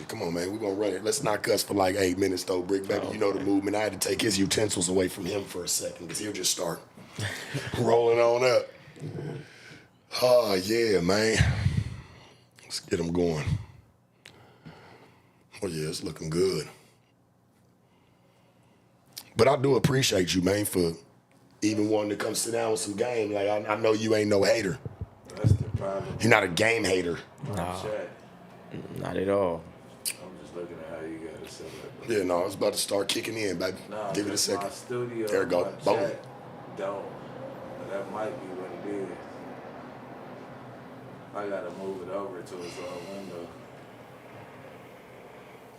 Come on, man. We're going to run it. Let's not cuss for like 8 minutes, though, Bricc. Baby, you know the movement. I had to take his utensils away from him for a second because he'll just start rolling on up. Oh, yeah, man. Let's get him going. Oh, yeah, it's looking good. But I do appreciate you, man, for even wanting to come sit down with some game. Like, I know you ain't no hater. That's the problem. You're not a game hater. Nah, not at all. I'm just looking at how you got it set up. Yeah, no, it's about to start kicking in, baby. Nah, give it a second. My studio, there it go. my Boom. chat don't. But that might be what it is. I gotta move it over to its own window.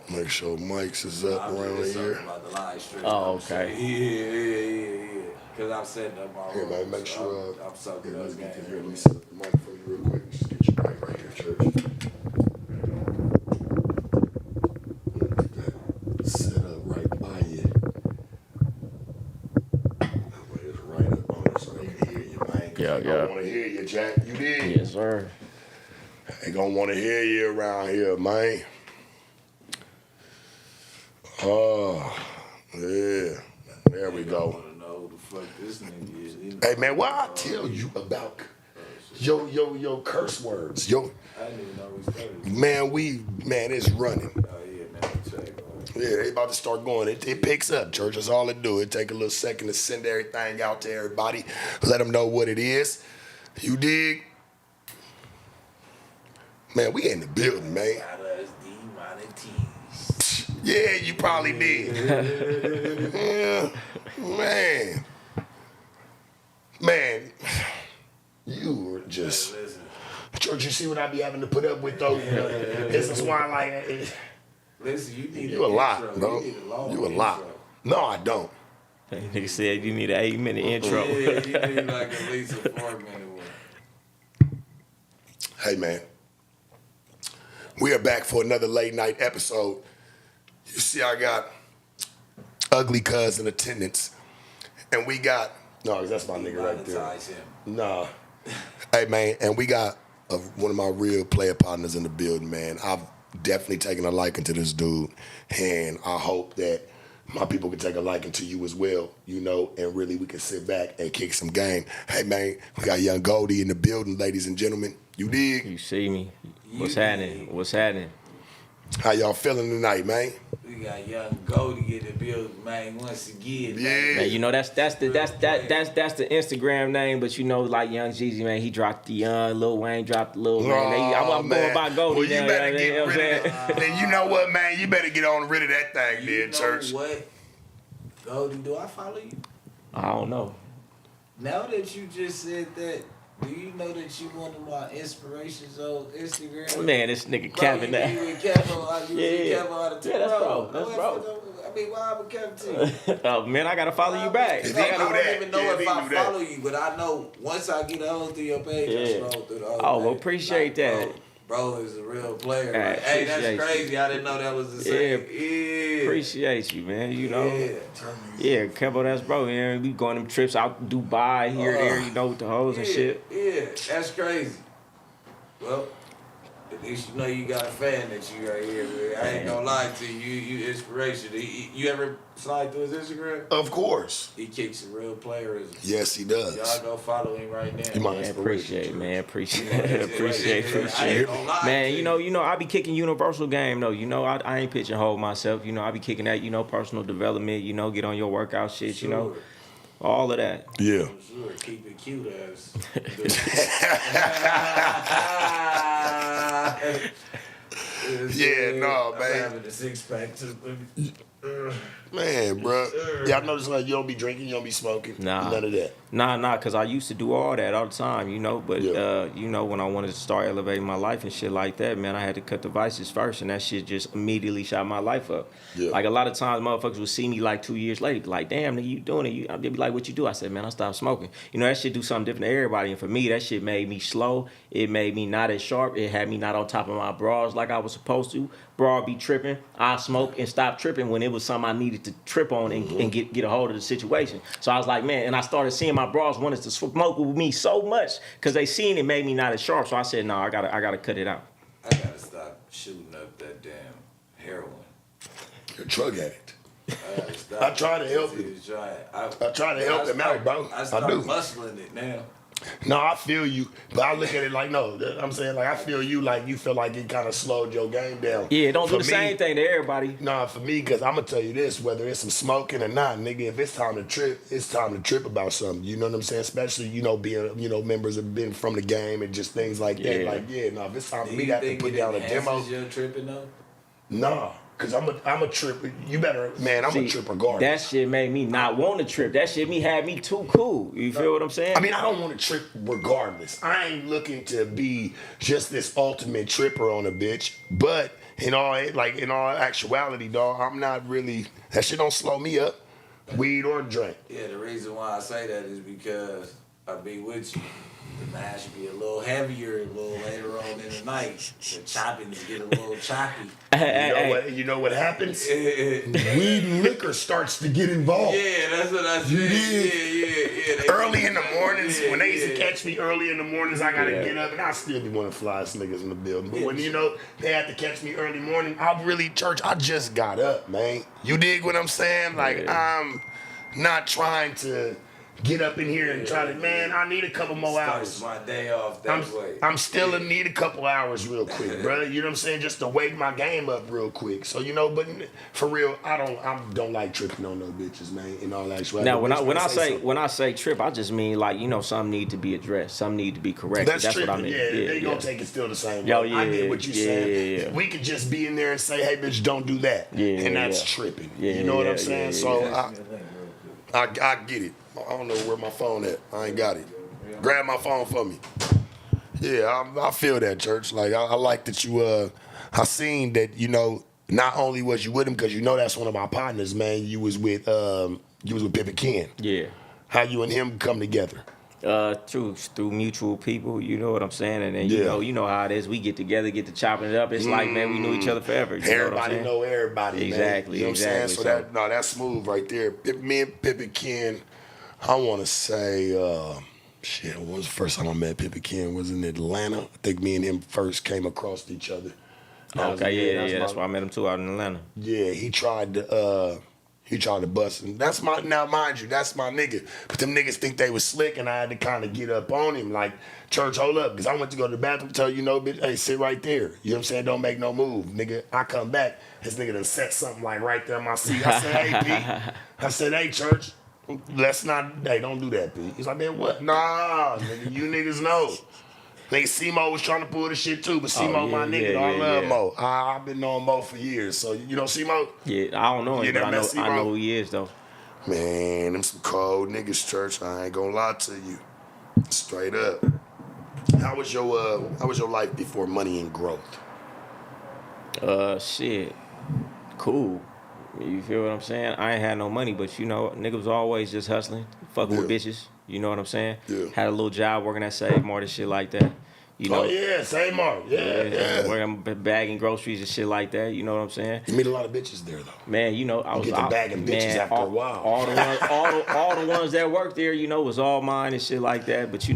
Make sure Mike's is up around here. About the live stream. Oh, okay. Yeah. Because I'm setting up my Here, room. man, make sure. I'm soaking those games. Here, let me set up the mic for you real quick. Just get you right here, church. Get that set up right by you. That way it's right up on it so they can hear you, man. Yeah. They want to hear you, Jack. You did. Yes, sir. They gonna want to hear you around here, man. Oh, yeah. There we go. I want to know who the fuck this nigga is. Hey, man, what I tell you about your curse words? I didn't even know we started. Man, it's running. Oh, yeah, man. Check. Yeah, they about to start going. It picks up, church. That's all it do. It take a little second to send everything out to everybody. Let them know what it is. You dig? Man, we in the building, man. Yeah, you probably did. Yeah, man. Man, you were just... Church, you see what I be having to put up with, though? This is why, like... Listen, you need You a lot, intro. bro. You need a long You a lot. intro. No, I don't. Nigga said you need an 8-minute intro. Yeah, you need like at least a 4-minute one. Hey, man. We are back for another late night episode. You see, I got Ugly Cuz in attendance. And we got... No, that's my nigga right there. Monetize him. Nah. Hey, man, and we got one of my real player partners in the building, man. I've definitely taken a liking to this dude, and I hope that my people can take a liking to you as well, you know, and really we can sit back and kick some game. Hey, man, we got young Goldie in the building, ladies and gentlemen. You dig? You see me? What's happening? What's happening? How y'all feeling tonight, man? We got young Goldie in the building, man. Once again, Yeah. Man, you know that's the Instagram name, but you know like Young Jeezy, man, he dropped the Young, Lil Wayne dropped the Lil Wayne. I'm going by Goldie. Well, you now, better you know get what rid I'm of saying? that. Then you know what, man? You better get on rid of that thing, You then, know church. what? Goldie, do I follow you? I don't know. Now that you just said that, do you know that you one of my inspirations on Instagram? Man, this nigga Bro, Kevin you now. with Kevin, like you Yeah. Kevin all the time. Yeah, that's bro. That's bro. I mean, why I'm a Kevin too? Oh man, I gotta follow you back. If I he knew don't that, even know yeah, if he I knew that. follow you, but I know once I get on through your page, I Yeah. scroll through the whole Oh, well, thing. appreciate that. Bro is a real player. I Like, hey, that's appreciate you. crazy. I didn't know that was the same. Yeah. Appreciate you, man. You know. Yeah. Yeah, Kevo, that's bro. Man, we going them trips out Dubai here, there, you know, with the hoes and shit. Yeah, that's crazy. Well, at least you know you got a fan that you right here with. I ain't gonna lie to you. You inspiration. You ever slide through his Instagram? Of course. He kicks some real players. Yes, he does. Y'all go follow him right now. You my Man, inspiration, appreciate it, church. man. Appreciate I ain't gonna lie Man, to you know, I be kicking universal game though. You know, I ain't pitching hold myself. You know, I be kicking that, you know, personal development, you know, get on your workout shit, you know. Sure. All of that. Yeah. Sure, keep it cute as. Yeah, no, I'm man. having a 6-pack too. Man, bro. Yeah, I noticed like you don't be drinking, you don't be smoking. Nah. None of that. Nah, cause I used to do all that all the time, you know. But Yeah. you know, when I wanted to start elevating my life and shit like that, man, I had to cut the vices first, and that shit just immediately shot my life up. Yeah. Like a lot of times, motherfuckers would see me like 2 years later, be like, "Damn, nigga, you doing it?" They'd be like, "What you do?" I said, "Man, I stopped smoking." You know, that shit do something different to everybody, and for me, that shit made me slow. It made me not as sharp. It had me not on top of my bras like I was supposed to. Bra be tripping. I smoke and stop tripping when it was something I needed to trip on and get a hold of the situation. So I was like, man, and I started seeing my bras wanted to smoke with me so much because they seen it made me not as sharp. So I said, no, I gotta cut it out. I gotta stop shooting up that damn You're a drug addict. Stop. I try to help you. I try to help him out, bro. I I start do. muscling it now. No, I feel you, but I look at it like, no, I'm saying, like, I feel you, like, you feel like it kind of slowed your game down. Yeah, don't do For the me, same thing to everybody. Nah, for me, because I'm going to tell you this, whether it's some smoking or not, nigga, if it's time to trip, it's time to trip about something. You know what I'm saying? Especially, being, members have been from the game and just things like that. Yeah. Like, no, if it's time for Do me you to have to think put it down a demo, enhances your tripping though? nah. Because I'm a trip. You better, man, I'm a trip regardless. That shit made me not want to trip. That shit had me too cool. You feel what I'm saying? I mean, I don't want to trip regardless. I ain't looking to be just this ultimate tripper on a bitch. But in all actuality, dog, I'm not really. That shit don't slow me up, weed or drink. Yeah, the reason why I say that is because I be with you. The mash be a little heavier a little later on in the night. The choppings get a little choppy. You know what happens? Weed and liquor starts to get involved. Yeah, that's what I said. Yeah. Early in the mornings, when they used to catch me early in the mornings, I gotta get up, and I still be one of the flyest niggas in the building. But when they had to catch me early morning, I just got up, man. You dig what I'm saying? Like, I'm not trying to get up in here and try to, man, I need a couple more hours. Starts my day off that way. I'm still in need a couple hours real quick, brother. You know what I'm saying? Just to wake my game up real quick. So, but for real, I don't like tripping on no bitches, man, in all actuality. Now, when I say trip, I just mean like, something need to be addressed. Something need to be corrected. That's tripping, what I mean. They gonna take it still the same way. Yo, yeah, I get what you saying. Yeah. We could just be in there and say, hey, bitch, don't do that. And that's tripping. Yeah, you know what I'm saying? So I I get it. I don't know where my phone at. I ain't got it. Grab my phone for me. Yeah, I feel that, Church. Like, I like that you, I seen that, not only was you with him, because that's one of my partners, man. You was with Pippin Ken. Yeah. How you and him come together? Through mutual people, you know what I'm saying, and then you know how it is. We get together, get to chopping it up. It's like, man, we knew each other forever. Everybody know everybody. Exactly, man. You know what I'm saying? So that's smooth right there. Me and Pippin Ken, I want to say, when was the first time I met Pippin Ken? Was in Atlanta. I think me and him first came across each other. That's why I met him too out in Atlanta. Yeah, he tried to bust, and that's now mind you, that's my nigga. But them niggas think they was slick, and I had to kind of get up on him, like, Church, hold up, because I went to go to the bathroom, tell you, bitch, hey, sit right there. You know what I'm saying? Don't make no move, nigga. I come back, this nigga done set something like right there in my seat. I said, hey, Pete. I said, hey, Church, don't do that, Pete. He's like, man, what? Nah, nigga, you niggas know. Nigga, C-Mo was trying to pull this shit too, but C-Mo my nigga. I love Mo. I've been knowing Mo for years, so you know C-Mo? Yeah, I don't know him, but I know who he is, though. Man, them some cold niggas, Church. I ain't gonna lie to you. Straight up. How was your life before money and growth? Shit. Cool. You feel what I'm saying? I ain't had no money, but nigga was always just hustling, fucking with bitches. You know what I'm saying? Yeah. Had a little job working at Save Mart and shit like that. Oh yeah, Save Mart. Yeah. Working bagging groceries and shit like that. You know what I'm saying? You meet a lot of bitches there though. Man, I was get to bagging bitches after a while. All the ones that worked there, was all mine and shit like that. But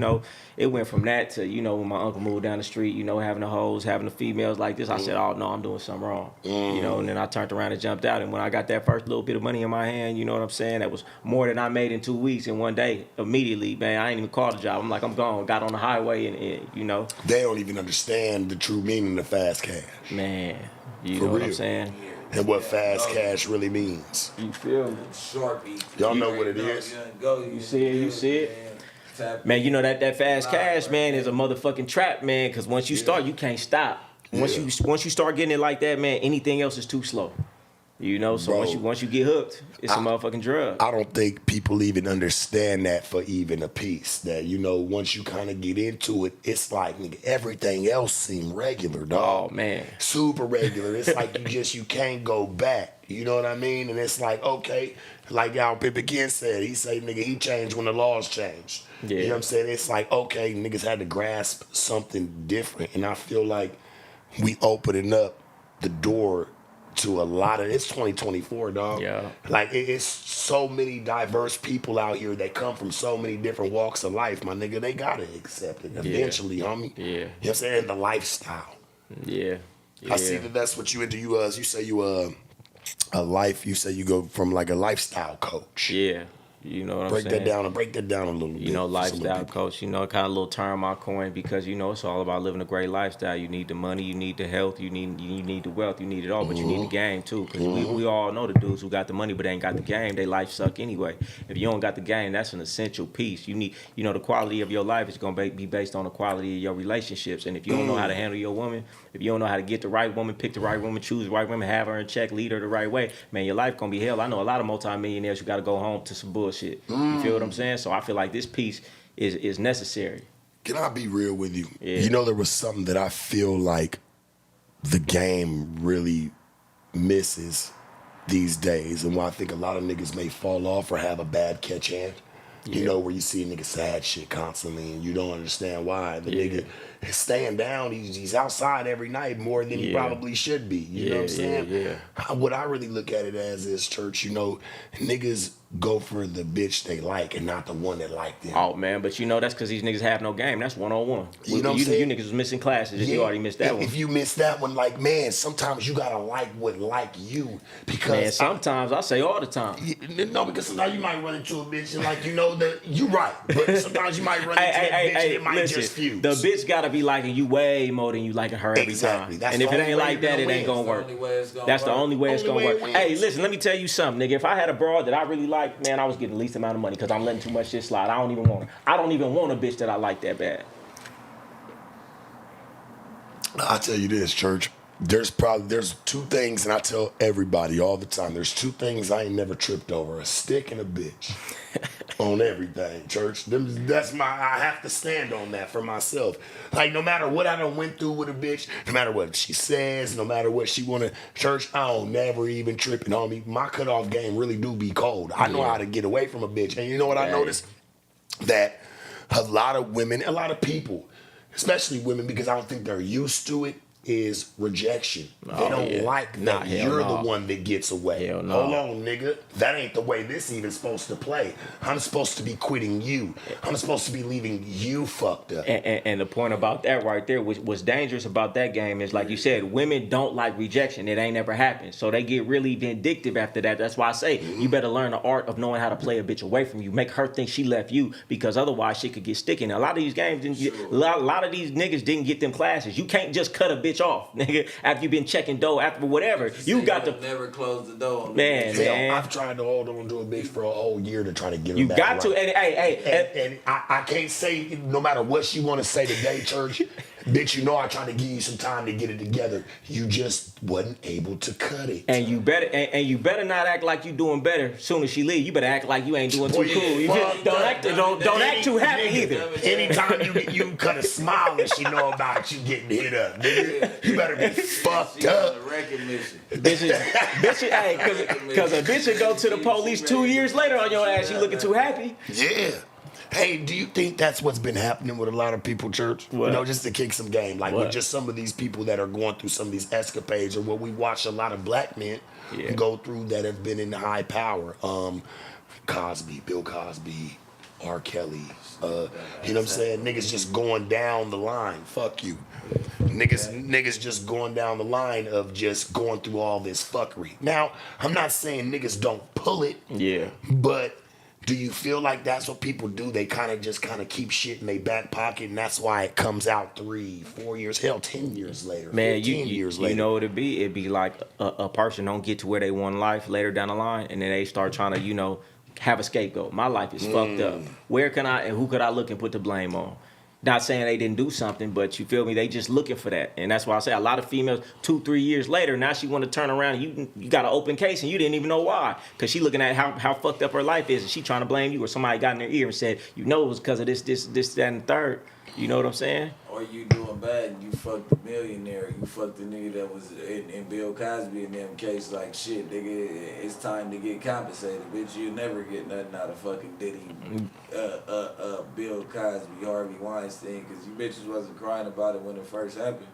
it went from that to when my uncle moved down the street, having the hoes, having the females like this. I said, oh no, I'm doing something wrong. And then I turned around and jumped out. And when I got that first little bit of money in my hand, you know what I'm saying? That was more than I made in 2 weeks in one day. Immediately, man, I ain't even called a job. I'm like, I'm gone. Got on the highway and. They don't even understand the true meaning of fast cash. Man, you For know what real. I'm saying? And what fast cash really means. You feel me? Sharpie. Y'all know what it is? You see it? Man, that fast cash, man, is a motherfucking trap, man, because once you start, you can't stop. Once you start getting it like that, man, anything else is too slow. So Bro, once you get hooked, it's a motherfucking drug. I don't think people even understand that for even a piece. That once you kind of get into it, it's like nigga, everything else seem regular, dog. Oh man, super regular. It's like you can't go back. You know what I mean? And it's like okay, like y'all Pippin Ken said, he say nigga he changed when the laws changed. Yeah. You know what I'm saying? It's like okay, niggas had to grasp something different, and I feel like we opening up the door to a lot of it's 2024, dog. Yeah. Like it's so many diverse people out here that come from so many different walks of life, my nigga. They gotta accept it eventually, homie. Yeah. You know what I'm saying? The lifestyle. Yeah. I see that's what you into. You say you a life. You say you go from like a lifestyle coach. Yeah. You know what I'm Break saying? break that down a little bit. You know, for some of the lifestyle people. coach, you know, kind of little term I coined because, you know, it's all about living a great lifestyle. You need the money, you need the health, you need the wealth, you need it all, but you need the game too. Because we all know the dudes who got the money but ain't got the game, they life suck anyway. If you don't got the game, that's an essential piece. You need, you know, the quality of your life is going to be based on the quality of your relationships. And if you don't know how to handle your woman, if you don't know how to get the right woman, pick the right woman, choose the right woman, have her in check, lead her the right way, man, your life going to be hell. I know a lot of multimillionaires who got to go home to some bullshit. You feel what I'm saying? So I feel like this piece is necessary. Can I be real with you? Yeah. You know, there was something that I feel like the game really misses these days, and why I think a lot of niggas may fall off or have a bad catch hand. You Yeah. know, where you see a nigga sad shit constantly, and you don't understand why. The nigga is staying down. He's outside every night more than he Yeah. probably should be. You know what I'm saying? Yeah. What I really look at it as is, church, you know, niggas go for the bitch they like and not the one that like them. Oh man, but you know that's because these niggas have no game. That's 101. You know what I'm saying? You niggas was missing classes. You already missed that one. If you miss that one, like, man, sometimes you gotta like what like you, because Man, sometimes I say all the time. no, because sometimes you might run into a bitch and like, you know that you right, but sometimes you might run into a bitch and it might listen, just fuse. the bitch gotta be liking you way more than you liking her every Exactly. time. That's And if the it only ain't way like you're that, it gonna ain't win. gonna work. That's the only way it's gonna That's the work. only way it's Only gonna way work. it wins. Hey, listen, let me tell you something, nigga. If I had a broad that I really like, man, I was getting the least amount of money because I'm letting too much shit slide. I don't even want her. I don't even want a bitch that I like that bad. I'll tell you this, church. There's two things, and I tell everybody all the time. There's two things I ain't never tripped over: a stick and a bitch. On everything, church. I have to stand on that for myself. Like, no matter what I done went through with a bitch, no matter what she says, no matter what she wanna, church, I don't never even tripping, homie. My cutoff game really do be cold. I know how to get away from a bitch. And you know what I noticed? That a lot of women, a lot of people, especially women, because I don't think they're used to it, is rejection. They don't like that you're the one that gets away. Hell no. Hold on, nigga. That ain't the way this even supposed to play. I'm supposed to be quitting you. I'm supposed to be leaving you fucked up. And the point about that right there, what's dangerous about that game is, like you said, women don't like rejection. It ain't never happened. So they get really vindictive after that. That's why I say you better learn the art of knowing how to play a bitch away from you. Make her think she left you, because otherwise shit could get sticky. Now, a lot of these games didn't get, a lot of these niggas didn't get them classes. You can't just cut a bitch off, nigga, after you've been checking dough, after whatever. You got to never close the door on Man, the Hell, I've tried to hold on to a bitch for a whole year to try to get her You back got to, right. and I can't say, no matter what she want to say today, church, bitch, you know I tried to give you some time to get it together. You just wasn't able to cut it. And you better not act like you doing better soon as she leave. You better act like you ain't doing too Boy, cool. You fucked don't up. act too happy either. Anytime you cut a smile and she know about it, you getting hit up, nigga. You better be fucked She on up. the recognition. Bitches, hey, cause a bitch will go to the police 2 years later on your ass. You looking too happy? Yeah. Hey, do you think that's what's been happening with a lot of people, church? What? You know, just to kick some game, like What? with just some of these people that are going through some of these escapades, or what we watch a lot of black men go through that have been in high power. Cosby, Bill Cosby, R. Kelly. You know what I'm saying? Niggas just going down the line. Fuck you. Niggas just going down the line of just going through all this fuckery. Now, I'm not saying niggas don't pull it. Yeah. But do you feel like that's what people do? They kind of keep shit in their back pocket, and that's why it comes out 3, 4 years, hell, 10 years later, Man, 15 years later. You know what it'd be? It'd be like a person don't get to where they want in life later down the line, and then they start trying to, have a scapegoat. My life is fucked up. Where can I and who could I look and put the blame on? Not saying they didn't do something, but you feel me? They just looking for that. And that's why I say a lot of females, 2-3 years later, now she want to turn around and you got an open case and you didn't even know why. Because she looking at how fucked up her life is, and she trying to blame you, or somebody got in her ear and said, it was because of this, that, and the third. You know what I'm saying? Or you doing bad and you fucked the millionaire, you fucked the nigga that was in Bill Cosby in them case, like, shit, nigga, it's time to get compensated, bitch. You never get nothing out of fucking Diddy, Bill Cosby, Harvey Weinstein, because you bitches wasn't crying about it when it first happened.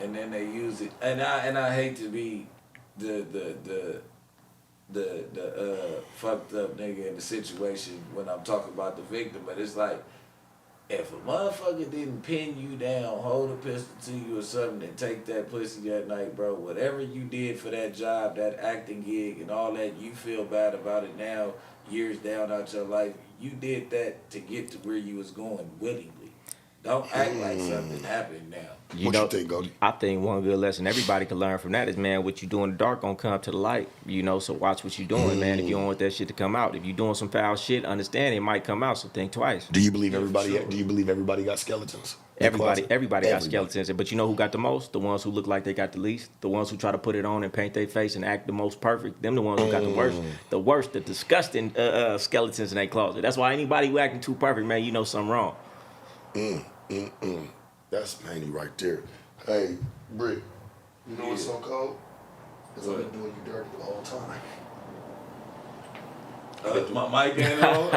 And then they use it, and I hate to be the fucked up nigga in the situation when I'm talking about the victim, but it's like, if a motherfucker didn't pin you down, hold a pistol to you or something, and take that pussy that night, bro, whatever you did for that job, that acting gig, and all that, you feel bad about it now, years down out your life. You did that to get to where you was going willingly. Don't act like something happened now. What you think, Goldie? I think one good lesson everybody can learn from that is, man, what you do in the dark gonna come to the light. So watch what you doing, man. If you don't want that shit to come out, if you doing some foul shit, understand it might come out. So think twice. Do you believe everybody? Sure. Do you believe everybody got skeletons? Everybody got skeletons. But you know who got the most? The ones who look like they got the least. The ones who try to put it on and paint their face and act the most perfect. Them the ones who got the worst, the disgusting skeletons in their closet. That's why anybody who acting too perfect, man, you know something wrong. That's Manny right there. Hey, Bricc, you know what's so cold? Because I've been doing you dirty the whole time. My mic ain't on.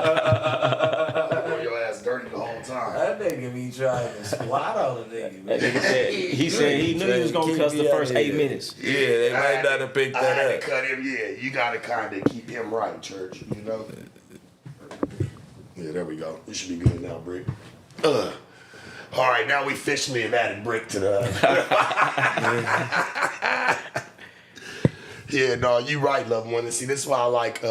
Doing your ass dirty the whole time. That nigga be trying to squat on the nigga, man. He said he knew he was gonna cuss the first 8 minutes. Yeah, they might not have picked that I had up. to cut him. Yeah, you gotta kind of keep him right, church. You know. Yeah, there we go. You should be good now, Bricc. All right, now we officially have added Bricc to the. Yeah, no, you right, loved one. And see, this is why I like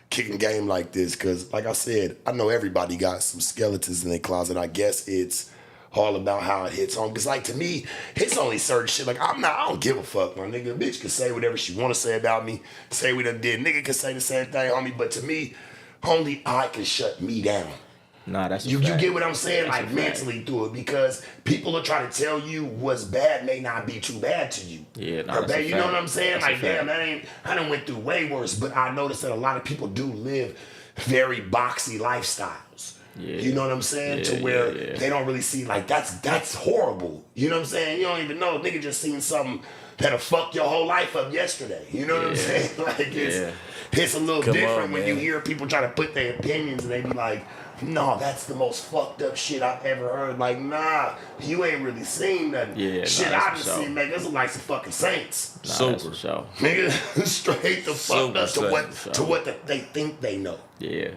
kicking game like this, because, like I said, I know everybody got some skeletons in their closet. I guess it's all about how it hits home. Because, like, to me, it's only certain shit. Like, I don't give a fuck, my nigga. Bitch can say whatever she want to say about me. Say we done did. Nigga can say the same thing, homie. But to me, only I can shut me down. Nah, that's you get what I'm saying? That's like mentally through it, because people are trying to tell you what's bad may not be too bad to you. Yeah, no, that's you know what I'm saying? That's like, damn, I done went through way worse, but I noticed that a lot of people do live very boxy lifestyles. Yeah. You know what I'm saying? Yeah, to where they don't really see, like, that's horrible. You know what I'm saying? You don't even know. Nigga just seen something that'll fuck your whole life up yesterday. You know what I'm saying? Like, it's a little different when you hear people try to put their opinions and they be like, no, that's the most fucked up shit I've ever heard. Like, nah, you ain't really seen nothing. Yeah, shit I just seen, man, this look like some fucking saints. Super. Nigga, straight the fuck up to what they think they know. Yeah,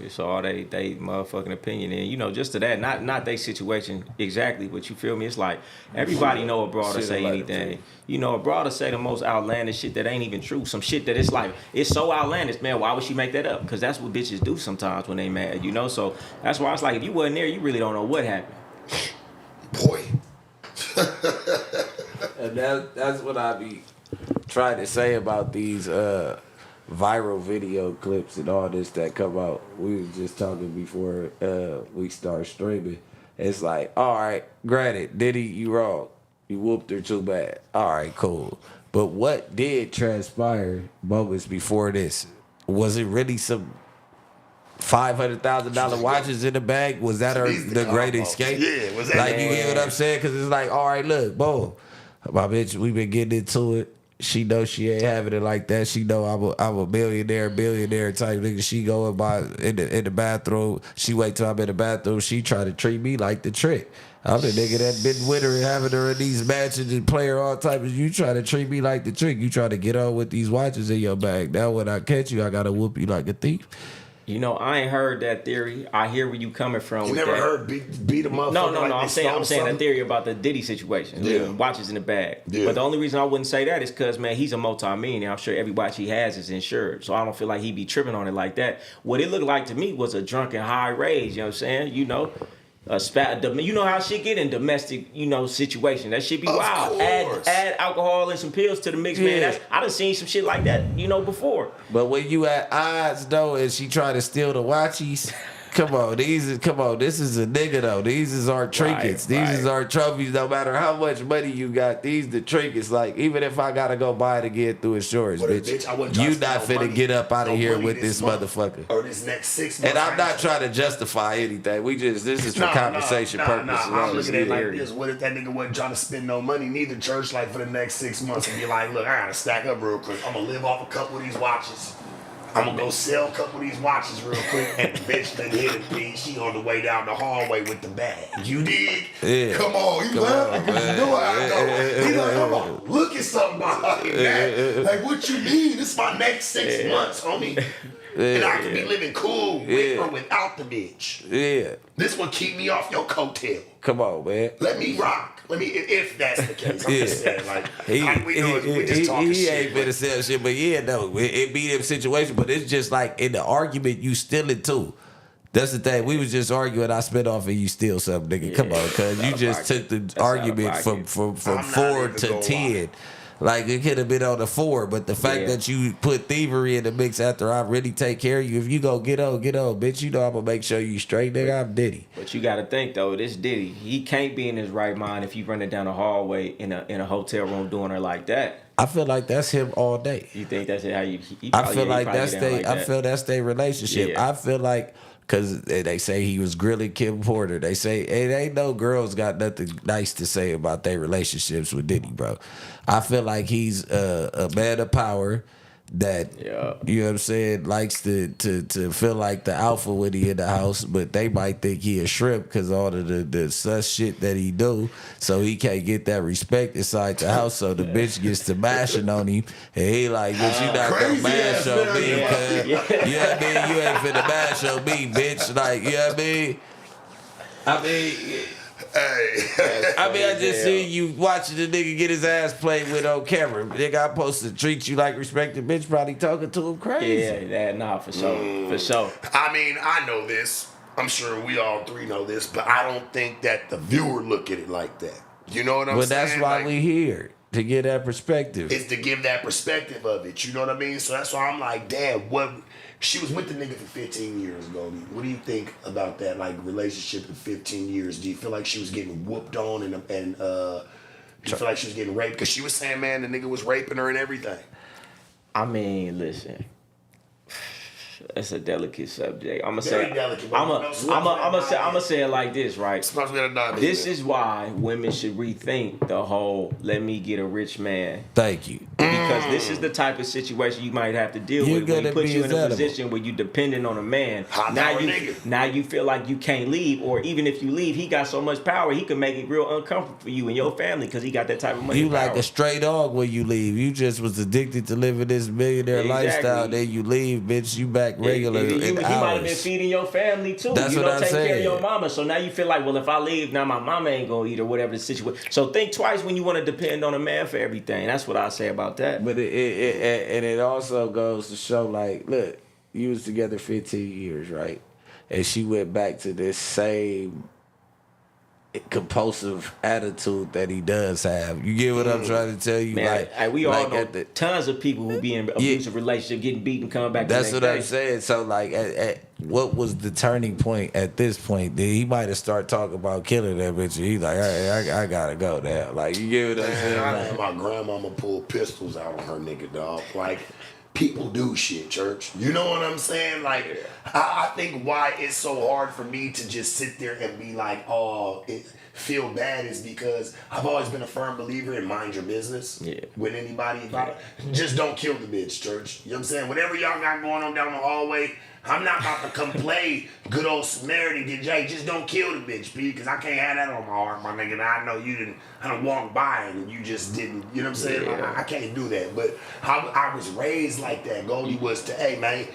it's all they motherfucking opinion. And, just to that, not their situation exactly, but you feel me? It's like, everybody know abroad to say anything. Abroad to say the most outlandish shit that ain't even true. Some shit that it's like, it's so outlandish, man, why would she make that up? Because that's what bitches do sometimes when they mad, So that's why it's like, if you wasn't there, you really don't know what happened. Boy. And that's what I be trying to say about these viral video clips and all this that come out. We was just talking before we start streaming. It's like, all right, granted, Diddy, you wrong. You whooped her too bad. All right, cool. But what did transpire moments before this? Was it really some $500,000 watches in the bag? Was that the great escape? Yeah, was that like, you get what I'm saying? Because it's like, all right, look, boom, my bitch, we been getting into it. She know she ain't having it like that. She know I'm a billionaire type nigga. She go in the bathroom. She wait till I'm in the bathroom. She try to treat me like the trick. I'm the nigga that been with her and having her in these matches and play her all type of. You try to treat me like the trick. You try to get on with these watches in your bag. Now when I catch you, I gotta whoop you like a thief. I ain't heard that theory. I hear where you coming from. You with never that. heard beat him up? No. I'm saying that theory about the Diddy situation. Yeah. Watches in the bag. Yeah. But the only reason I wouldn't say that is because, man, he's a multi-millionaire. I'm sure every watch he has is insured. So I don't feel like he be tripping on it like that. What it looked like to me was a drunken high rage. You know what I'm saying? A spat. You know how shit get in domestic, situation. That shit be wild. Add alcohol and some pills to the mix, man. I done seen some shit like that, before. But when you at odds though, and she try to steal the watches, come on, this is a nigga though. These is our trinkets. These is our trophies. No matter how much money you got, these the trinkets. Like, even if I gotta go buy it again through insurance, bitch, you not finna get up out of here with this motherfucker. Or this next 6 months. And I'm not trying to justify anything. This is for conversation purposes. I'm looking at it like this. What if that nigga wasn't trying to spend no money, neither, church, like for the next 6 months, and be like, look, I gotta stack up real quick. I'm gonna live off a couple of these watches. I'm gonna go sell a couple of these watches real quick, and the bitch done hit a beat. She on the way down the hallway with the bag. You dig? Yeah. Come on, you laughing because you know how I go. He like, come on, look at something behind that. Like, what you mean? This is my next 6 months, homie. and I can be living cool with or without the bitch. Yeah. This will keep me off your coattail. Come on, man. Let me rock. Let me, if that's the case. I'm just saying, like, we he just talking shit. Ain't finna sell shit, but yeah, no, it be them situation, but it's just like in the argument, you steal it too. That's the thing. We was just arguing. I spit off and you steal something, nigga. Come on, cuz you just took the argument from 4 to 10. Like it could have been on the 4, but the fact that you put thievery in the mix after I really take care of you, if you go get on, bitch, you know I'm gonna make sure you straight, nigga. I'm Diddy. But you gotta think though, this Diddy, he can't be in his right mind if you running down the hallway in a hotel room doing her like that. I feel like that's him all day. You think that's how you? I feel like that's their relationship. Yeah. I feel like. Because they say he was grilling Kim Porter. They say, it ain't no girls got nothing nice to say about their relationships with Diddy, bro. I feel like he's a man of power that, you know what I'm saying, likes to feel like the alpha when he in the house, but they might think he a shrimp because all of the sus shit that he do, so he can't get that respect inside the house, so the bitch gets to mashing on him, and he like, bitch, you not gonna mash on me, cuz, you know what I mean? You ain't finna mash on me, bitch, like, you know what I mean? I just see you watching the nigga get his ass played with on camera. Nigga, I'm supposed to treat you like respected bitch, probably talking to him crazy. Yeah, for sure. For sure. I mean, I know this. I'm sure we all three know this, but I don't think that the viewer look at it like that. You know what I'm saying? But that's why we here, to get that perspective. It's to give that perspective of it. You know what I mean? So that's why I'm like, damn, what... She was with the nigga for 15 years, Goldie. What do you think about that, like, relationship in 15 years? Do you feel like she was getting whooped on and do you feel like she was getting raped? Because she was saying, man, the nigga was raping her and everything. I mean, listen. It's a delicate subject. I'm gonna say it like this, right? This is why women should rethink the whole "let me get a rich man." Thank you. Because this is the type of situation you might have to deal with when he puts you in a position where you're dependent on a man. Now you feel like you can't leave, or even if you leave, he got so much power he can make it real uncomfortable for you and your family because he got that type of money. You like a stray dog when you leave. You just was addicted to living this millionaire lifestyle. Then you leave, bitch. You back regular. He might have been feeding your family too. That's what I'm taking saying. care of your mama. So now you feel like, well, if I leave, now my mama ain't gonna eat or whatever the situation. So think twice when you want to depend on a man for everything. That's what I say about that. But it also goes to show, like, look, you was together 15 years, right? And she went back to this same compulsive attitude that he does have. You get what I'm trying to tell you? Man, we all know tons of people who be in abusive relationship, getting beaten, coming back. That's what I'm saying. So, like, what was the turning point at this point? He might have started talking about killing that bitch. And he's like, I gotta go now. Like, you get what I'm saying? I know my grandmama pulled pistols out on her nigga, dog. Like, people do shit, church. You know what I'm saying? Like, I think why it's so hard for me to just sit there and be like, feel bad is because I've always been a firm believer in mind your business with anybody. Just don't kill the bitch, church. You know what I'm saying? Whatever y'all got going on down the hallway, I'm not about to come play good old Samaritan, get Jay. Just don't kill the bitch, B, because I can't have that on my heart, my nigga. I know you didn't, I done walked by and you just didn't, you know what I'm saying? Yeah. I can't do that. But I was raised like that. Goldie was to, hey, man,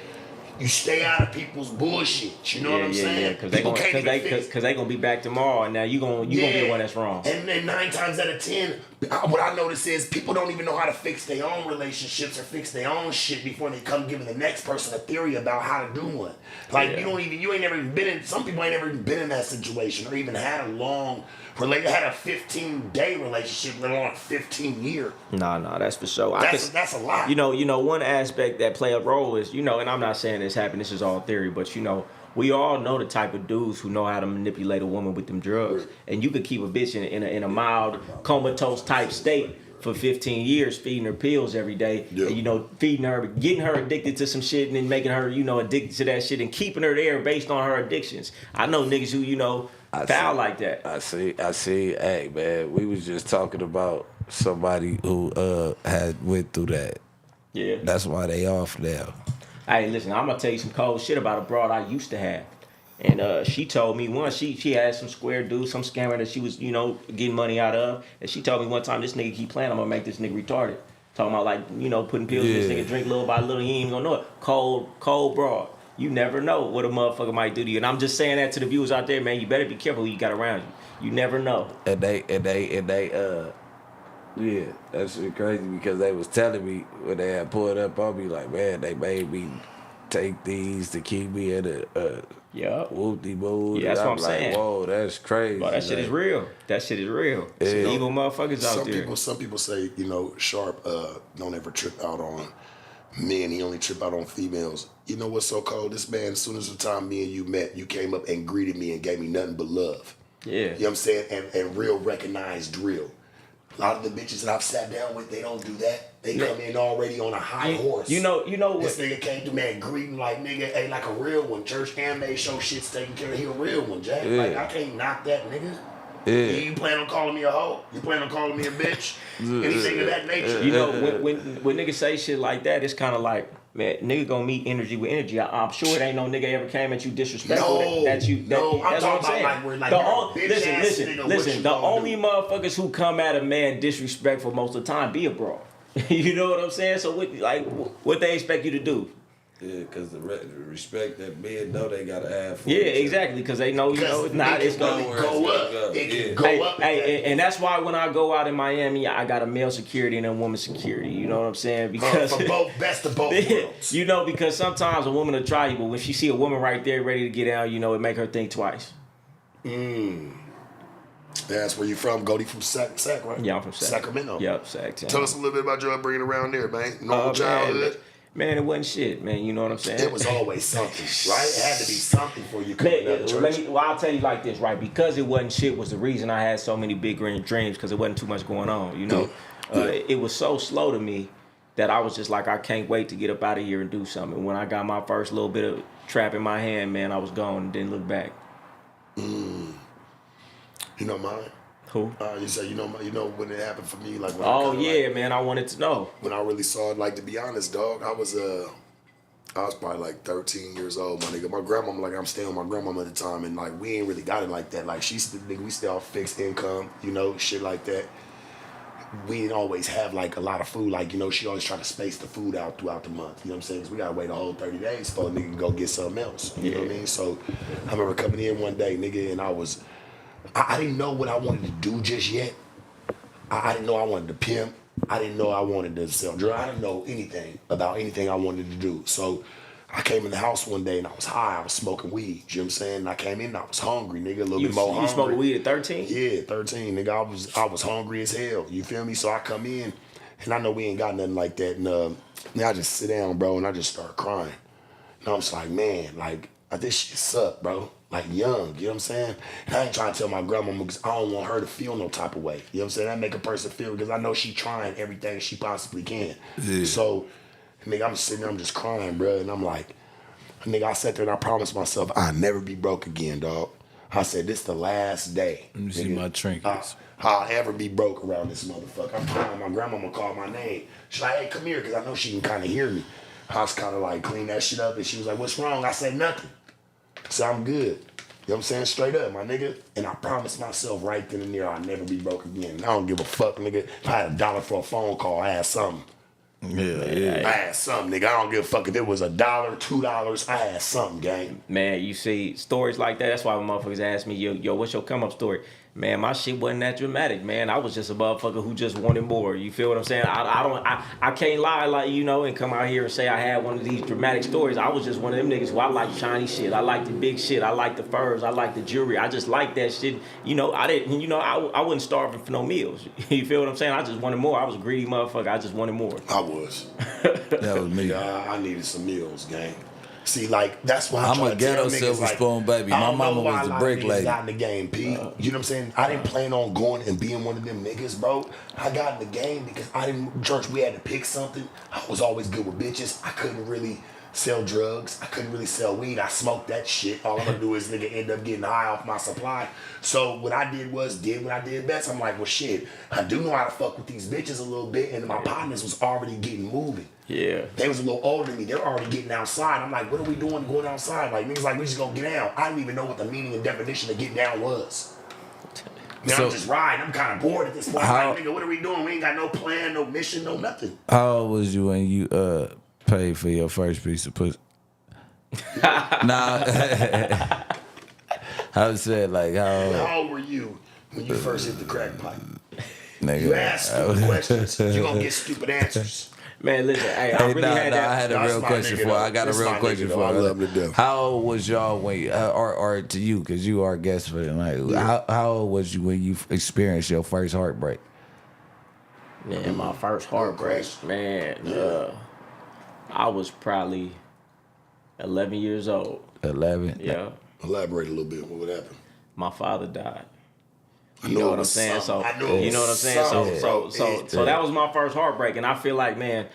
you stay out of people's bullshit. You know what I'm saying? Because they gonna be back tomorrow, and now you gonna be the one that's wrong. And then 9 times out of 10, what I notice is people don't even know how to fix their own relationships or fix their own shit before they come giving the next person a theory about how to do one. Like you ain't never even been in. Some people ain't never even been in that situation or even had a long had a 15-day relationship, let alone 15 years. No, that's for sure. That's a lot. You know, one aspect that play a role is, and I'm not saying this happened, this is all theory, but we all know the type of dudes who know how to manipulate a woman with them drugs. And you could keep a bitch in a mild comatose type state for 15 years, feeding her pills every day, and, feeding her, getting her addicted to some shit, and then making her, addicted to that shit and keeping her there based on her addictions. I know niggas who, foul like that. I see. Hey, man, we was just talking about somebody who had went through that. Yeah. That's why they off now. Hey, listen, I'm gonna tell you some cold shit about a broad I used to have. And she told me once she had some square dude, some scammer that she was, getting money out of. And she told me one time, this nigga keep playing, I'm gonna make this nigga retarded. Talking about like, you know, putting pills in this nigga, drink little by little, he ain't even gonna know it. Cold broad. You never know what a motherfucker might do to you. And I'm just saying that to the viewers out there, man. You better be careful who you got around you. You never know. And they yeah, that shit crazy because they was telling me when they had pulled up on me, like, man, they made me take these to keep me in a whoop-de mood. Yeah, that's what I'm like, saying. Whoa, that's crazy. Bro, that shit is real. That shit is real. Yeah. Some evil motherfuckers out there. Some people say, you know, Sharp don't ever trip out on men. He only trip out on females. You know what's so cold? This man, as soon as the time me and you met, you came up and greeted me and gave me nothing but love. Yeah. You know what I'm saying? And real recognized real. A lot of the bitches that I've sat down with, they don't do that. They come in already on a high horse. You know what? This nigga came through, man, greeting like, nigga, hey, like a real one. Church anime show shit's taken care of. He a real one, Jack. Yeah. Like, I can't knock that, nigga. Yeah. You plan on calling me a hoe? You plan on calling me a bitch? Anything of that nature? You know, when niggas say shit like that, it's kind of like, man, nigga gonna meet energy with energy. I'm sure it ain't no nigga ever came at you disrespectful. I'm that's talking what I'm about saying. like we're like, listen. The only motherfuckers who come at a man disrespectful most of the time be a bro. You know what I'm saying? So what they expect you to do? Yeah, because the respect that men know they gotta have for Yeah, exactly. Because they know, it's not. It's gonna go up. It can go up. And that's why when I go out in Miami, I got a male security and a woman security. You know what I'm saying? Because for both, best of both worlds. You know, because sometimes a woman will try you, but when she see a woman right there ready to get out, you know, it make her think twice. That's where you from, Goldie, from Sac, right? Yeah, I'm from Sacramento. Yep, Sac. Tell us a little bit about your upbringing around there, man. Normal childhood. Man, it wasn't shit, man. You know what I'm saying? It was always something, right? It had to be something for you coming out of church. I'll tell you like this, right? Because it wasn't shit was the reason I had so many big grand dreams, because it wasn't too much going on, you know? It was so slow to me that I was just like, I can't wait to get up out of here and do something. When I got my first little bit of trap in my hand, man, I was gone and didn't look back. You know mine? Who? You say you know when it happened for me, like when man, I wanted to know. When I really saw it, like, to be honest, dog, I was probably like 13 years old, my nigga. My grandmama, like, I'm staying with my grandmama at the time, and like we ain't really got it like that. Like, we still on fixed income, you know, shit like that. We didn't always have like a lot of food, like, you know, she always tried to space the food out throughout the month. You know what I'm saying? 'Cause we gotta wait a whole 30 days for a nigga to go get something else. You know what I mean? So I remember coming in one day, nigga, and I didn't know what I wanted to do just yet. I didn't know I wanted to pimp. I didn't know I wanted to sell drugs. I didn't know anything about anything I wanted to do. So I came in the house one day and I was high. I was smoking weed. You know what I'm saying? And I came in and I was hungry, nigga, a little bit more hungry. You smoking weed at 13? Yeah, 13, nigga. I was hungry as hell. You feel me? So I come in and I know we ain't got nothing like that. And I just sit down, bro, and I just start crying. And I'm just like, man, like, this shit suck, bro. Like, young, you know what I'm saying? And I ain't trying to tell my grandmama because I don't want her to feel no type of way. You know what I'm saying? That make a person feel, because I know she trying everything she possibly can. Yeah. So, nigga, I'm sitting there, I'm just crying, bro. And I'm like, nigga, I sat there and I promised myself I'll never be broke again, dog. I said, this the last day. Let me see my trinkets. I'll ever be broke around this motherfucker. I'm crying. My grandmama called my name. She's like, hey, come here, because I know she can kind of hear me. I was kind of like, clean that shit up. And she was like, what's wrong? I said, nothing. So I'm good. You know what I'm saying? Straight up, my nigga. And I promised myself right then and there I'll never be broke again. I don't give a fuck, nigga. If I had $1 for a phone call, I had something. Yeah. I had something, nigga. I don't give a fuck if it was $1, $2. I had something, gang. Man, you see stories like that. That's why when motherfuckers ask me, yo, what's your come up story? Man, my shit wasn't that dramatic, man. I was just a motherfucker who just wanted more. You feel what I'm saying? I can't lie, like, you know, and come out here and say I had one of these dramatic stories. I was just one of them niggas who I like shiny shit. I like the big shit. I like the furs. I like the jewelry. I just like that shit. You know, I wasn't starving for no meals. You feel what I'm saying? I just wanted more. I was a greedy motherfucker. I just wanted more. I was. That was me. I needed some meals, gang. See, like, that's why I'm a ghetto silver spoon baby. My mama was the brick lady. I got in the game, P. You know what I'm saying? I didn't plan on going and being one of them niggas, bro. I got in the game because church, we had to pick something. I was always good with bitches. I couldn't really sell drugs. I couldn't really sell weed. I smoked that shit. All I'm gonna do is nigga end up getting high off my supply. So what I did was what I did best. I'm like, well, shit, I do know how to fuck with these bitches a little bit, and my partners was already getting moving. Yeah. They was a little older than me. They're already getting outside. I'm like, what are we doing going outside? Like, niggas like, we just gonna get down. I didn't even know what the meaning and definition of getting down was. Man, I'm just riding. I'm kind of bored at this point. Like, nigga, what are we doing? We ain't got no plan, no mission, no nothing. How old was you when you paid for your first piece of pussy? Nah. I was saying, like, How old were you when you first hit the crack pipe? Nigga, You ask stupid questions, you're going to get stupid answers. Man, listen, hey, I really had that. I had a real question for you. I got a real question for you. I love to death. How old was y'all when you, or to you, because you are a guest for the night, how old was you when you experienced your first heartbreak? Man, my first heartbreak, man, I was probably 11 years old. 11? Yeah. Elaborate a little bit. What would happen? My father died. I You know what I'm saying? So you know what I'm saying? So that was my first heartbreak, and I feel like, man,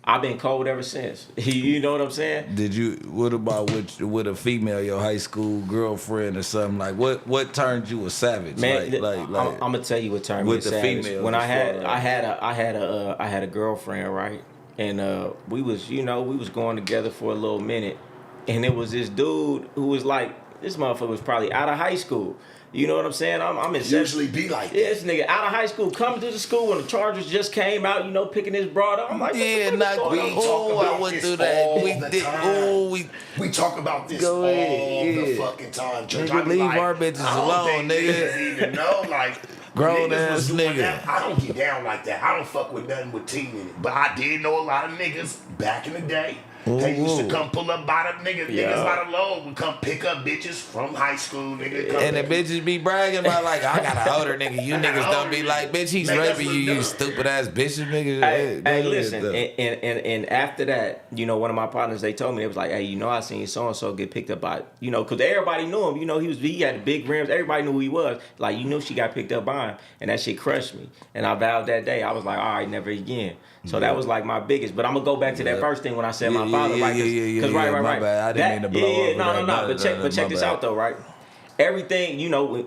I've been cold ever since. You know what I'm saying? Did you? What about with a female, your high school girlfriend or something? Like what turned you a savage? Man, like I'm gonna tell you what turned me with a the savage. females When I as had a girlfriend, right? And we was going together for a little minute, and it was this dude who was like, this motherfucker was probably out of high school. You know what I'm saying? I'm in usually be like that. Yeah, this nigga out of high school, coming to the school when the Chargers just came out, picking his broad up. I'm like, yeah, We talk about this all the fucking time. Church. Nigga, leave our bitches alone, nigga. Even know, like, grown niggas ass was doing nigga. that. I don't get down like that. I don't fuck with nothing with teen in it. But I did know a lot of niggas back in the day. They used to come pull up by the niggas. Yeah. Niggas by the load would come pick up bitches from high school. Nigga, And the bitches be bragging about like, I got an older nigga. You niggas don't be like, bitch, he's Make us raping look you, you dumb. stupid ass bitches, nigga. Hey, listen, and after that, one of my partners, they told me, it was like, hey, I seen so-and-so get picked up by, because everybody knew him. He had the big rims. Everybody knew who he was. Like, she got picked up by him, and that shit crushed me. And I vowed that day, I was like, all right, never again. So that was like my biggest. But I'm going to go back to that first thing when I said my father, right? Because right. My bad. I didn't mean to blow over No. But check this out, though, right? Everything,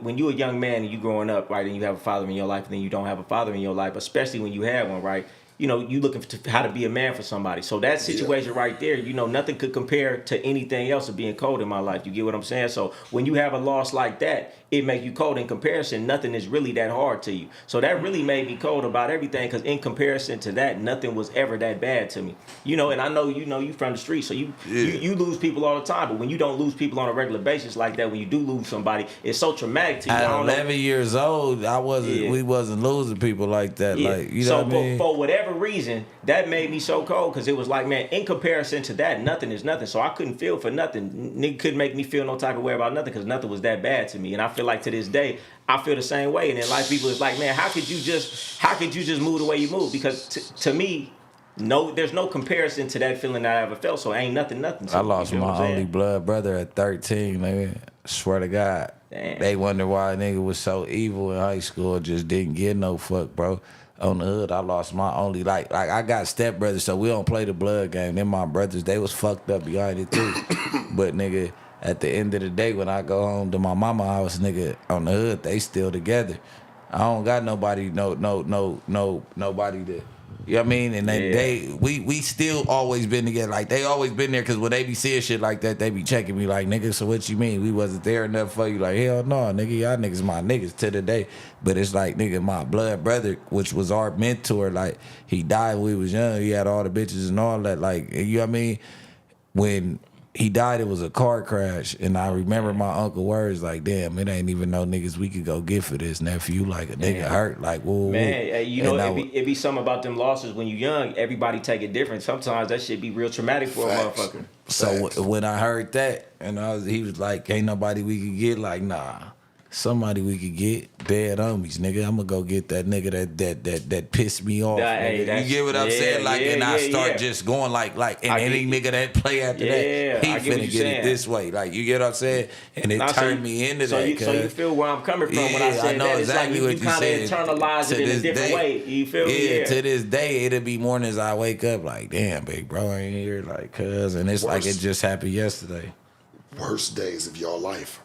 when you're a young man and you growing up, right, and you have a father in your life, and then you don't have a father in your life, especially when you have one, right? You looking for how to be a man for somebody. So that situation right there, nothing could compare to anything else of being cold in my life. You get what I'm saying? So when you have a loss like that, it make you cold. In comparison, nothing is really that hard to you. So that really made me cold about everything, because in comparison to that, nothing was ever that bad to me. And I know you from the street, so you lose people all the time. But when you don't lose people on a regular basis like that, when you do lose somebody, it's so traumatic to you. At 11 years old, we wasn't losing people like that. Yeah. Like, you know what I mean? For whatever reason, that made me so cold, because it was like, man, in comparison to that, nothing is nothing. So I couldn't feel for nothing. Nigga couldn't make me feel no type of way about nothing, because nothing was that bad to me. And I feel like to this day, I feel the same way. And then like people is like, man, how could you just move the way you move? Because to me, there's no comparison to that feeling that I ever felt. So ain't nothing. I lost my only blood brother at 13, nigga. Swear to God. Damn. They wonder why a nigga was so evil in high school, just didn't get no fuck, bro. On the hood, I lost my only, like I got stepbrothers, so we don't play the blood game. Then my brothers, they was fucked up behind it too. But nigga, at the end of the day, when I go home to my mama house, nigga, on the hood, they still together. I don't got nobody, nobody to, you know what I mean? And we still always been together. Like, they always been there, because when they be seeing shit like that, they be checking me like, nigga, so what you mean? We wasn't there enough for you? Like, hell no, nigga, y'all niggas my niggas to the day. But it's like, nigga, my blood brother, which was our mentor, like, he died when we was young. He had all the bitches and all that. Like, you know what I mean? When he died, it was a car crash, and I remember my uncle words like, "Damn, it ain't even no niggas we could go get for this nephew. Like, a nigga hurt, like, whoa, man, it be something about them losses when you young. Everybody take it different. Sometimes that shit be real traumatic for a motherfucker. So when I heard that, and he was like, "Ain't nobody we could get." Like, nah. Somebody we could get, bad homies, nigga. I'm gonna go get that nigga that pissed me off. Hey, you get what I'm saying? Like, and I start just going like, and any nigga that play after that, he finna get it this way. Like, you get what I'm saying? And it turned me into that. So you feel where I'm coming from when I say that? Exactly, it's like you kind of internalize it in a different way. You feel me? Yeah, to this day, it'll be mornings I wake up like, damn, big bro ain't here, like, cuz, and it's like it just happened yesterday. Worst days of your life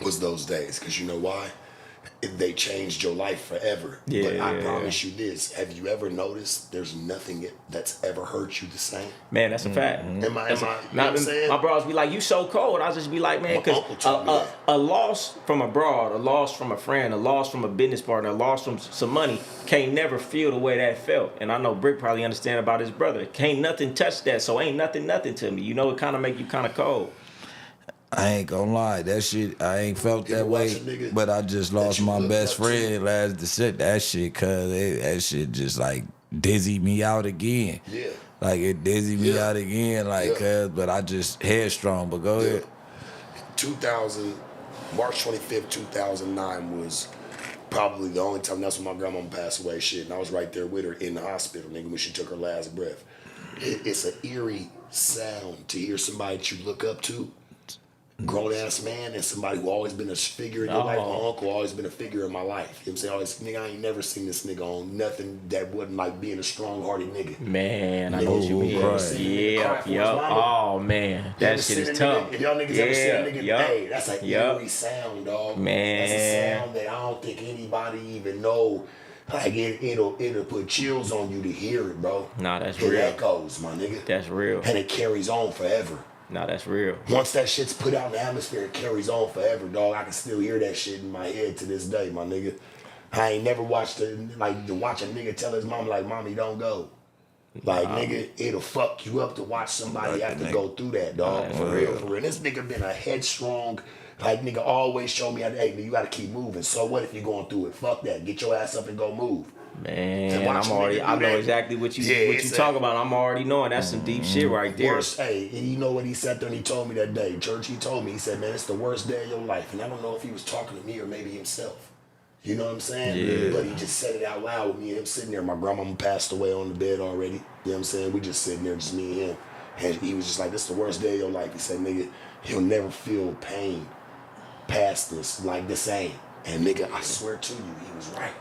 was those days, because you know why? they changed your life forever. Yeah, but I yeah, promise you this: have you ever noticed there's nothing that's ever hurt you the same? Man, that's a fact. Am I? You know what Now, I'm saying? my bros be like, "You so cold." I just be like, "Man, My because uncle told me that. a loss from a broad, a loss from a friend, a loss from a business partner, a loss from some money can't never feel the way that felt." And I know Bricc probably understand about his brother. Can't nothing touch that, so ain't nothing to me. You know, it kind of make you kind of cold. I ain't gonna lie, that shit, I ain't felt You that ever watch way, a nigga but I just that lost you my looked best up to? friend last December. That shit, that shit just like dizzied me out again. Yeah. Like it dizzied me Yeah. out again, like, Yeah. but I just headstrong, but go ahead. 2000, March 25th, 2009 was probably the only time. That's when my grandma passed away. Shit, and I was right there with her in the hospital, nigga, when she took her last breath. It's an eerie sound to hear somebody that you look up to, grown ass man, and somebody who always been a figure in your life. My uncle always been a figure in my life. You know what I'm saying? Always, nigga, I ain't never seen this nigga on nothing that wasn't like being a strong hearted nigga. Man, I know what you Ooh, mean. right. Yeah, oh man, that shit is tough. If y'all niggas ever seen a nigga, hey, that's an eerie sound, dog. Man. That's a sound that I don't think anybody even know. Like it'll put chills on you to hear it, bro. Nah, that's it real. echoes, my nigga. That's real. And it carries on forever. Nah, that's real. Once that shit's put out in the atmosphere, it carries on forever, dog. I can still hear that shit in my head to this day, my nigga. I ain't never watched to watch a nigga tell his mom like, "Mommy, don't go." Like, nigga, it'll fuck you up to watch somebody have to go through that, dog. For real, for real. This nigga been a headstrong, like, nigga always show me, hey, man, you gotta keep moving. So what if you're going through it? Fuck that. Get your ass up and go move. Man, watch a nigga I do know that. exactly what you Yeah, talk about. I'm already knowing that's some deep shit right there. Worst, hey, and you know what he sat there and he told me that day, Church, he told me, he said, man, it's the worst day of your life. And I don't know if he was talking to me or maybe himself. You know what I'm saying? Yeah. But he just said it out loud with me and him sitting there. My grandmama passed away on the bed already. You know what I'm saying? We just sitting there, just me and him. And he was just like, this is the worst day of your life. He said, nigga, you'll never feel pain past this like the same. And nigga, I swear to you, he was right.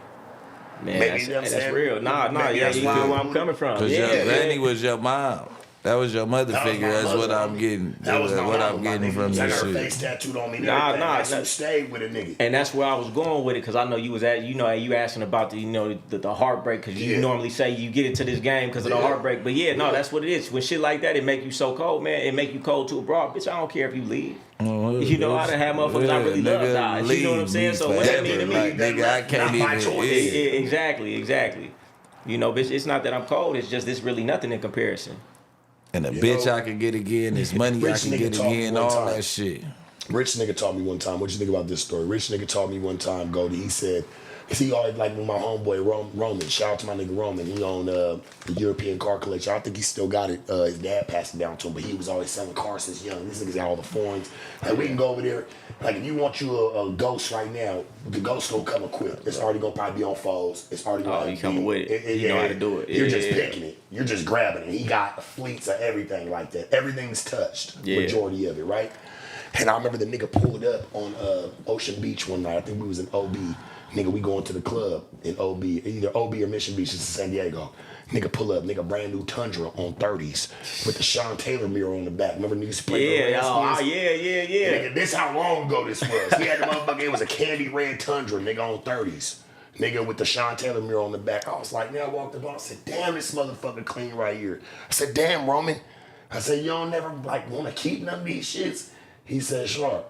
Man, Maybe, you know what I'm that's saying? real. Nah, Maybe yeah, that's you why feel I'm where I'm cool. coming from. Cause Yeah, your granny was your mom. That was your mother That was figure. my That's mother, what I'm homie. getting. That was my what mama, I'm my getting nigga. from She got this her shit. face tattooed on me. And Nah, everything. nah, That's nah. who stayed with a nigga. And that's where I was going with it, because I know you was you asking about the heartbreak, because you Yeah. normally say you get into this game because of the Yeah. heartbreak. But yeah, no, Yeah. that's what it is. When shit like that, it make you so cold, man. It make you cold to a broad. Bitch, I don't care if you leave. You know, I done had motherfuckers I really love die. You know what I'm saying? So what that mean to me? Like, nigga, I can't Not by even. choice. Yeah. Exactly. You know, bitch, it's not that I'm cold. It's just this really nothing in comparison. And the You bitch know, I can get again, this money I rich can nigga get taught me again, one all time. that shit. Rich nigga taught me one time. What you think about this story? Rich nigga taught me one time, Goldie. He said, he always like with my homeboy Roman. Shout out to my nigga Roman. He owned the European car collection. I think he still got it. His dad passed it down to him, but he was always selling cars since young. This nigga's got all the foreigns. Like, we can go over there. Like, if you want you a Ghost right now, the Ghost gonna come equipped. It's already gonna probably be on foes. It's already gonna you coming with it. You know how to do it. You're Yeah, just yeah. picking it. You're just grabbing it. He got fleets of everything like that. Everything's touched. Yeah. Majority of it, right? And I remember the nigga pulled up on Ocean Beach one night. I think we was in OB. Nigga, we going to the club in OB, either OB or Mission Beach. It's in San Diego. Nigga pull up, nigga, brand new Tundra on 30s with the Sean Taylor mirror on the back. Remember niggas play Yeah, yeah. Nigga, this how long ago this was. He had the motherfucker, it was a candy red Tundra, nigga, on 30s. Nigga with the Sean Taylor mirror on the back. I was like, man, I walked up, I said, damn, this motherfucker clean right here. I said, damn, Roman. I said, you don't never like want to keep none of these shits? He said, sure.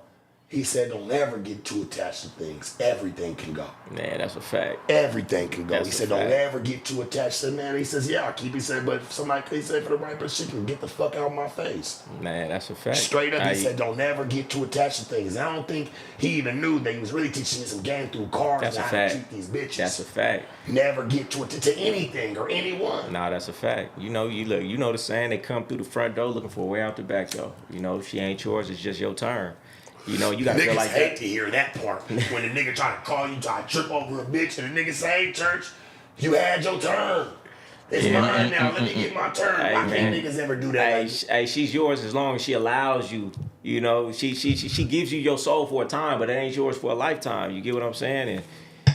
He said, don't ever get too attached to things. Everything can go. Man, that's a fact. Everything can go. That's He a said, don't fact. ever get too attached to man. He says, yeah, I'll keep. He said, but if somebody, he said, for the right person, she can get the fuck out of my face. Man, that's a fact. Straight up, he Hey, said, don't ever get too attached to things. And I don't think he even knew that he was really teaching me some game through cars That's and a how fact. to treat these bitches. That's a fact. Never get to anything or anyone. Nah, that's a fact. You know, you know the saying, they come through the front door looking for a way out the back door. You know, if she ain't yours, it's just your turn. You know, you gotta feel Niggas like hate that. to hear that part. When the nigga try to call you, try to trip over a bitch, and the nigga say, hey, church, you had your turn. It's mine now. Let me get my turn. Hey, Why can't man. niggas ever do that? Hey, she's yours as long as she allows you. You know, she gives you your soul for a time, but it ain't yours for a lifetime. You get what I'm saying? And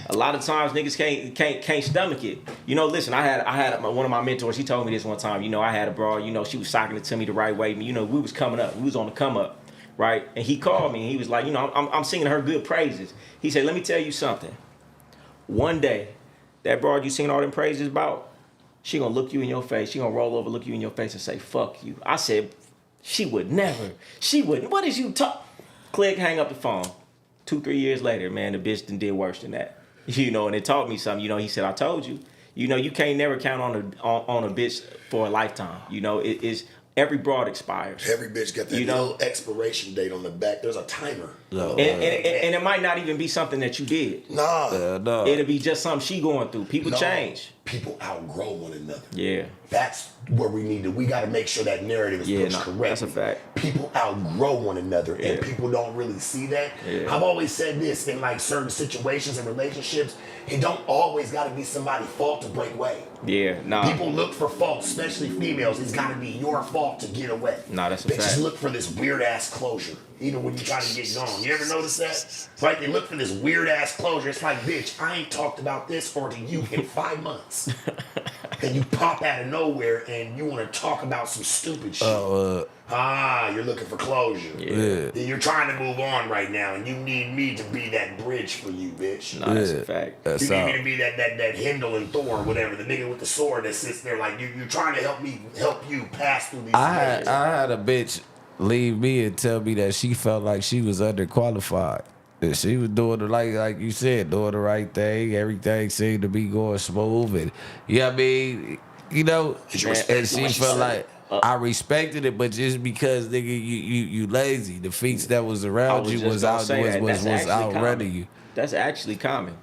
a lot of times niggas can't stomach it. You know, listen, I had one of my mentors. He told me this one time. You know, I had a broad. You know, she was socking it to me the right way. You know, we was coming up. We was on the come up. right? And he called me and he was like, you know, I'm singing her good praises. He said, let me tell you something. One day, that broad you singing all them praises about, she gonna look you in your face. She gonna roll over, look you in your face and say, fuck you. I said, she would never. She wouldn't. What is you talk? Click, hang up the phone. 2-3 years later, man, the bitch done did worse than that. You know, and it taught me something. You know, he said, I told you. You know, you can't never count on a bitch for a lifetime. You know, it is every broad expires. Every bitch got that little expiration date on the back. There's a timer. And it might not even be something that you did. Nah. No. It'll be just something she going through. People change. People outgrow one another. Yeah. That's where we got to make sure that narrative is pushed correctly. That's a fact. People outgrow one another, and people don't really see that. Yeah. I've always said this in like certain situations and relationships, it don't always got to be somebody's fault to break away. Yeah, nah. People look for faults, especially females. It's got to be your fault to get away. Nah, that's a Bitches fact. look for this weird ass closure, even when you try to get gone. You ever notice that? Like they look for this weird ass closure. It's like, bitch, I ain't talked about this or to you in 5 months. And you pop out of nowhere and you want to talk about some stupid shit. You're looking for closure. Yeah. You're trying to move on right now, and you need me to be that bridge for you, bitch. Nah, that's a fact. You need me to be that Hindle and Thor, whatever, the nigga with the sword that sits there like you're trying to help you pass through these. I had a bitch leave me and tell me that she felt like she was underqualified. That she was doing the like you said, doing the right thing. Everything seemed to be going smooth, and I mean, you know, and she felt like I respected it, but just because nigga you lazy, the feats that was around you was outrunning you. That's actually common.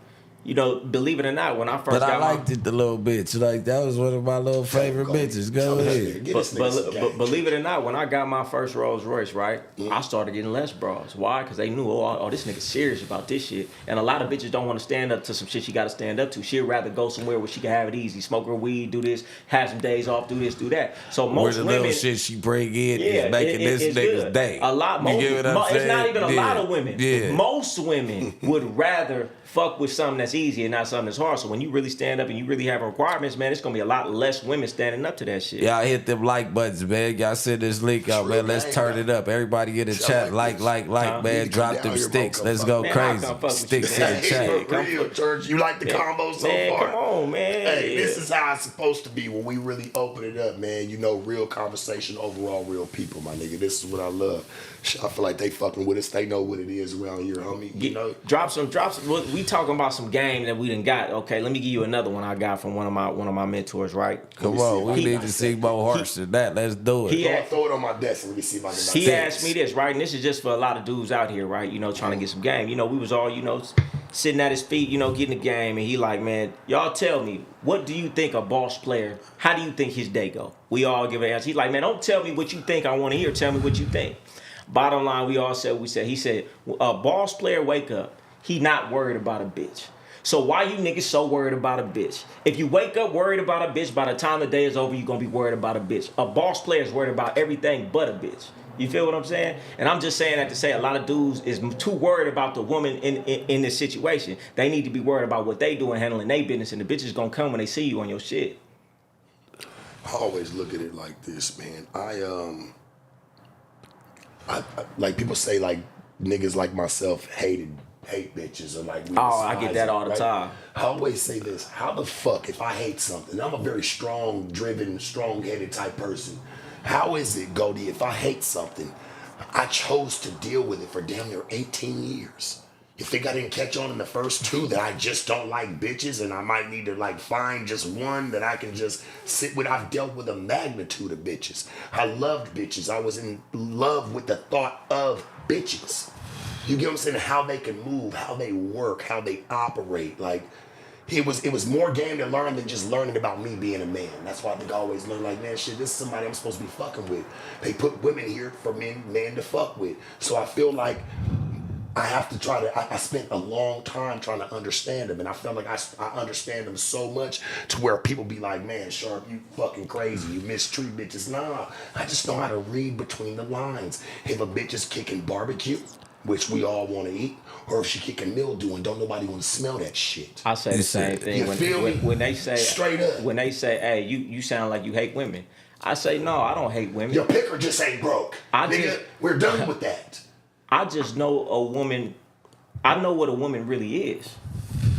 You know, believe it or not, when I first got I liked it, the little bitch. Like, that was one of my little favorite bitches. Go ahead. But believe it or not, when I got my first Rolls Royce, right, I started getting less bras. Why? Because they knew, oh, this nigga serious about this shit. And a lot of bitches don't want to stand up to some shit she got to stand up to. She'd rather go somewhere where she can have it easy, smoke her weed, do this, have some days off, do this, do that. So most women, little shit she bring in is making this nigga's day. A lot more. It's not even a lot of women. Yeah. Most women would rather fuck with something that's easy and not something that's hard. So when you really stand up and you really have requirements, man, it's gonna be a lot less women standing up to that shit. Y'all hit them like buttons, man. Y'all send this link out, man. Let's turn it up. Everybody in the chat, like, man. Drop them sticks. Let's go crazy. Sticks in the chat. Real church. You like the combo so far? Come on, man. Hey, this is how it's supposed to be when we really open it up, man. You know, real conversation, overall real people, my nigga. This is what I love. I feel like they fucking with us. They know what it is around here, homie. You know, drop some. We talking about some game that we done got. Okay, let me give you another one I got from one of my mentors. Right? Come on, we need to see more harsh than that. Let's do it. Throw it on my desk and let me see if I can. He asked me this, right? And this is just for a lot of dudes out here, right? You know, trying to get some game. You know, we was all, you know, sitting at his feet, you know, getting the game, and he like, man, y'all tell me, what do you think a boss player? How do you think his day go? We all give an answer. He's like, man, don't tell me what you think. I want to hear. Tell me what you think. Bottom line, we all said, he said, a boss player wake up, he not worried about a bitch. So why you niggas so worried about a bitch? If you wake up worried about a bitch, by the time the day is over, you're going to be worried about a bitch. A boss player is worried about everything but a bitch. You feel what I'm saying? And I'm just saying that to say a lot of dudes is too worried about the woman in this situation. They need to be worried about what they doing, handling their business, and the bitch is going to come when they see you on your shit. I always look at it like this, man. I like people say like niggas like myself hate bitches or like we I get that all the time. I always say this: how the fuck if I hate something? I'm a very strong-driven, strong-headed type person. How is it, Goldie, if I hate something, I chose to deal with it for damn near 18 years? You think I didn't catch on in the first 2 that I just don't like bitches and I might need to like find just one that I can just sit with? I've dealt with a magnitude of bitches. I loved bitches. I was in love with the thought of bitches. You get what I'm saying? How they can move, how they work, how they operate. Like, it was more game to learn than just learning about me being a man. That's why I think I always learn like, man, shit, this is somebody I'm supposed to be fucking with. They put women here for men to fuck with. So I feel like I have to try to, I spent a long time trying to understand them, and I felt like I understand them so much to where people be like, man, Sharp, you fucking crazy, you mistreat bitches. Nah, I just know how to read between the lines. If a bitch is kicking barbecue, which we all want to eat, or if she kicking mildew and don't nobody want to smell that shit. I say the same thing. You feel me? When they say, straight up. When they say, hey, you sound like you hate women, I say no. I don't hate women. Your picker just ain't broke. We're done with that. I just know a woman. I know what a woman really is.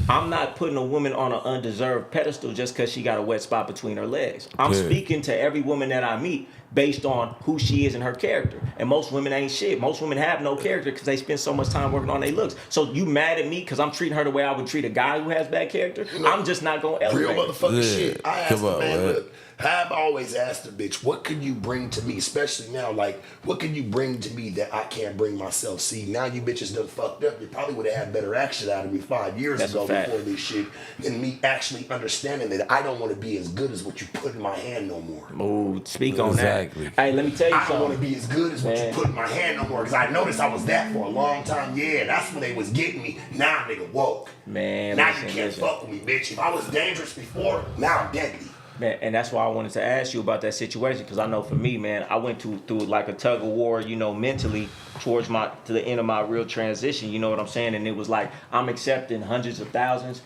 I'm not putting a woman on an undeserved pedestal just because she got a wet spot between her legs. I'm speaking to every woman that I meet based on who she is and her character. And most women ain't shit. Most women have no character because they spend so much time working on their looks. So you mad at me because I'm treating her the way I would treat a guy who has bad character? I'm just not going to elevate. Real motherfucking shit. I asked Come on, man, man. look, I've always asked a bitch, what can you bring to me, especially now, like, what can you bring to me that I can't bring myself? See, now you bitches done fucked up. You probably would have had better action out of me 5 years That's ago a fact. before this shit, and me actually understanding that I don't want to be as good as what you put in my hand no more. Oh, speak on Exactly. that. Hey, let me tell you I don't want to something. be as good as what you put in my hand no more, because I noticed I was that for a long time. Yeah, that's when they was getting me. Now nigga woke. Man, now listen, you can't listen. fuck with me, bitch. If I was dangerous before, now I'm deadly. Man, and that's why I wanted to ask you about that situation, because I know for me, man, I went through like a tug of war, you know, mentally towards to the end of my real transition. You know what I'm saying? And it was like I'm accepting hundreds of thousands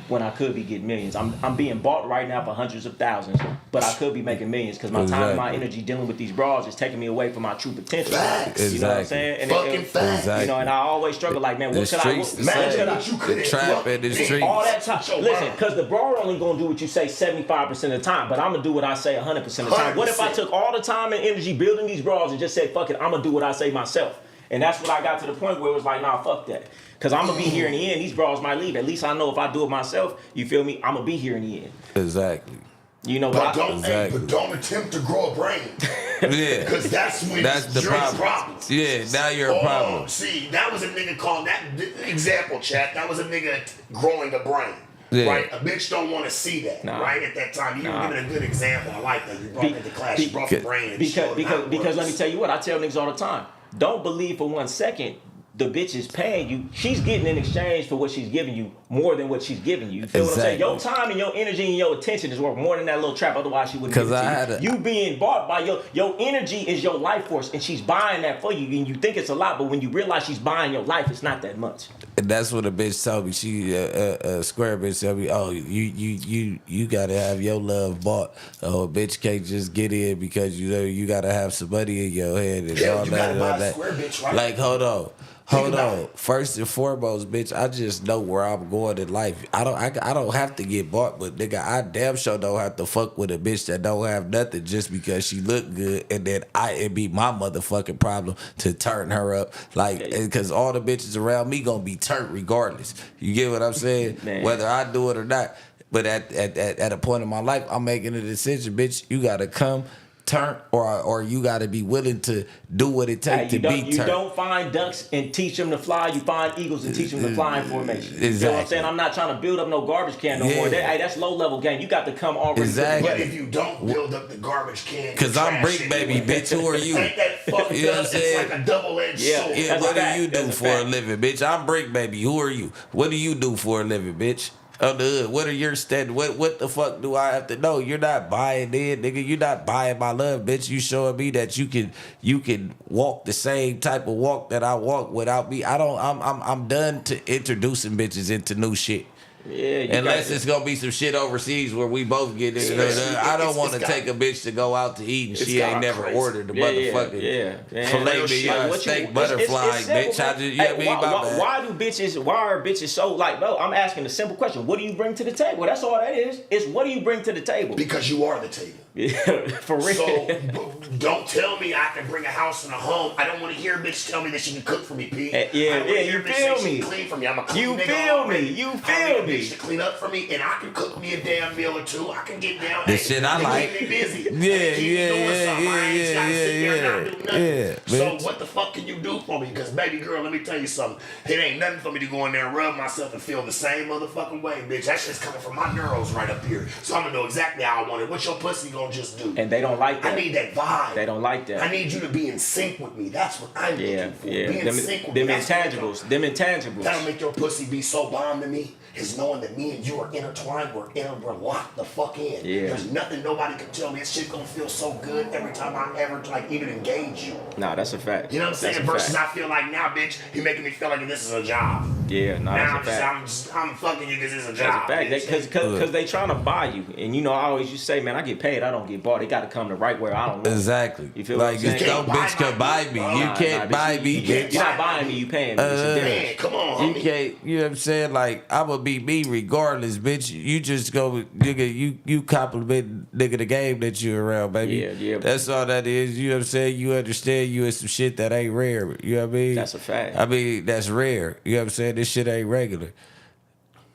when I could be getting millions. I'm being bought right now for hundreds of thousands, but I could be making millions because my time and my energy dealing with these bras is taking me away from my true potential. Facts. You know what I'm saying? And Fucking facts. Exactly. You know, and I always struggle like, man, what The could streets, Imagine I? that you could the trap in the streets. All that time. Listen, because the bra only gonna do what you say 75% of the time, but I'm gonna do what I say 100% of the time. What if I 100%. took all the time and energy building these bras and just said, fuck it, I'm gonna do what I say myself? And that's what I got to the point where it was like, nah, fuck that. Because I'm gonna be here in the end. These bras might leave. At least I know if I do it myself, you feel me? I'm gonna be here in the end. Exactly. You know, But Exactly. but don't attempt to grow a brain. Yeah. Because that's when That's the you're problem. a problem. Yeah, now you're a problem. See, that was a nigga called that example, chat. That was a nigga growing a brain. Yeah. Right? A bitch don't want to see that. Nah. Right? At that time. You Nah. were giving a good example. I like that. You brought it to class. You brought the brain. And showed how it Because let me works. tell you what, I tell niggas all the time. Don't believe for 1 second the bitch is paying you. She's getting in exchange for what she's giving you more than what she's giving you. You feel what I'm saying? Your time and your energy and your attention is worth more than that little trap. Otherwise, she wouldn't give it to you. You being bought by your energy is your life force, and she's buying that for you. And you think it's a lot, but when you realize she's buying your life, it's not that much. And that's what a bitch told me. She a square bitch told me, "Oh, you gotta have your love bought. Oh, a bitch can't just get in because you gotta have some money in your head and Hell, all you that gotta and buy all a that." square bitch, right? Like, hold on. Think about it. First and foremost, bitch, I just know where I'm going in life. I don't have to get bought, but nigga, I damn sure don't have to fuck with a bitch that don't have nothing just because she look good, and then it be my motherfucking problem to turn her up. Like, because all the bitches around me gonna be turned regardless. You get what I'm saying? Man. Whether I do it or not. But at a point in my life, I'm making a decision, bitch. You gotta come. Turn or you got to be willing to do what it takes to be turned. You don't find ducks and teach them to fly. You find eagles and teach them to fly in formation. You know what I'm saying? I'm not trying to build up no garbage can no more. That's low level game. You got to come already. Exactly. But if you don't build up the garbage can, Because I'm Bricc, baby, bitch. Who are you? Ain't that fucked You know what I'm up? saying? It's like a double-edged sword. Yeah, That's what a fact. do you do That's a for a fact. living, bitch? I'm Bricc, baby. Who are you? What do you do for a living, bitch? Of the hood. What are your standards? What the fuck do I have to know? You're not buying in, nigga. You're not buying my love, bitch. You showing me that you can walk the same type of walk that I walk without me. I'm done to introducing bitches into new shit. Yeah, Unless it's gonna be some shit overseas where we both get in. I don't want to take a bitch to go out to eat and she ain't never ordered the motherfucking filet mignon steak butterfly, bitch. I just, you know what I mean? My bad. Why are bitches so like, bro, I'm asking a simple question. What do you bring to the table? That's all that is. It's what do you bring to the table? Because you are the table. For real. So don't tell me I can bring a house and a home. I don't want to hear a bitch tell me that she can cook for me, P. I don't wanna hear you a bitch feel say she me? can clean for me. I'm a clean You nigga feel already. me? You I feel need a me? bitch to clean up for me, and I can cook me a damn meal or two. I can get down. The shit I like. Keep me busy. Yeah, Keep me doing something. I ain't gotta sit there and not do nothing. yeah, So bitch. what the fuck can you do for me? Because baby girl, let me tell you something. It ain't nothing for me to go in there and rub myself and feel the same motherfucking way, bitch. That shit's coming from my neurons right up here. So I'm gonna know exactly how I want it. What your pussy gonna just do? And they don't like that. I need that vibe. They don't like that. I need you to be in sync with me. That's what I'm looking for. Be in Them sync with me. intangibles. Them intangibles. That'll make your pussy be so bomb to me. Is knowing that me and you are intertwined. We're locked the fuck in. Yeah. There's nothing nobody can tell me. This shit gonna feel so good every time I ever like even engage you. Nah, that's a fact. You know what I'm saying? That's a Versus fact. I feel like now, bitch, you're making me feel like this is a job. Yeah, no, Now that's a fact. I'm fucking you because it's a That's job. a fact. Because they trying to buy you. And, you know, I always used to say, man, I get paid. I don't get bought. It got to come the right way. I don't know. Exactly. You feel what I'm like saying? no bitch can buy me. You can't buy me, bitch. You're not buying me. You paying me. It's a difference. Man, come on, You homie. can't, you know what I'm saying? Like, I'ma be me regardless, bitch. You just go, nigga, you compliment nigga the game that you around, baby. Yeah. That's all that is. You know what I'm saying? You understand you in some shit that ain't rare. You know what I mean? That's a fact. I mean, that's rare. You know what I'm saying? This shit ain't regular.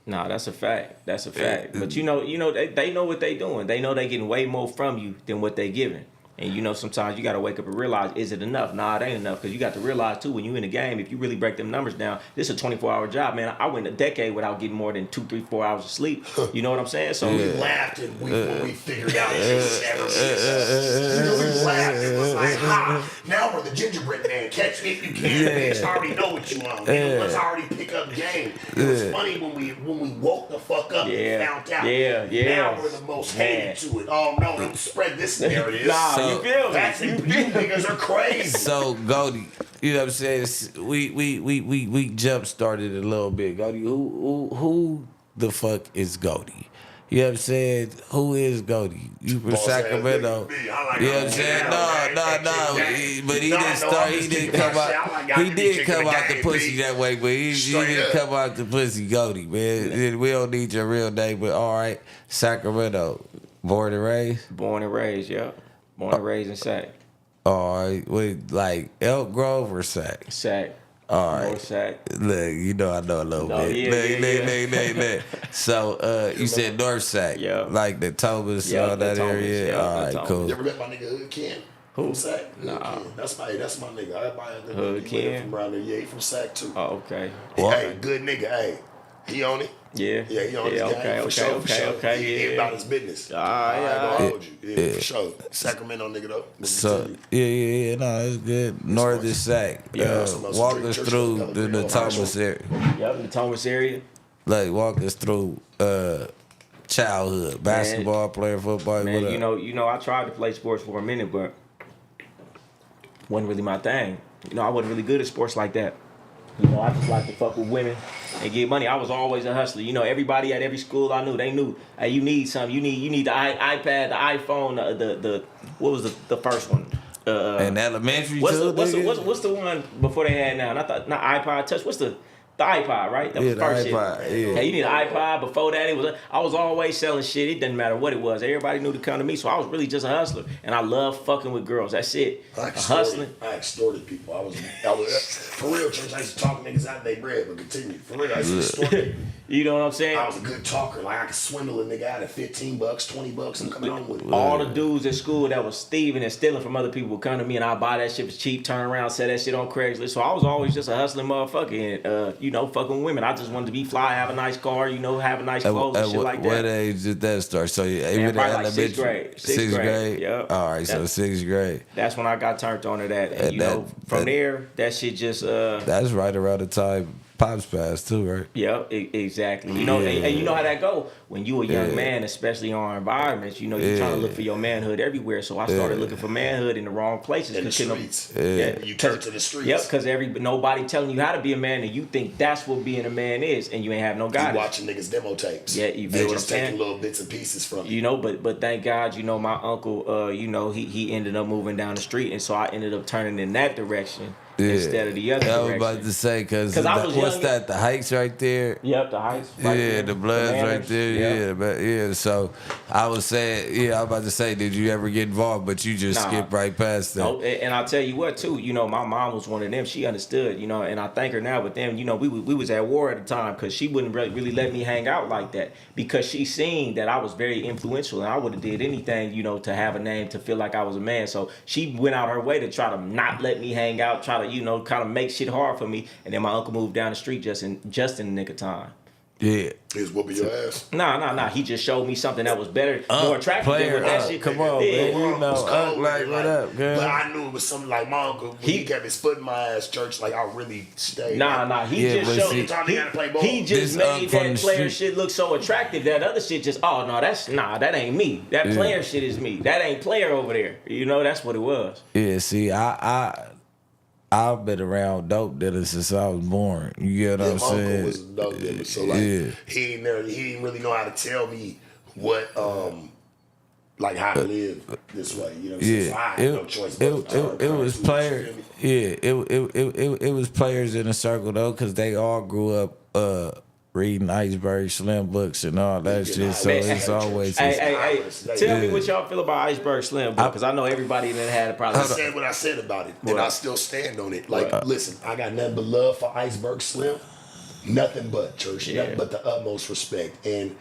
Nah, that's a fact. That's a fact. But you know, they know what they doing. They know they getting way more from you than what they giving. And you know, sometimes you gotta wake up and realize, is it enough? Nah, it ain't enough. Cause you got to realize too, when you in the game, if you really break them numbers down, this is a 24-hour job, man. I went a decade without getting more than 2, 3, 4 hours of sleep. You know what I'm saying? So We laughed and when we figured out it was never we laughed and was like, ha, now we're the gingerbread man. Catch me if you can. Bitch, I already know what you want. Let's already pick up game. It was funny when we woke the fuck up and found out. Now we're the most hated to it. Oh no, don't spread this narrative. Nah, you feel me? That's you niggas are crazy. So, Goldie, you know what I'm saying? We jump started a little bit. Goldie, who the fuck is Goldie? You know what I'm saying? Who is Goldie? You from Sacramento. Me. You know what I'm saying? No. But he didn't start. He didn't come out. He did come out the pussy that way, but he didn't come out the pussy Goldie, man. We don't need your real name, but all right, Sacramento, born and raised. Born and raised, yeah. Born and raised in Sac. All right, with like Elk Grove or Sac? Sac. All right. North Sac. Look, you know I know a little bit. Yeah. So you said North Sac, Yeah. like the Thomas, Yeah, all the that Thomas, area. yeah, All the right, Thomas. cool. You ever met my nigga Hood Ken? Who? From Sac? Hood Nah. Ken. That's my nigga. Everybody Hood Ken? from around there. Yeah, he from Sac too. Oh, okay. Hey, good nigga. Hey, he on it. Yeah. Yeah, he on his game for sure. He about his business. I ain't gonna hold you. Yeah, for sure. Sacramento nigga though. So yeah, no, it's good. Northern Sac. Walk us through the Thomas area. Yep, the Thomas area. Like walk us through childhood, basketball, playing football. Man, what you know, I tried to play sports for a minute, but wasn't really my thing. You know, I wasn't really good at sports like that. You know, I just like to fuck with women and get money. I was always a hustler. You know, everybody at every school I knew, they knew, hey, you need something. You need the iPad, the iPhone, the what was the first one? in elementary What's too. what's the one before they had now? Not iPod Touch. What's the iPod, right? That was the first iPod, shit. yeah. Hey, you need an iPod. Before that, I was always selling shit. It didn't matter what it was. Everybody knew to come to me, so I was really just a hustler. And I love fucking with girls. That's it. Hustling. I extorted people. I was for real, church. I used to talk niggas out of their bread, but continue. For real, I used to extort people. You know what I'm saying? I was a good talker. Like I could swindle a nigga out of $15, $20, and come home with it. All the dudes at school that was thieving and stealing from other people would come to me and I'd buy that shit was cheap, turn around, sell that shit on Craigslist. So I was always just a hustling motherfucker and, you know, fucking with women. I just wanted to be fly, have a nice car, you know, have a nice clothes and shit like that. What age did that start? So even probably like elementary, sixth grade. Sixth grade. Yep. All right, so sixth grade. That's when I got turned on to that. And, you know, from there, that shit just... That's right around the time Pops passed too, right? Yep, exactly. You know, and you know how that go when you a young man, especially in our environments. You know, you're trying to look for your manhood everywhere. So I started looking for manhood in the wrong places. In the streets. You turn to the streets. Yep, because nobody telling you how to be a man, and you think that's what being a man is, and you ain't have no guidance. You watching niggas demo tapes. Yeah, you feel they what just I'm saying? taking little bits and pieces from you. You know, but thank God, you know, my uncle, you know, he ended up moving down the street, and so I ended up turning in that direction. Instead of the other direction. I was about to say, because what's that? The Heights right there? Yep, the Heights. Right there. The Bloods right there. Yep. Yeah. So I was saying, I was about to say, did you ever get involved? But you just skipped right past that. No, and I'll tell you what, too. You know, my mom was one of them. She understood, you know, and I thank her now with them. You know, we was at war at the time because she wouldn't really let me hang out like that because she seen that I was very influential and I would have did anything, you know, to have a name, to feel like I was a man. So she went out her way to try to not let me hang out, try to, you know, kind of make shit hard for me. And then my uncle moved down the street just in the nick of time. Yeah. He was whooping your ass. Nah. He just showed me something that was better, more attractive than what that shit. Come on, man. You know, like, what up, girl? But I knew it was something like my uncle. When he kept his foot in my ass, church, like I really stayed. Nah. He just showed me. He just made that player shit look so attractive. That other shit just, that ain't me. That player shit is me. That ain't player over there. You know, that's what it was. Yeah, see, I've been around dope dealers since I was born. You get what Yeah, I'm my uncle saying? was a dope dealer, so like he didn't really know how to tell me what like how to live this way. You know what I'm saying? So I had no choice but to turn it was to players. it. Yeah, it was players in the circle though, because they all grew up reading Iceberg Slim books and all that Yeah, shit. So man, it's always Hey, tell me what y'all feel about Iceberg Slim, because I know everybody that had a problem. I said what I said about it, and I still stand on it. Like, listen, I got nothing but love for Iceberg Slim, nothing but church, nothing but the utmost respect. And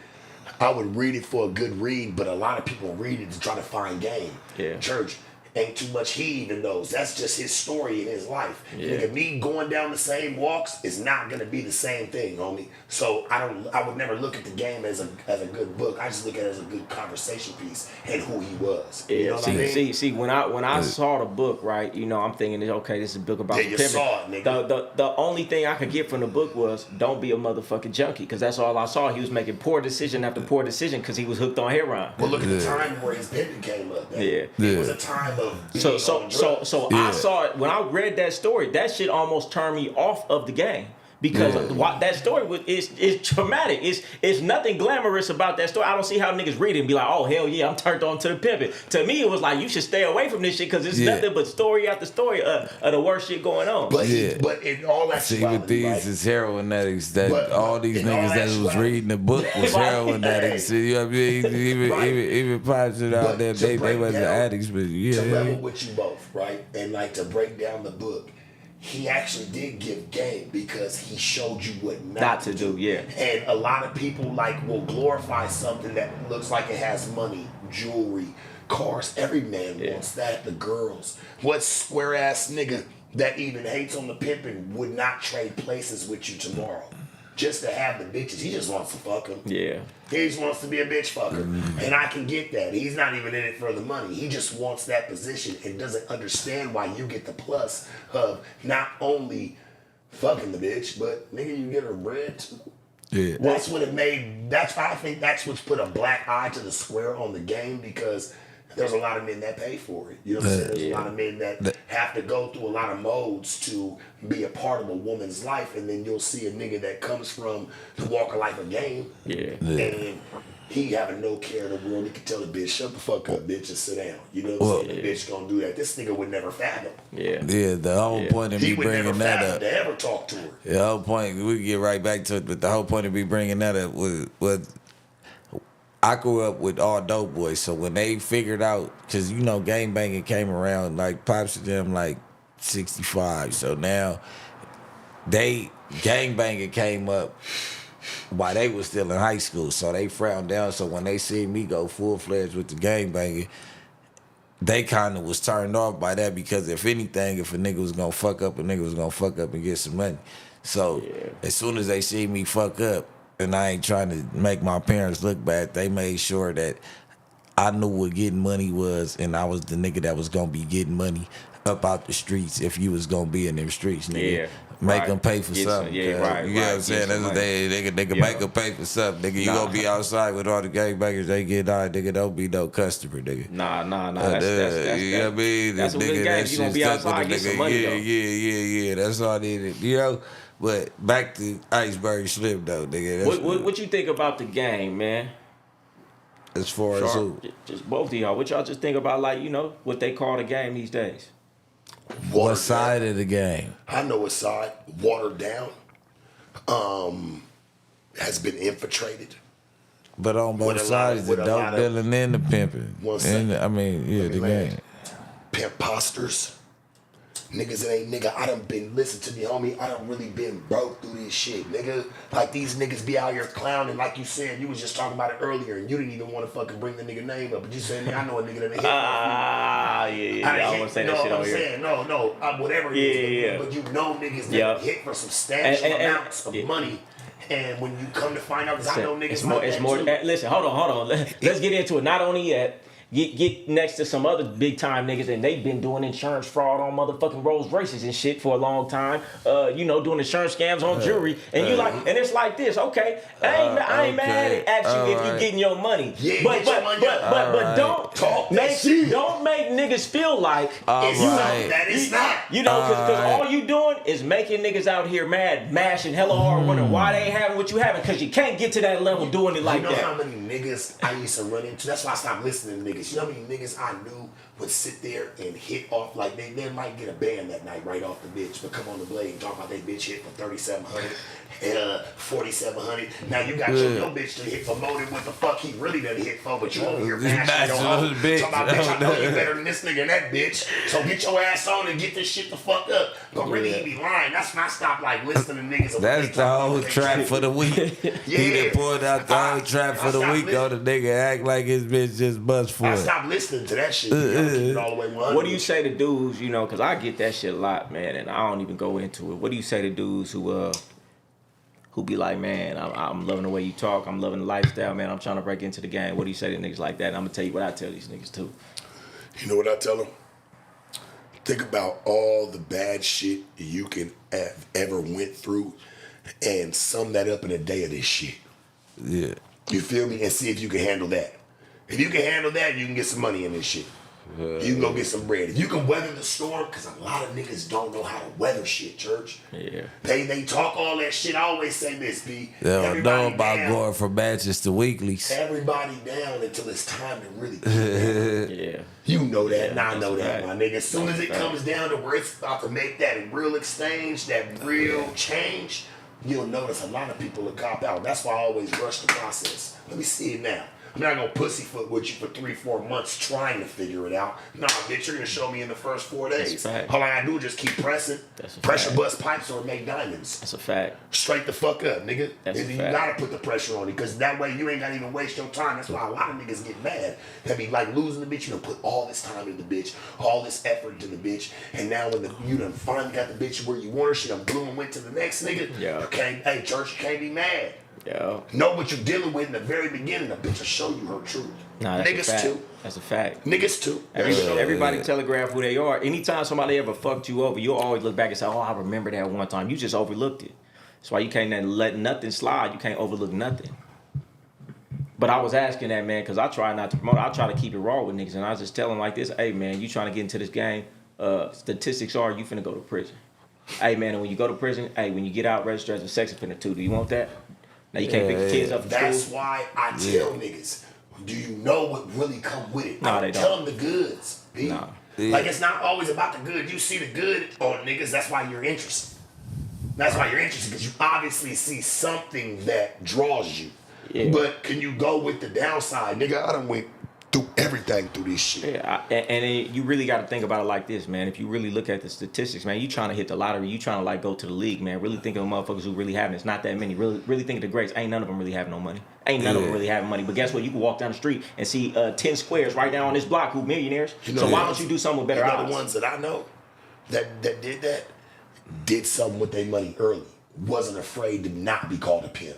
I would read it for a good read, but a lot of people read it to try to find game. Yeah. Church ain't too much he even knows. That's just his story in his life. Nigga, me going down the same walks is not gonna be the same thing, homie. So I would never look at the game as a good book. I just look at it as a good conversation piece and who he was. Yeah, You know what I mean? see, when I saw the book, right, you know, I'm thinking, okay, this is a book about Yeah, you pimping. saw it, nigga. The only thing I could get from the book was don't be a motherfucking junkie, because that's all I saw. He was making poor decision after poor decision because he was hooked on heroin. Well, look at the time where his pimping came up. Man. Yeah. It was a time of being on drugs. So I saw it when I read that story. That shit almost turned me off of the game. Because that story is traumatic. It's nothing glamorous about that story. I don't see how niggas read it and be like, oh, hell yeah, I'm turned on to the pimping. To me, it was like, you should stay away from this shit because it's nothing but story after story of the worst shit going on. But but in all that See, with these is heroin addicts. That all these niggas that was reading the book was heroin addicts. You know what I mean? Even pops it out there, they wasn't addicts, but to level with you both, right? And like to break down the book. He actually did give game because he showed you what not to do. Yeah. And a lot of people like will glorify something that looks like it has money, jewelry, cars. Every man wants that. The girls. What square ass nigga that even hates on the pimping would not trade places with you tomorrow just to have the bitches? He just wants to fuck them. Yeah. He just wants to be a bitch fucker. And I can get that. He's not even in it for the money. He just wants that position and doesn't understand why you get the plus of not only fucking the bitch, but nigga, you get her bread too. Yeah. That's what it made. I think that's what's put a black eye to the square on the game, because there's a lot of men that pay for it. You know what I'm saying? There's a lot of men that have to go through a lot of modes to be a part of a woman's life, and then you'll see a nigga that comes from the walk of life of game. Yeah. And he having no care in the world. He can tell the bitch, shut the fuck up, bitch, and sit down. You know what I'm saying? The bitch gonna do that. This nigga would never fathom. Yeah. Yeah, the whole point of He me would never bringing that fathom up. to ever talk to her. The whole point, we can get right back to it, but the whole point of me bringing that up was I grew up with all dope boys, so when they figured out, because you know gang banging came around, like pops to them like 65, so now gang banging came up while they was still in high school, so they frowned down. So when they see me go full-fledged with the gang banging, they kind of was turned off by that, because if anything, if a nigga was gonna fuck up, a nigga was gonna fuck up and get some money. So as soon as they see me fuck up, and I ain't trying to make my parents look bad, they made sure that I knew what getting money was, and I was the nigga that was gonna be getting money up out the streets if you was gonna be in them streets, nigga. Yeah. Make them pay for Get something. some- yeah, right, You know what I'm right. saying? Get some That's what they Yeah. make them pay for something, nigga. You gonna be outside with all the gangbangers, they get out, nigga. Don't be no customer, nigga. Nah. That's You know what I mean? That's what Nigga, good game. that You gonna be shit stuck with outside, a get some nigga. money though. Yeah. That's all I needed, you know? But back to Iceberg Slim, though, nigga. That's What you think about the game, man? as far as who? Just both of y'all. What y'all just think about, like, you know, what they call the game these days? What side of the game? I know what side. Watered down. Has been infiltrated. But on both With a lot sides, of- the with a dope lot of- dealing and the pimping. One second. And, I mean, yeah, Let me the land. game. Pimp posters. Niggas that ain't nigga. I done been, listen to me, homie. I done really been broke through this shit, nigga. Like these niggas be out here clowning, like you said. You was just talking about it earlier, and you didn't even want to fucking bring the nigga name up. But you said, I know a nigga that hit. I don't want to say that shit I'm on here. saying, no, whatever it is. But you know niggas that hit for substantial amounts of money. And when you come to find out, because I know niggas It's more. too. Listen, hold on. Let's get into it. Not only that, Get next to some other big time niggas and they've been doing insurance fraud on motherfucking Rolls Royces and shit for a long time. Doing insurance scams on jewelry. And you like, and it's like this, okay. I ain't mad at you if you getting your money. Yeah, but don't make niggas feel like that is not. Because all you doing is making niggas out here mad, mashing hella hard, wondering why they ain't having what you having, because you can't get to that level doing it like that. You know that. how many niggas I used to run into? That's why I stopped listening to niggas. You know how many niggas I knew would sit there and hit off, like they might get a band that night right off the bitch, but come on the blade and talk about they bitch hit for 3,700 and 4,700. Now you got your bitch to hit for more than what the fuck he really done hit for, but you over here mashing your hoe. Talking about, bitch, I know you better than this nigga and that bitch, so get your ass on and get this shit the fuck up. But really he be lying. That's when I stopped like listening to niggas. That's the whole trap for the week. He done pulled out the whole trap for the week on the nigga act like his bitch just bust for it. I stopped listening to that shit. Keep it all the way 100. What do you say to dudes, because I get that shit a lot, man, and I don't even go into it. What do you say to dudes who be like, man, I'm loving the way you talk, I'm loving the lifestyle, man, I'm trying to break into the game. What do you say to niggas like that? And I'm going to tell you what I tell these niggas too. You know what I tell them? Think about all the bad shit you can have ever went through and sum that up in a day of this shit. Yeah. You feel me? And see if you can handle that. If you can handle that, you can get some money in this shit. You can go get some bread. If you can weather the storm, because a lot of niggas don't know how to weather shit, church. Yeah. They talk all that shit. I always say this, B. They don't know about going from matches to weeklies. Everybody down until it's time to really get down. Yeah. You know that, and I that's know a that, fact. my nigga. As soon as it comes down to where it's about to make that real exchange, that real change, you'll notice a lot of people will cop out. That's why I always rush the process. Let me see it now. I'm not gonna pussyfoot with you for 3-4 months trying to figure it out. Nah, bitch, you're gonna show me in the first 4 days. All I gotta do is just keep pressing. Pressure bust pipes or make diamonds. That's a fact. Straight the fuck up, nigga. That's a You fact. gotta put the pressure on it, because that way you ain't gotta even waste your time. That's why a lot of niggas get mad. They be like losing the bitch. You done put all this time into the bitch, all this effort into the bitch, and now when you done finally got the bitch where you want her, she done blew and went to the next nigga. Yeah. Hey, church, you can't be mad. Yeah. Know what you're dealing with in the very beginning. The bitch will show you her truth. Nah, that's Niggas a fact. too. That's a fact. Niggas too. Everybody telegraph who they are. Anytime somebody ever fucked you over, you'll always look back and say, oh, I remember that one time. You just overlooked it. That's why you can't let nothing slide. You can't overlook nothing. But I was asking that, man, because I try not to promote. I try to keep it raw with niggas. And I was just telling like this, hey, man, you trying to get into this game, statistics are you finna go to prison. Hey, man, and when you go to prison, hey, when you get out, register as a sex offender too. Do you want that? Now you can't pick your kids up from school. That's why I tell niggas, do you know what really come with it? Nah, they tell don't. them the goods. B. Nah. Like, it's not always about the good. You see the good on niggas, that's why you're interested. That's why you're interested, because you obviously see something that draws you. Yeah. But can you go with the downside? Nigga, I done went through everything through this shit. Yeah, you really got to think about it like this, man. If you really look at the statistics, man, you trying to hit the lottery, you trying to like go to the league, man. Really think of the motherfuckers who really having it. It's not that many. Really think of the greats. Ain't none of them really having no money. Ain't none of them really having money. But guess what? You can walk down the street and see 10 squares right down on this block who millionaires. So why don't you do something with better odds? The ones that I know that did something with their money early. Wasn't afraid to not be called a pimp.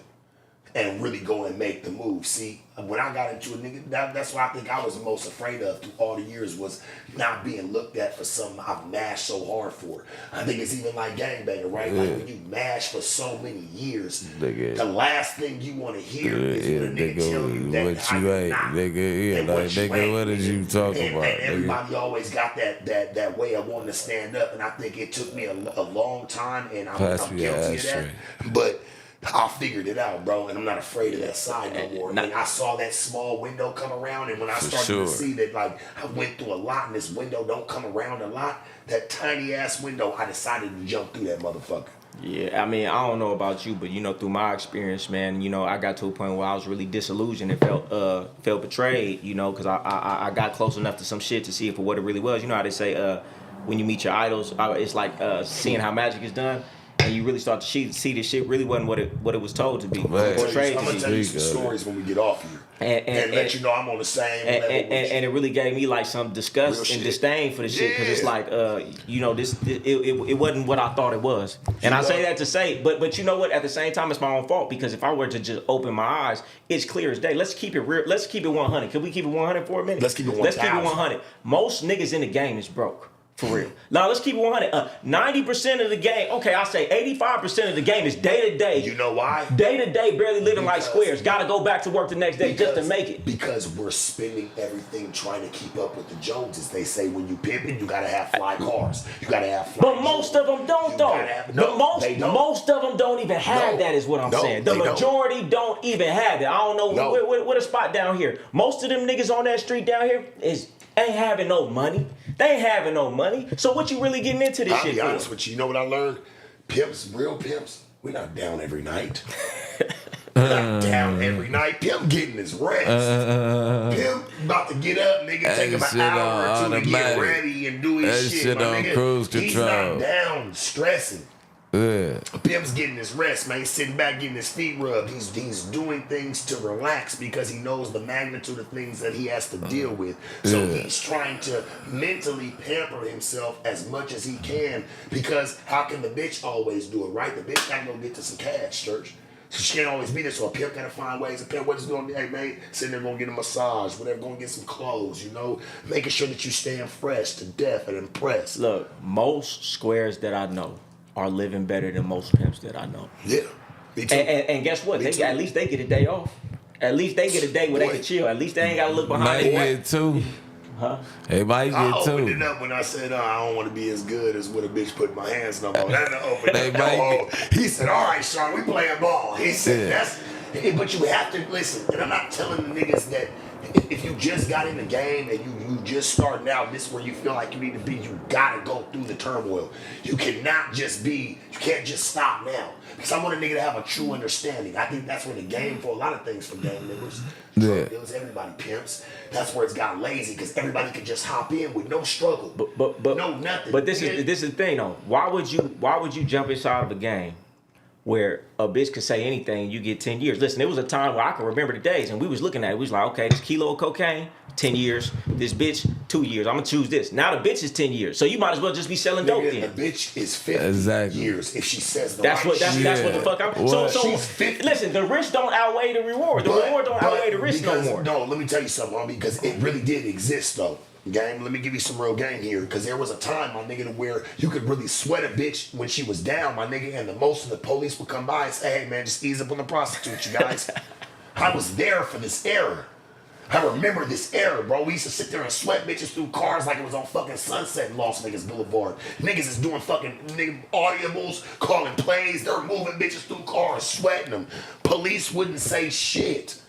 And really go and make the move. See, when I got into a nigga, that's what I think I was the most afraid of through all the years, was not being looked at for something I've mashed so hard for. I think it's even like gangbanger, right? Like when you mash for so many years, the last thing you want to hear is when a nigga tell you that what you ain't, nigga, what did you talk about? And everybody always got that way of wanting to stand up, and I think it took me a long time, and I'm guilty of that. But I figured it out, bro, and I'm not afraid of that side no more. When I saw that small window come around, and when I started to see that, like, I went through a lot, and this window don't come around a lot, that tiny ass window, I decided to jump through that motherfucker. Yeah, I mean, I don't know about you, but through my experience, man, I got to a point where I was really disillusioned and felt betrayed, because I got close enough to some shit to see it for what it really was. You know how they say when you meet your idols, it's like seeing how magic is done. and you really start to see this shit really wasn't what it was told to be. Man. Portrayed I'm to gonna be. tell you some stories when we get off here. And let you know I'm on the same level with you. And it really gave me like some disgust Real and shit. disdain for the shit because it's Yeah. like it wasn't what I thought it was. And I say that to say, but you know what? At the same time, it's my own fault because if I were to just open my eyes, it's clear as day. Let's keep it real. Let's keep it 100. Can we keep it 100 for a minute? Let's keep it 1,000. Let's keep it 100. Most niggas in the game is broke. For real. Now let's keep it 100. 90% of the game, okay, I'll say 85% of the game is day to day. You know why? Day to day, barely living like Because- squares. Gotta go back to work the next day just to make it. Because we're spending everything trying to keep up with the Joneses. They say when you pimping, you gotta have fly cars. You gotta have fly. But most of them don't You though. gotta have- no, they don't. Most of them don't even have No. that is what I'm No, saying. The they don't. majority don't even have it. I don't know No. what a spot down here. Most of them niggas on that street down here ain't having no money. They ain't having no money. So what you really getting into this I'll shit be for? honest with you. You know what I learned? Pimps, real pimps, we're not down every night. We're not down every night. Pimp getting his rest. Pimp about to get up, nigga, take him That an shit hour or on two to get automatic. ready and do his That shit. shit my on nigga. cruise He's control. not down stressing. Yeah. Pimp's getting his rest, man. He's sitting back getting his feet rubbed. He's doing things to relax because he knows the magnitude of things that he has to deal with. So Yeah. he's trying to mentally pamper himself as much as he can because how can the bitch always do it, right? The bitch gotta go get to some cash, church. So she can't always be there. So a pimp gotta find ways. A pimp, what is doing? Hey, man, sitting there gonna get a massage, whatever, gonna get some clothes, you know, making sure that you staying fresh to death and impressed. Look, most squares that I know are living better than most pimps that I know. Yeah. Me too. And guess what? Me too. At least they get a day off. At least they get a day where they Boy. can chill. At least they ain't gotta look behind Might their get two. Huh? It might I get opened it two. up when I said, I don't want to be as good as when a bitch put my hands no more. That opened They up. might He said, all right, Sean, we playing ball. He said, Yeah. but you have to listen. And I'm not telling the niggas that if you just got in the game and you just starting out, this is where you feel like you need to be, you gotta go through the turmoil. You can't just stop now. Because I want a nigga to have a true understanding. I think that's where the game for a lot of things for game members. Yeah. It was everybody pimps. That's where it's got lazy because everybody could just hop in with no struggle. But no nothing. But this is the thing though. Why would you jump inside of a game where a bitch could say anything and you get 10 years? Listen, there was a time where I can remember the days and we was looking at it. We was like, okay, this kilo of cocaine, 10 years. This bitch, 2 years. I'm gonna choose this. Now the bitch is 10 years. So you might as well just be selling dope Nigga, then. the bitch is 50 Exactly. years if she says the That's right what shit. that's what the fuck I'm. What? So She's 50. listen, the risk don't outweigh the reward. The reward don't outweigh the risk no because- more. No, let me tell you something, homie, because it really did exist though. Game, let me give you some real game here, because there was a time, my nigga, to where you could really sweat a bitch when she was down, my nigga, and the most of the police would come by and say, hey man, just ease up on the prostitute, you guys. I was there for this era. I remember this era, bro. We used to sit there and sweat bitches through cars like it was on fucking Sunset in Las Vegas Boulevard. Niggas is doing fucking audibles, calling plays. They're moving bitches through cars, sweating them. Police wouldn't say shit.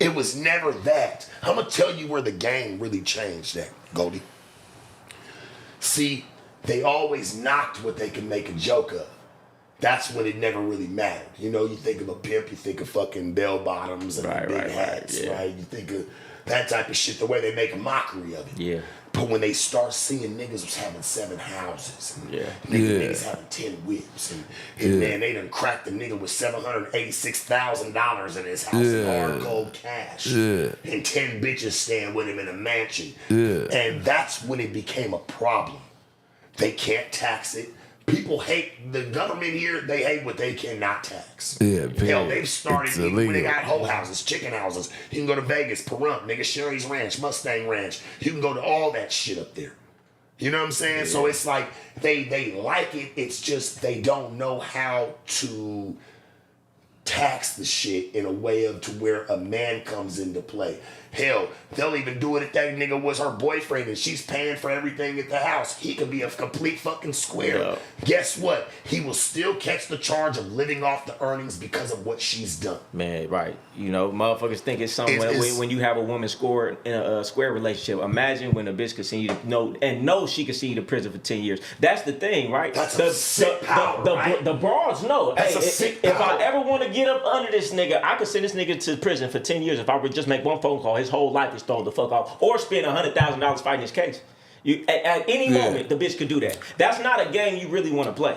It was never that. I'm going to tell you where the game really changed that, Goldie. See, they always knocked what they could make a joke of. That's when it never really mattered. You know, you think of a pimp, you think of fucking bell bottoms and Right, big right, hats, yeah. right? You think of that type of shit, the way they make a mockery of it. Yeah. But when they start seeing niggas was having 7 houses, and Yeah. niggas having 10 whips, and man, they done cracked the nigga with $786,000 in his house in hard cold cash, and 10 bitches staying with him in a mansion, and that's when it became a problem. They can't tax it. People hate the government here. They hate what they cannot tax. Yeah, Hell, period. they've started It's even when they illegal. got whole houses, chicken houses. You can go to Vegas, Pahrump, nigga, Sherry's Ranch, Mustang Ranch. You can go to all that shit up there. You know what I'm saying? So it's like they like it. It's just they don't know how to tax the shit in a way of to where a man comes into play. Hell, they'll even do it if that nigga was her boyfriend and she's paying for everything at the house. He could be a complete fucking square. Yeah. Guess what? He will still catch the charge of living off the earnings because of what she's done. Man, right. You know, motherfuckers think it's something It's- when you have a woman score in a square relationship. Imagine when a bitch could send you to know she could send you to prison for 10 years. That's the thing, right? That's a sick power, right? The broads know. That's Hey, a sick if power. I ever want to get up under this nigga, I could send this nigga to prison for 10 years if I would just make one phone call. His whole life is thrown the fuck off. Or spend $100,000 fighting his case. At any moment, the bitch could do that. That's not a game you really want to play.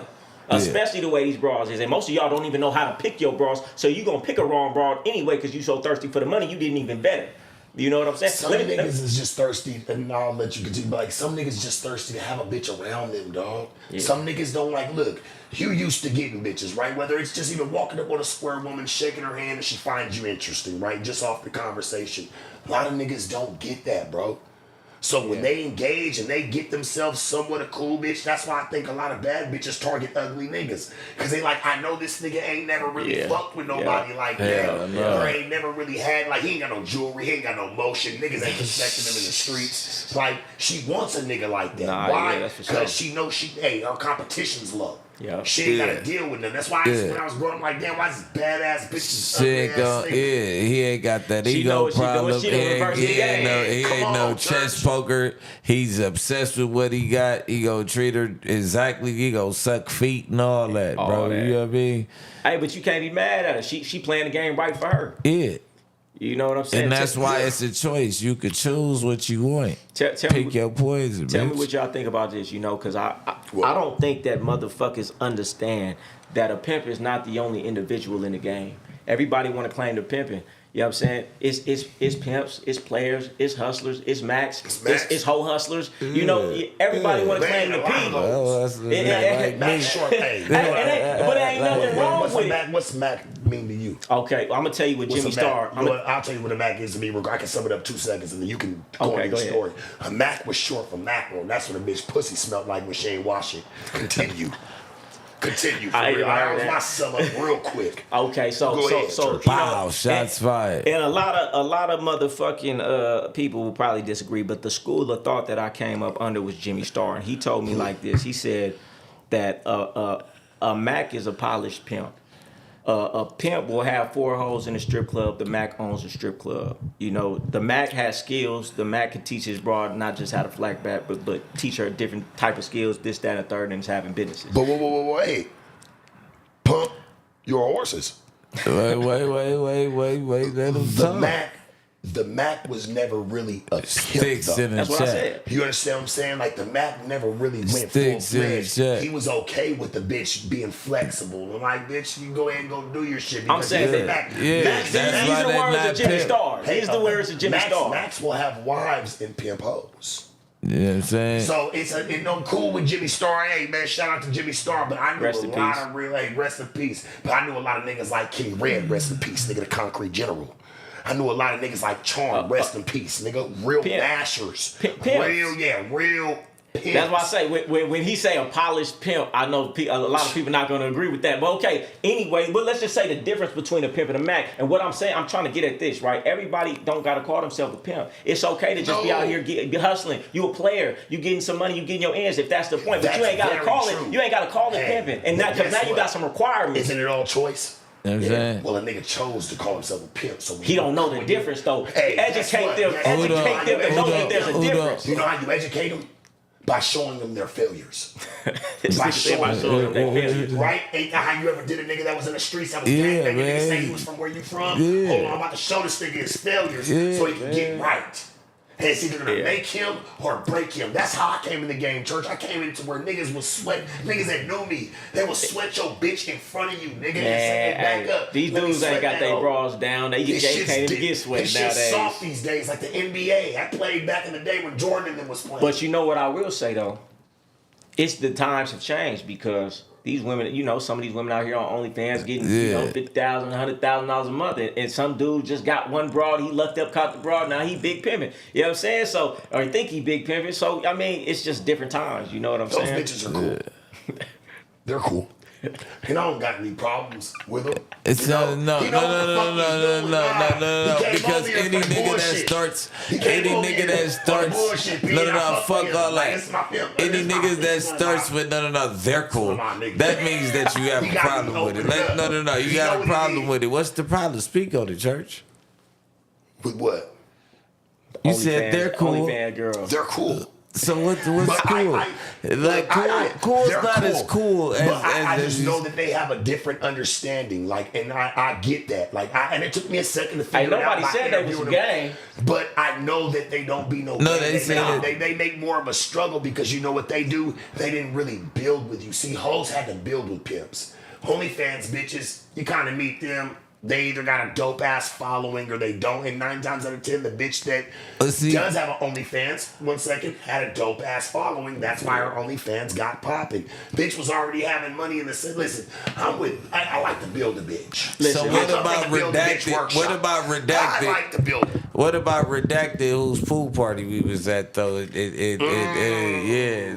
Especially the way these bras is. And most of y'all don't even know how to pick your bras, so you going to pick a wrong bra anyway because you so thirsty for the money you didn't even bet it. You know what I'm saying? Some niggas is just thirsty, and I'll let you continue, but like some niggas just thirsty to have a bitch around them, dog. Yeah. Some niggas don't like, look, you used to getting bitches, right? Whether it's just even walking up on a square woman, shaking her hand, and she finds you interesting, right? Just off the conversation. A lot of niggas don't get that, bro. So when they engage and they get themselves somewhat a cool bitch, that's why I think a lot of bad bitches target ugly niggas. Cause they like, I know this nigga ain't never really fucked with nobody like that. Or ain't never really had, like, he ain't got no jewelry, he ain't got no motion, niggas ain't respecting him in the streets. Like, she wants a nigga like that. Why? Cause she knows her competition's low. Yeah. She ain't gotta deal with them. That's why when I was growing up, like, damn, why this badass bitch? He ain't got that ego problem. He ain't no chest poker. He's obsessed with what he got. He gonna treat her exactly. He gonna suck feet and all that, bro. You know what I mean? Hey, but you can't be mad at her. She playing the game right for her. Yeah. You know what I'm saying? And that's why it's a choice. You could choose what you want. Pick your poison, Tell bitch. me what y'all think about this, because I don't think that motherfuckers understand that a pimp is not the only individual in the game. Everybody want to claim the pimping. You know what I'm saying? It's pimps, it's players, it's hustlers, it's max, it's hoe hustlers. You know, everybody want to claim the P. Max short pay. But there ain't nothing wrong with it. What's Mac mean to you? Okay, well, I'm gonna tell you what Jimmy Star. I'll tell you what a Mac is to me. I can sum it up 2 seconds, and then you can go on your story. A Mac was short for mackerel. That's what a bitch pussy smelled like when she ain't wash it. Continue. For real. That was my sum up real quick. Okay, so wow, shots fired. And a lot of motherfucking people will probably disagree, but the school of thought that I came up under was Jimmy Star, and he told me like this. He said that a Mac is a polished pimp. A pimp will have 4 hoes in a strip club. The Mac owns a strip club. You know, the Mac has skills. The Mac can teach his broad not just how to flack back, but teach her a different type of skills, this, that, and the third, and is having businesses. But wait. Pump your horses. Wait. Let him talk. The Mac was never really a pimp, though. That's what I said. You understand what I'm saying? Like, the Mac never really went full-fledged. He was okay with the bitch being flexible. And like, bitch, you go ahead and go do your shit. I'm saying that Mac. These are the words of Jimmy Star. These are the words of Jimmy Star. Max will have wives and pimp hoes. You know what I'm saying? So it's cool with Jimmy Star. Hey, man, shout out to Jimmy Star. But I knew a lot of real, rest in peace. But I knew a lot of niggas like King Red, rest in peace, nigga, the Concrete General. I knew a lot of niggas like Charm, rest in peace, nigga. Real mashers. Real pimps. That's why I say, when he say a polished pimp, I know a lot of people not going to agree with that. But okay, anyway, but let's just say the difference between a pimp and a Mac. And what I'm saying, I'm trying to get at this, right? Everybody don't got to call themselves a pimp. It's okay to just be out here be hustling. You a player. You getting some money. You getting your ends if that's the point. But you ain't got to call it. You ain't got to call it pimping. And because now you got some requirements. Isn't it all choice? You know what I'm saying? Well, a nigga chose to call himself a pimp, so he don't know the difference though. Educate them to know that there's a difference. You know how you educate them? By showing them their failures. By showing them their failures. Right? Ain't that how you ever did a nigga that was in the streets that was gangbanging? Nigga say he was from where you from? Yeah. Hold on, I'm about to show this nigga his failures so he can get right. And it's either gonna make him or break him. That's how I came in the game, church. I came into where niggas was sweat. Niggas that knew me, they would sweat your bitch in front of you, nigga. And back up. These dudes ain't got their bras down. They can't even get sweat nowadays. It's soft these days, like the NBA. I played back in the day when Jordan and them was playing. But you know what I will say though? It's the times have changed because these women, some of these women out here on OnlyFans getting, $50,000, $100,000 a month. And some dude just got one broad, he lucked up, caught the broad, now he big pimping. You know what I'm saying? So, or he think he big pimping. So, I mean, it's just different times. You know what I'm saying? Those bitches are cool. They're cool. And I don't got any problems with them. It's no. Because any nigga that starts, fuck all that. Any niggas that starts with they're cool. That means that you have a problem with it. You got a problem with it. What's the problem? Speak on it, church. With what? You said they're cool. OnlyFans girls. They're cool. So what's But cool? Cool's they're not as cool as. But I just know that they have a different understanding. Like, and I get that. Like, and it took me a second to figure it out. Nobody said they was a gang. But I know that they don't be no. No, gang. they make more of a struggle because you know what they do. They didn't really build with you. See, hoes had to build with pimps. OnlyFans bitches, you kind of meet them. They either got a dope ass following or they don't. And 9 times out of 10, the bitch that does have an OnlyFans, had a dope ass following. That's why her OnlyFans got popping. Bitch was already having money in the sense. Listen, I like to build a bitch. So what about redacted? What about redacted? I like to build it. What about redacted? Whose pool party we was at though? Yeah,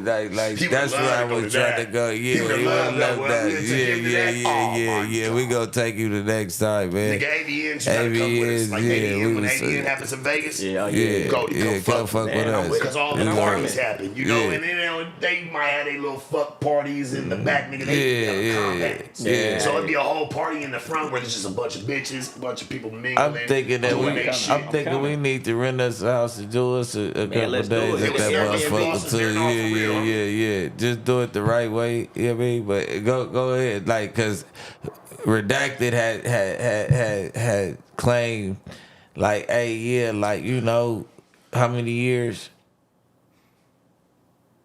like that's where I was trying to go. Yeah, he would love that. Yeah. We gonna take you the next time, man. Nigga, AVN, come with us. Like AVN, when AVN happens in Vegas, Goldie, come fuck with us. Because all the parties happen, you know, and then they might have their little fuck parties in the back, nigga. They combat. So it'd be a whole party in the front where there's just a bunch of bitches, a bunch of people mingling. I'm thinking we need to rent us a house and do us a couple of days at that motherfucker too. Yeah. Just do it the right way. You know what I mean? But go ahead, like, cause Redacted had claimed, like, hey, yeah, like, you know, how many years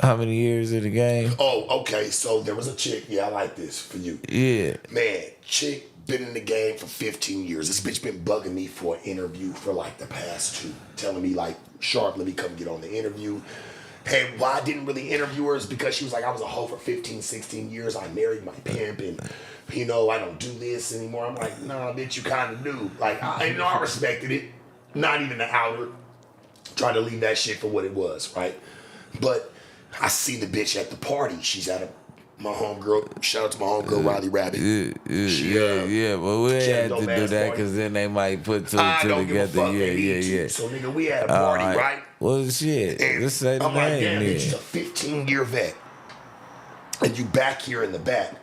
in the game? Oh, okay. So there was a chick. Yeah, I like this for you. Yeah. Man, chick been in the game for 15 years. This bitch been bugging me for an interview for like the past 2, telling me like, Sharp, let me come get on the interview. And why I didn't really interview her is because she was like, I was a hoe for 15, 16 years. I married my pimp and, you know, I don't do this anymore. I'm like, nah, bitch, you kind of do. Like, I respected it. Not even the outer. Trying to leave that shit for what it was, right? But I see the bitch at the party. She's at my homegirl. Shout out to my homegirl, Riley Rabbit. Yeah, but we had to do that because then they might put 2 and 2 together. Yeah. So, nigga, we had a party, right? Well, shit. And let's say the I'm like, damn, name. bitch, she's a 15-year vet. And you back here in the back.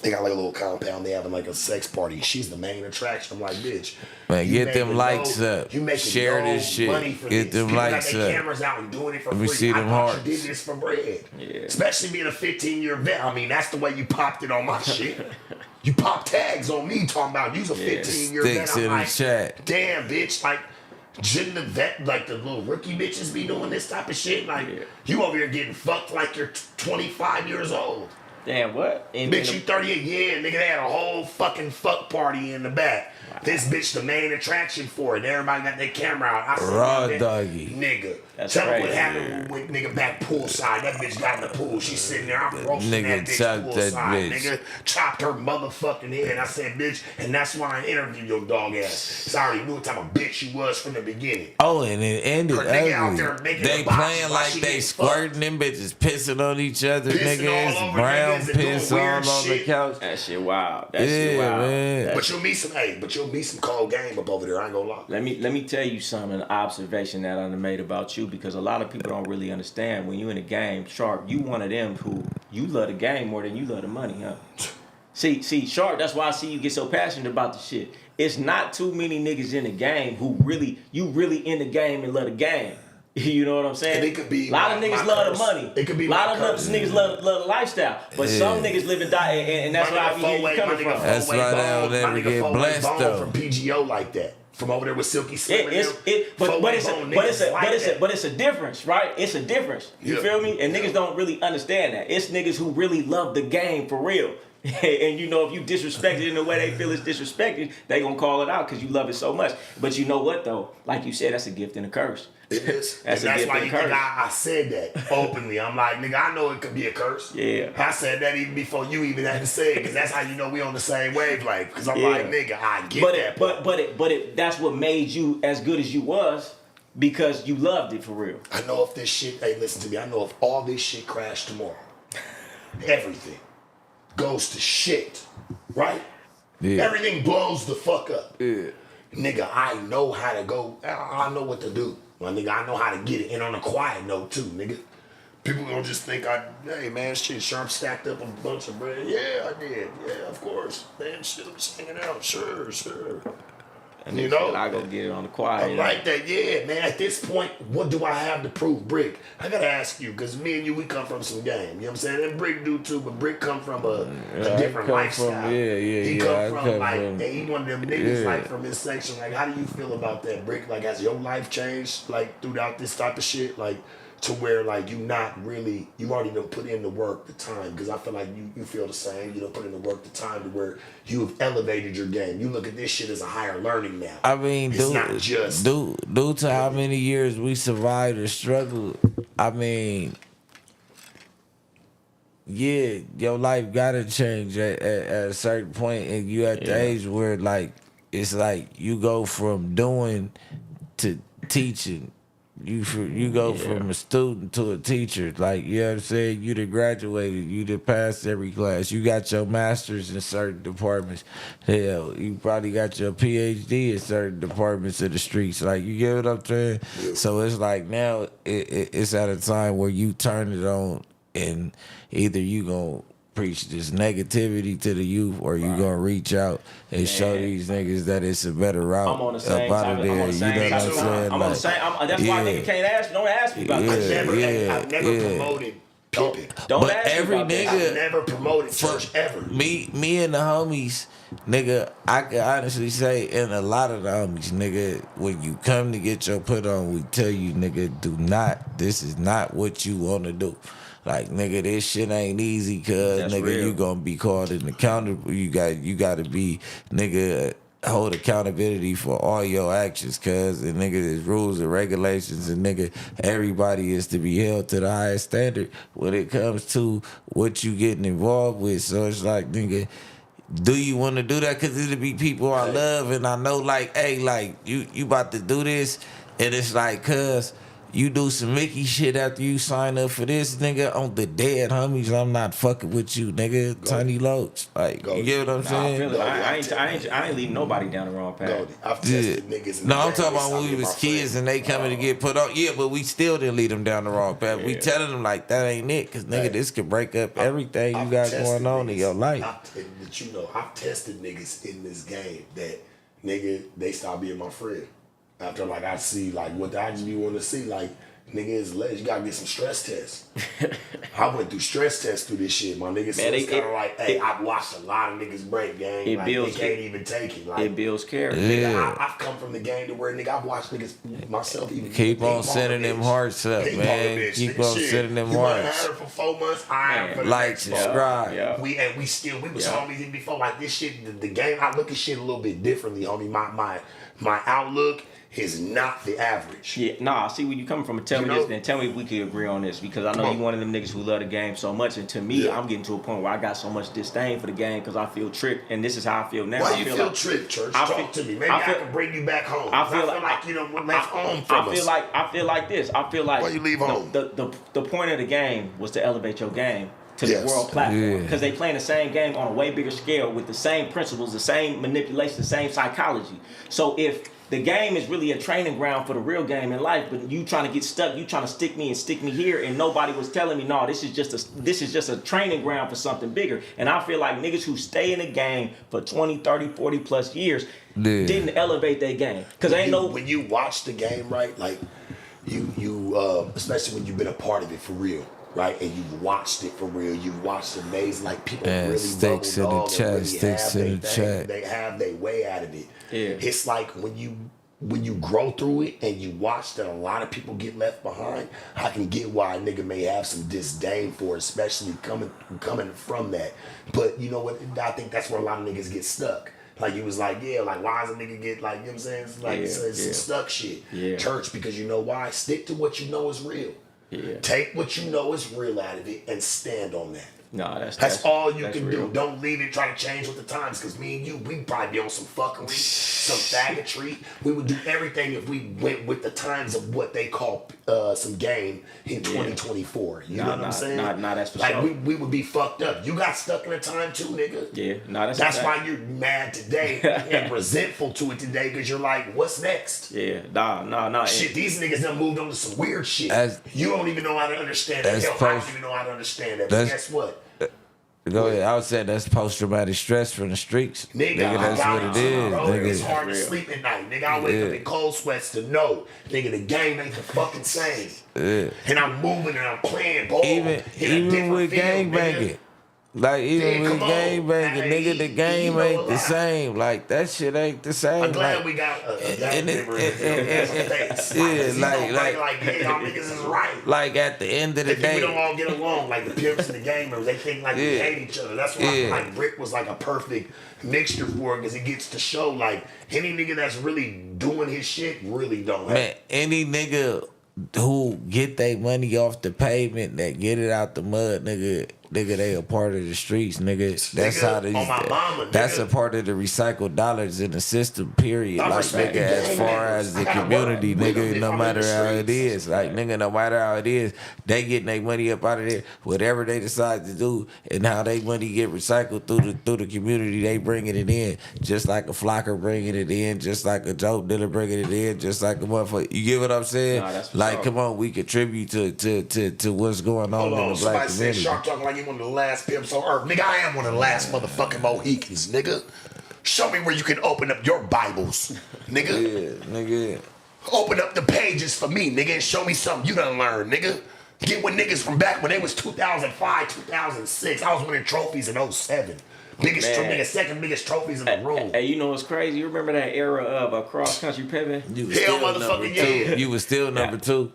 They got like a little compound. They having like a sex party. She's the main attraction. I'm like, bitch. Man, get them lights up. You making share this shit. Money for Get them People lights got their up. cameras out and doing it for Let me free. see them I thought hearts. you did this for bread. Yeah. Especially being a 15-year vet. I mean, that's the way you popped it on my shit. You pop tags on me talking about you's a 15-year vet. Sticks I'm in like, the chat. damn, bitch. Like, shouldn't the vet, like the little rookie bitches be doing this type of shit? Like, you over here getting fucked like you're 25 years old. Damn, what? Bitch, you 38, yeah, nigga, they had a whole fucking fuck party in the back. Wow. This bitch the main attraction for it. Everybody got their camera out. I said, Raw doggy. Nigga. That's tell me crazy, what happened when nigga back poolside. That bitch got in the pool. She's sitting there. I'm roasting Nigga that bitch chopped that poolside. bitch. Nigga chopped her motherfucking head. I said, bitch, and that's why I interviewed your dog ass. Cause I already knew what type of bitch you was from the beginning. Oh, and it ended Her nigga out ugly. there making They a box playing while like she they getting squirting them bitches, pissing on each other. Pissing Nigga, all it's over brown niggas and doing piss all weird on the shit. couch. That shit wild. That Yeah, shit wild. man. But you'll meet some cold game up over there. I ain't gonna lie. Let me tell you something, an observation that I made about you, because a lot of people don't really understand when you in a game, Sharp, you one of them who you love the game more than you love the money, huh? See, Sharp, that's why I see you get so passionate about the shit. It's not too many niggas in the game who really in the game and love the game. You know what I'm saying? And it could be a lot of niggas love the money. It could be a lot of niggas love the lifestyle. But some niggas live and die, and that's where I be hearing you coming from. That's why they don't ever get blessed though. From PGO like that. From over there with Silky Slim. But it's a difference, right? It's a difference. You feel me? And niggas don't really understand that. It's niggas who really love the game for real. And you know, if you disrespect it in the way they feel it's disrespected, they gonna call it out because you love it so much. But you know what though? Like you said, that's a gift and a curse. It is. That's why you think I said that openly. I'm like, nigga, I know it could be a curse. Yeah. I said that even before you even had to say it, because that's how you know we on the same wavelength. Because I'm like, nigga, I get that. But that's what made you as good as you was, because you loved it for real. I know if this shit, hey, listen to me, I know if all this shit crashed tomorrow, everything goes to shit, right? Yeah. Everything blows the fuck up. Yeah. Nigga, I know how to go. I know what to do. My nigga, I know how to get it. And on a quiet note, too, nigga. People don't just think hey, man, shit, Sharp stacked up a bunch of bread. Yeah, I did. Yeah, of course. Man, shit, I'm just hanging out. Sure. And You know, I go get it on the quiet. I like that. Yeah, man. At this point, what do I have to prove, Bricc? I gotta ask you, because me and you, we come from some game. You know what I'm saying? And Bricc do too, but Bricc come from a different lifestyle. He come from like, and he one of them niggas like from his section. Like, how do you feel about that, Bricc? Like, has your life changed like throughout this type of shit? Like, to where like you already done put in the work, the time, because I feel like you feel the same. You done put in the work, the time, to where you have elevated your game. You look at this shit as a higher learning now. I mean, it's not just due to how many years we survived or struggled. I mean, yeah, your life gotta change at a certain point, and you at the age where like it's like you go from doing to teaching. You go from a student to a teacher. Like, you know what I'm saying? You done graduated. You done passed every class. You got your master's in certain departments. Hell, you probably got your PhD in certain departments of the streets. Like, you get what I'm saying? Yeah. So it's like now it's at a time where you turn it on, and either you gonna preach this negativity to the youth, or you gonna reach out and show these niggas that it's a better route. I'm on the same up out of there. You know what I'm saying? I'm on the same. That's why nigga can't don't ask me about this. I've never promoted pimping. Don't ask every me about nigga, I've never promoted church ever. Me and the homies, nigga, I can honestly say, and a lot of the homies, nigga, when you come to get your put on, we tell you, nigga, this is not what you want to do. Like, nigga, this shit ain't easy, cuz, nigga, real. You gonna be called an accountable. You gotta be, nigga, hold accountability for all your actions, cuz, and nigga, there's rules and regulations, and nigga, everybody is to be held to the highest standard when it comes to what you getting involved with. So it's like, nigga, do you want to do that? Cause it'll be people I love, and I know, like, hey, like, you about to do this, and it's like, cuz, you do some Mickey shit after you sign up for this, nigga, on the dead homies, I'm not fucking with you, nigga. Goldie. Tiny Loach. Like, you get what I'm saying? I ain't leading nobody down the wrong path. Goldie, I've tested niggas in I'm talking about when we was kids and they coming to get put on. Yeah, but we still didn't lead them down the wrong path. We telling them, like, that ain't it. Because, nigga, this could break up everything you got going on in your life. I've tested niggas in this game that, nigga, they stop being my friend. After, like, I see, like, what I just be wanting to see, like, nigga, is you gotta get some stress tests. I went through stress tests through this shit, my nigga. So it's kind of like, hey, I've watched a lot of niggas break game. Like, they can't even take it. Like, it builds character. Nigga, I've come from the game to where, nigga, I've watched niggas myself even. Keep on sending them hearts up, man. Keep on sending them hearts. You had her for 4 months. I am for the like, next subscribe. Yeah. We was homies even before. Like, this shit, the game, I look at shit a little bit differently, homie. My outlook is not the average. Yeah, nah, see where you coming from, and tell me this, then tell me if we can agree on this, because I know you one of them niggas who love the game so much, and to me, I'm getting to a point where I got so much disdain for the game because I feel tricked, and this is how I feel now. Why you feel tricked, Church? Talk to me. Maybe I can bring you back home. I feel like you don't left home from us. I feel like this. I feel like, why you leave home? The point of the game was to elevate your game to the world platform, because they playing the same game on a way bigger scale with the same principles, the same manipulation, the same psychology. So if the game is really a training ground for the real game in life, but you trying to get stuck, you trying to stick me here, and nobody was telling me, no, this is just a training ground for something bigger. And I feel like niggas who stay in the game for 20, 30, 40 plus years didn't elevate their game. Because when you watch the game, right, like you especially when you've been a part of it for real, right, and you've watched it for real, you've watched amazing, like, people really sticks in the chat, sticks in the chat. They have their way out of it. Yeah. It's like when you grow through it and you watch that a lot of people get left behind, I can get why a nigga may have some disdain for it, especially coming from that. But you know what? I think that's where a lot of niggas get stuck. Like, you was like, yeah, like, why does a nigga get, like, you know what I'm saying? It's like, it's some stuck shit. Yeah. Church, because you know why? Stick to what you know is real. Yeah. Take what you know is real out of it and stand on that. No, that's all you can do. Don't leave it trying to change with the times, because me and you, we'd probably be on some fuckery, some faggotry. We would do everything if we went with the times of what they call some game in 2024. You know what I'm saying? Nah, that's for like, sure. We would be fucked up. You got stuck in a time too, nigga. Yeah, that's why you're mad today and resentful to it today, because you're like, what's next? Yeah, nah. Shit, these niggas done moved on to some weird shit. You don't even know how to understand that. Hell, I don't even know how to understand that. But guess what? Go ahead. I would say that's post-traumatic stress from the streets. Nigga, That's what it is. It's Nigga. hard to sleep at night. Nigga, I wake up in cold sweats to know. Nigga, the game ain't the fucking same. And I'm moving and I'm playing ball. Even with gangbanging. Like, even with gangbanging, nigga, the game ain't the same. Like, that shit ain't the same. I'm glad like, we got a gang member like, y'all niggas is right. Like, at the end of the day. We don't all get along, like the pimps and the gang members. They think like we hate each other. That's why I feel like Bricc was like a perfect mixture for it, because it gets to show, like, any nigga that's really doing his shit really don't Man, any nigga who get their money off the pavement, that get it out the mud, nigga, they a part of the streets, nigga. That's how they. That's a part of the recycled dollars in the system. Period. Like, nigga, as far as the community, nigga, no matter how it is, like, nigga, no matter how it is, they getting their money up out of there. Whatever they decide to do, and how they money get recycled through the community, they bringing it in, just like a flocker bringing it in, just like a dope dealer bringing it in, just like a motherfucker. You get what I'm saying? Nah, like, come on, we contribute to what's going on in the black community. Shark talking like you one of the last pimps on earth. Nigga, I am one of the last motherfucking Mohicans, nigga. Show me where you can open up your Bibles, nigga. Yeah, nigga. Open up the pages for me, nigga, and show me something you done learned, nigga. Get with niggas from back when they was 2005, 2006. I was winning trophies in 07. Nigga, second biggest trophies in the room. Hey, you know what's crazy? You remember that era of a cross-country pimping? Hell motherfucking yeah. You was still number 2.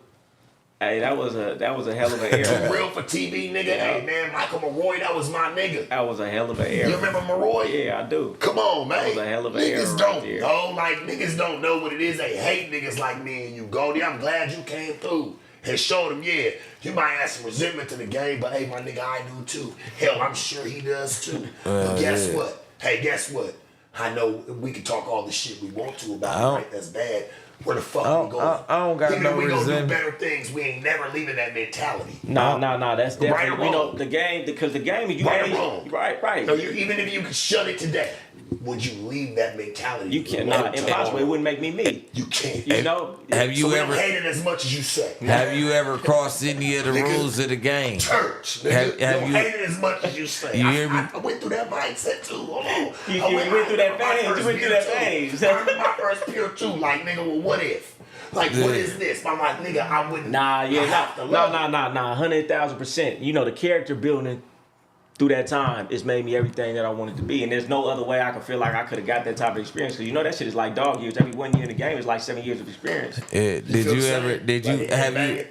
Hey, that was a hell of an era. Real for TV, nigga. Yeah. Hey, man, Michael Maroy, that was my nigga. That was a hell of an era. You remember Maroy? Yeah, I do. Come on, man. That was a hell of an era. Niggas don't know, like, niggas don't know what it is. They hate niggas like me and you, Goldie. I'm glad you came through and showed them, yeah, you might have some resentment to the game, but hey, my nigga, I do too. Hell, I'm sure he does too. But guess what? Hey, guess what? I know we can talk all the shit we want to about it, right? That's bad. Where the fuck we going? I don't got no we resentment. Gonna do better things. We ain't never leaving that mentality. No. That's definitely right or wrong. You know the game, because the game is you right or wrong. Right. So even if you could shut it today, would you leave that mentality? You cannot. Impossible. It wouldn't make me me. You can't. You know. Have you ever hate it as much as you say? Have you ever crossed any of the rules of the game? Church. Nigga, have you hate it as much as you say? You hear me? I went through that mindset too. Hold on. You went through that phase. You went through that phase. I remember my first peer too. Like, nigga, well, what if? Like, what is this? I'm like, nigga, I wouldn't. Nah, 100,000%. You know, the character building through that time has made me everything that I wanted to be, and there's no other way I can feel like I could have got that type of experience. Because you know that shit is like dog years. Every 1 year in the game is like 7 years of experience.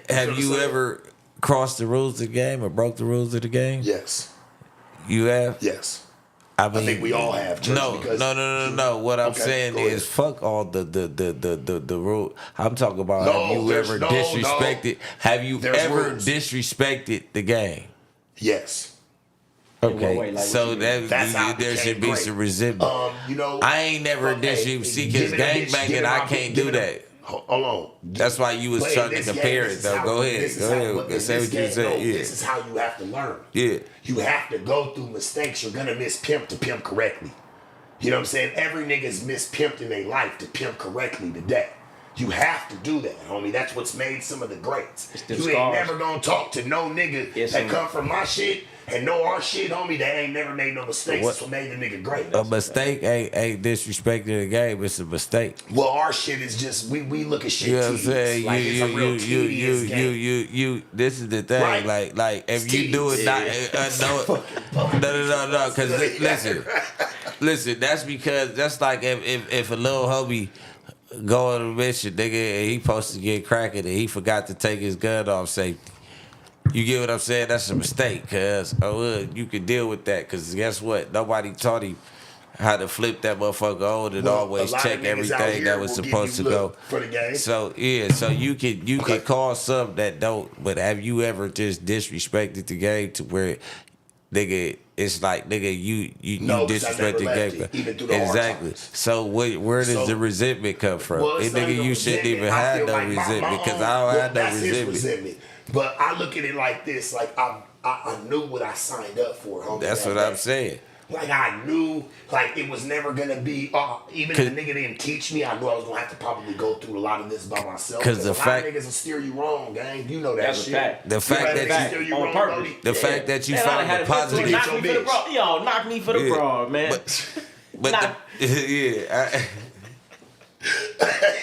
Have you ever crossed the rules of the game or broke the rules of the game? Yes. You have? Yes. I mean, think we all have. No. What I'm saying is, fuck all the rule. I'm talking about, have you ever disrespected? Have you ever disrespected the game? Yes. Okay, so there should be some resentment. You know, I ain't never disrespected, because gangbanging, I can't do that. Hold on. That's why you was trying to compare it, though. Go ahead. Say what you said. Yeah. This is how you have to learn. Yeah. You have to go through mistakes. You're gonna miss pimp to pimp correctly. You know what I'm saying? Every nigga's mispimped in their life to pimp correctly today. You have to do that, homie. That's what's made some of the greats. You ain't never gonna talk to no nigga that come from my shit and know our shit, homie, that ain't never made no mistakes. That's what made the nigga great. A mistake ain't disrespecting the game. It's a mistake. Well, our shit is just we look at shit. You know what I'm saying? Like you. This is the thing. Right. Like if you do it, no. Because listen. That's because that's like if a little homie go on a mission, nigga, and he supposed to get cracking and he forgot to take his gun off safety. You get what I'm saying? That's a mistake, cuz you can deal with that, because guess what? Nobody taught him how to flip that motherfucker on and always check everything that was supposed to go. For the game. So you can call some that don't, but have you ever just disrespected the game to where nigga, it's like, nigga, you disrespect the game. Exactly. So where does the resentment come from? Nigga, you shouldn't even have no resentment, because I don't have no resentment. But I look at it like this, like I knew what I signed up for, homie. That's what I'm saying. Like I knew, like it was never gonna be. Even if the nigga didn't teach me, I knew I was gonna have to probably go through a lot of this by myself. Because the a lot fact of niggas will steer you wrong, gang. You know that That's a shit. fact. The fact that you steer you on wrong, purpose. Goldie. the fact that you Man, found I the done had positive. Get knock your me for the bitch. bra. Yo, knock me for the Yeah. bra, man. But Nah.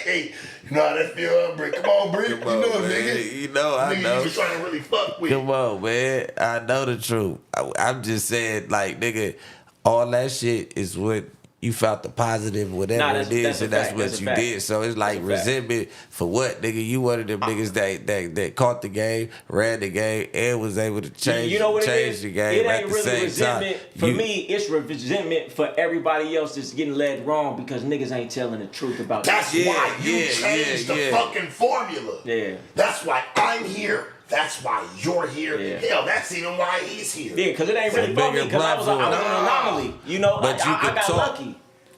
Hey, you know how that feel, Bricc? Come on, Bricc. Come on, you know, man. nigga. You know, I nigga, know. you just trying to really fuck with. Come on, man. I know the truth. I'm just saying, like, nigga, all that shit is what you felt the positive, whatever Nah, it is, that's a and that's fact. what That's a you fact. did. So it's like That's a fact. resentment for what, nigga? You one of them niggas that caught the game, ran the game, and was able to change, You know what it change is? the game It at ain't the really same resentment time. for me. It's resentment for everybody else that's getting led wrong because niggas ain't telling the truth about That's that. why you changed the fucking formula. Yeah. That's why I'm here. That's why you're here. Yeah. Hell, that's even why he's here. Yeah, because it ain't really for me bigger because I was an platform. anomaly. You know, But you I could got talk. lucky.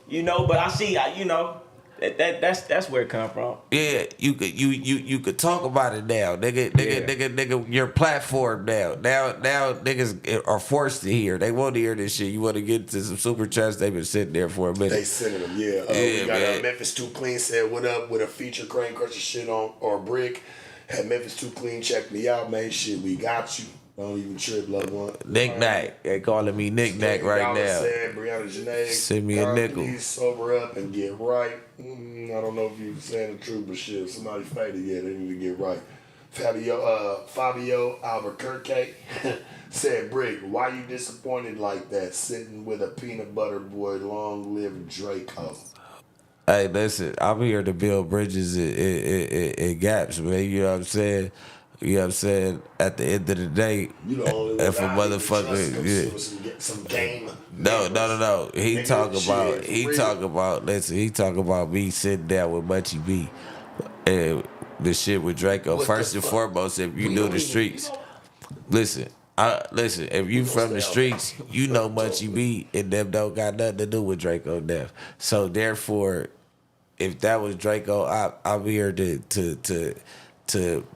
You know, but I see, you know, that's where it come from. Yeah, you could talk about it now, nigga. Your platform now niggas are forced to hear. They want to hear this shit. You want to get to some super chats? They've been sitting there for a minute. They sending them, yeah. Yeah, We got man. Memphis Too Clean said, "What up?" with a feature Crane Crusher shit on or Bricc. Had Memphis Too Clean check me out, man. Shit, we got you. Don't even trip, loved one. Knick-knack. They calling me knick-knack right Dollar now. Said, Brianna Janae, Send me a nickel. Please sober up and get right. I don't know if you're saying the truth, but shit, if somebody faded, yeah, they need to get right. Fabio Albuquerque said, Bricc, why you disappointed like that? Sitting with a peanut butter boy, long live Draco. Hey, listen, I'm here to build bridges and gaps, man. You know what I'm saying? You know what I'm saying? At the end of the day, You the only one if a motherfucker, yeah. some game. No. He Nigga, talk shit, about. for He real. talk about. Listen, he talk about me sitting down with Munchie B, and the shit with Draco. What First the and fuck? foremost, if you We know don't the even- streets, listen. Listen. If you from the streets, you know Munchie B, and them don't got nothing to do with Draco death. So therefore, if that was Draco, I'm here to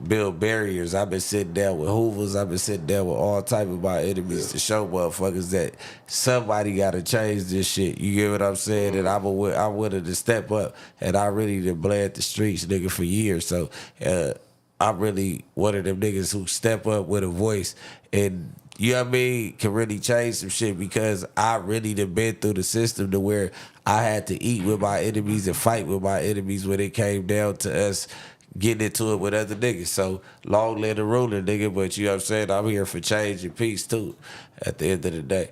build barriers. I've been sitting down with Hoovers. I've been sitting down with all type of my enemies to show motherfuckers that somebody got to change this shit. You get what I'm saying? And I'm willing to step up. And I really done bled the streets, nigga, for years. So I'm really one of them niggas who step up with a voice and, you know what I mean, can really change some shit because I really done been through the system to where I had to eat with my enemies and fight with my enemies when it came down to us getting into it with other niggas. So long live the ruler, nigga. But you know what I'm saying? I'm here for change and peace too at the end of the day.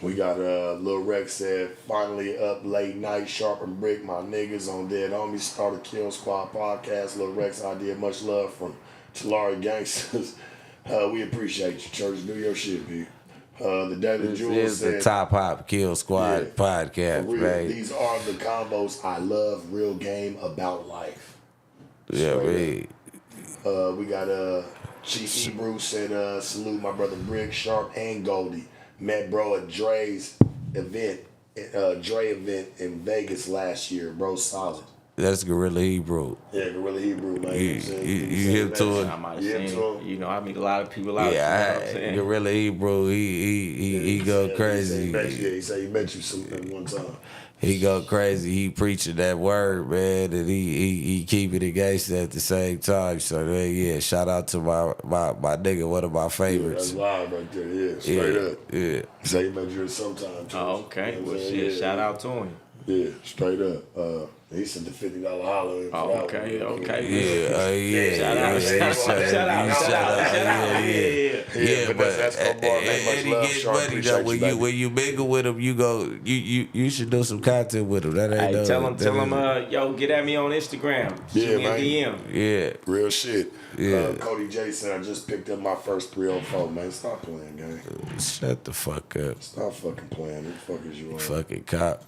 We got Lil Rex said, finally up late night, Sharp and Bricc, my niggas on Dead Homies, start a Kill Squad podcast. Lil Rex idea, much love from Tulare Gangsters. We appreciate you, church. Do your shit, B. The Daily This Jewel is said, the Top Hop Kill Squad Yeah, podcast, for real, man. these are the combos I love, real game about life. Yeah, Straight man. We got Chief Hebrew said, salute my brother Bricc, Sharp, and Goldie. Met bro at Dre's event, Dre event in Vegas last year. Bro, solid. That's Gorilla Hebrew. Yeah, Gorilla Hebrew, man. You- know what I'm saying? you hip to it? I might have Yeah, seen, so- you know, I meet a lot of people out there. You know what I'm Yeah, saying? Gorilla Hebrew. He go crazy. He said he met you some at one time. He go crazy. He preaching that word, man, and he keeping it gangsta at the same time. So yeah, shout out to my nigga, one of my Yeah, favorites. that's live right there. Yeah, straight up. Yeah. Say he met you sometime too. Oh, okay. You know Well, what I'm shit, saying? shout out to him. Yeah, straight up. He sent the $50 holler in for Oh, that okay, one. okay. Yeah, Shout out, yeah, shout out, shout out. Yeah, but but that's Escobar, man. Much and he love, get Sharp. money though. Appreciate When you mingle with him, you should do some content with him. That ain't Hey, no, tell him, that yo, get at me on Instagram. Yeah, Shoot me a man. DM. yeah. Real shit. Yeah. Cody J said, I just picked up my first 304, man. Stop playing, gang. Shut the fuck up, Stop fucking playing. Who the fuck is you on? fucking cop.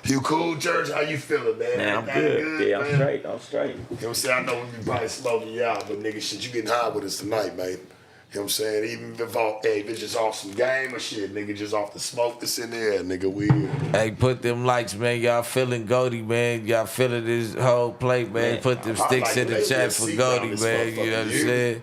You cool, Church? How you feeling, man? Man, I'm Everything good. Yeah, I'm man? straight. I'm straight. You know what I'm saying? I know we be probably smoking you out, but nigga, shit, you getting high with us tonight, man. You know what I'm saying? Even if it's just off some game or shit, nigga, just off the smoke that's in there, nigga, we here. Hey, put them likes, man. Y'all feeling Goldie, man. Y'all feeling this whole plate, man. Man, Put them I sticks like in when the they chat put for seat Goldie, around this man. You know what I'm motherfucker, saying?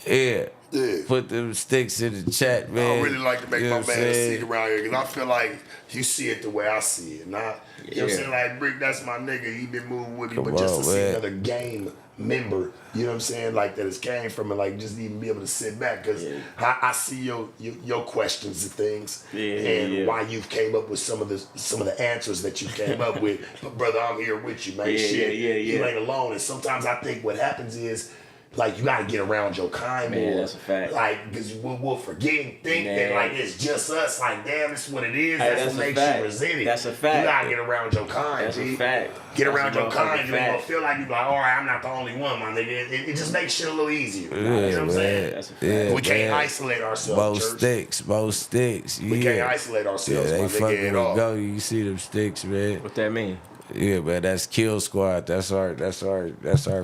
Yeah. Yeah. Put them sticks in the chat, man. I don't really like to make You know my what I'm man saying? see around here because I feel like you see it the way I see it. Not, you know what I'm saying? Like, Bricc, that's my nigga. He been moving with me. Come But just on, to see man. another game member, you know what I'm saying? Like, that has came from it, like, just even be able to sit back because I see your questions and things and why you've came up with some of the answers that you came up with. But, brother, I'm here with you, man. You ain't alone. And sometimes I think what happens is, like, you gotta get around your kind more. Man, that's a fact. Like, because we'll forget and think that, like, it's just us. Like, damn, it's what it is. Hey, That's that's what a makes fact. you resilient. That's a fact. You gotta get around your kind, That's G. a fact. Get That's around a your kind. motherfucking You ain't gonna fact. feel like you like, all right, I'm not the only one, my nigga. It just makes shit a little easier. You know what I'm man. saying? That's a fact. Yeah, We can't man. isolate ourselves, church. Most sticks. We can't isolate Yeah, ourselves, they my fucking nigga, at with all. go. You see them sticks, man. What that mean? Yeah, man. That's Kill Squad. That's our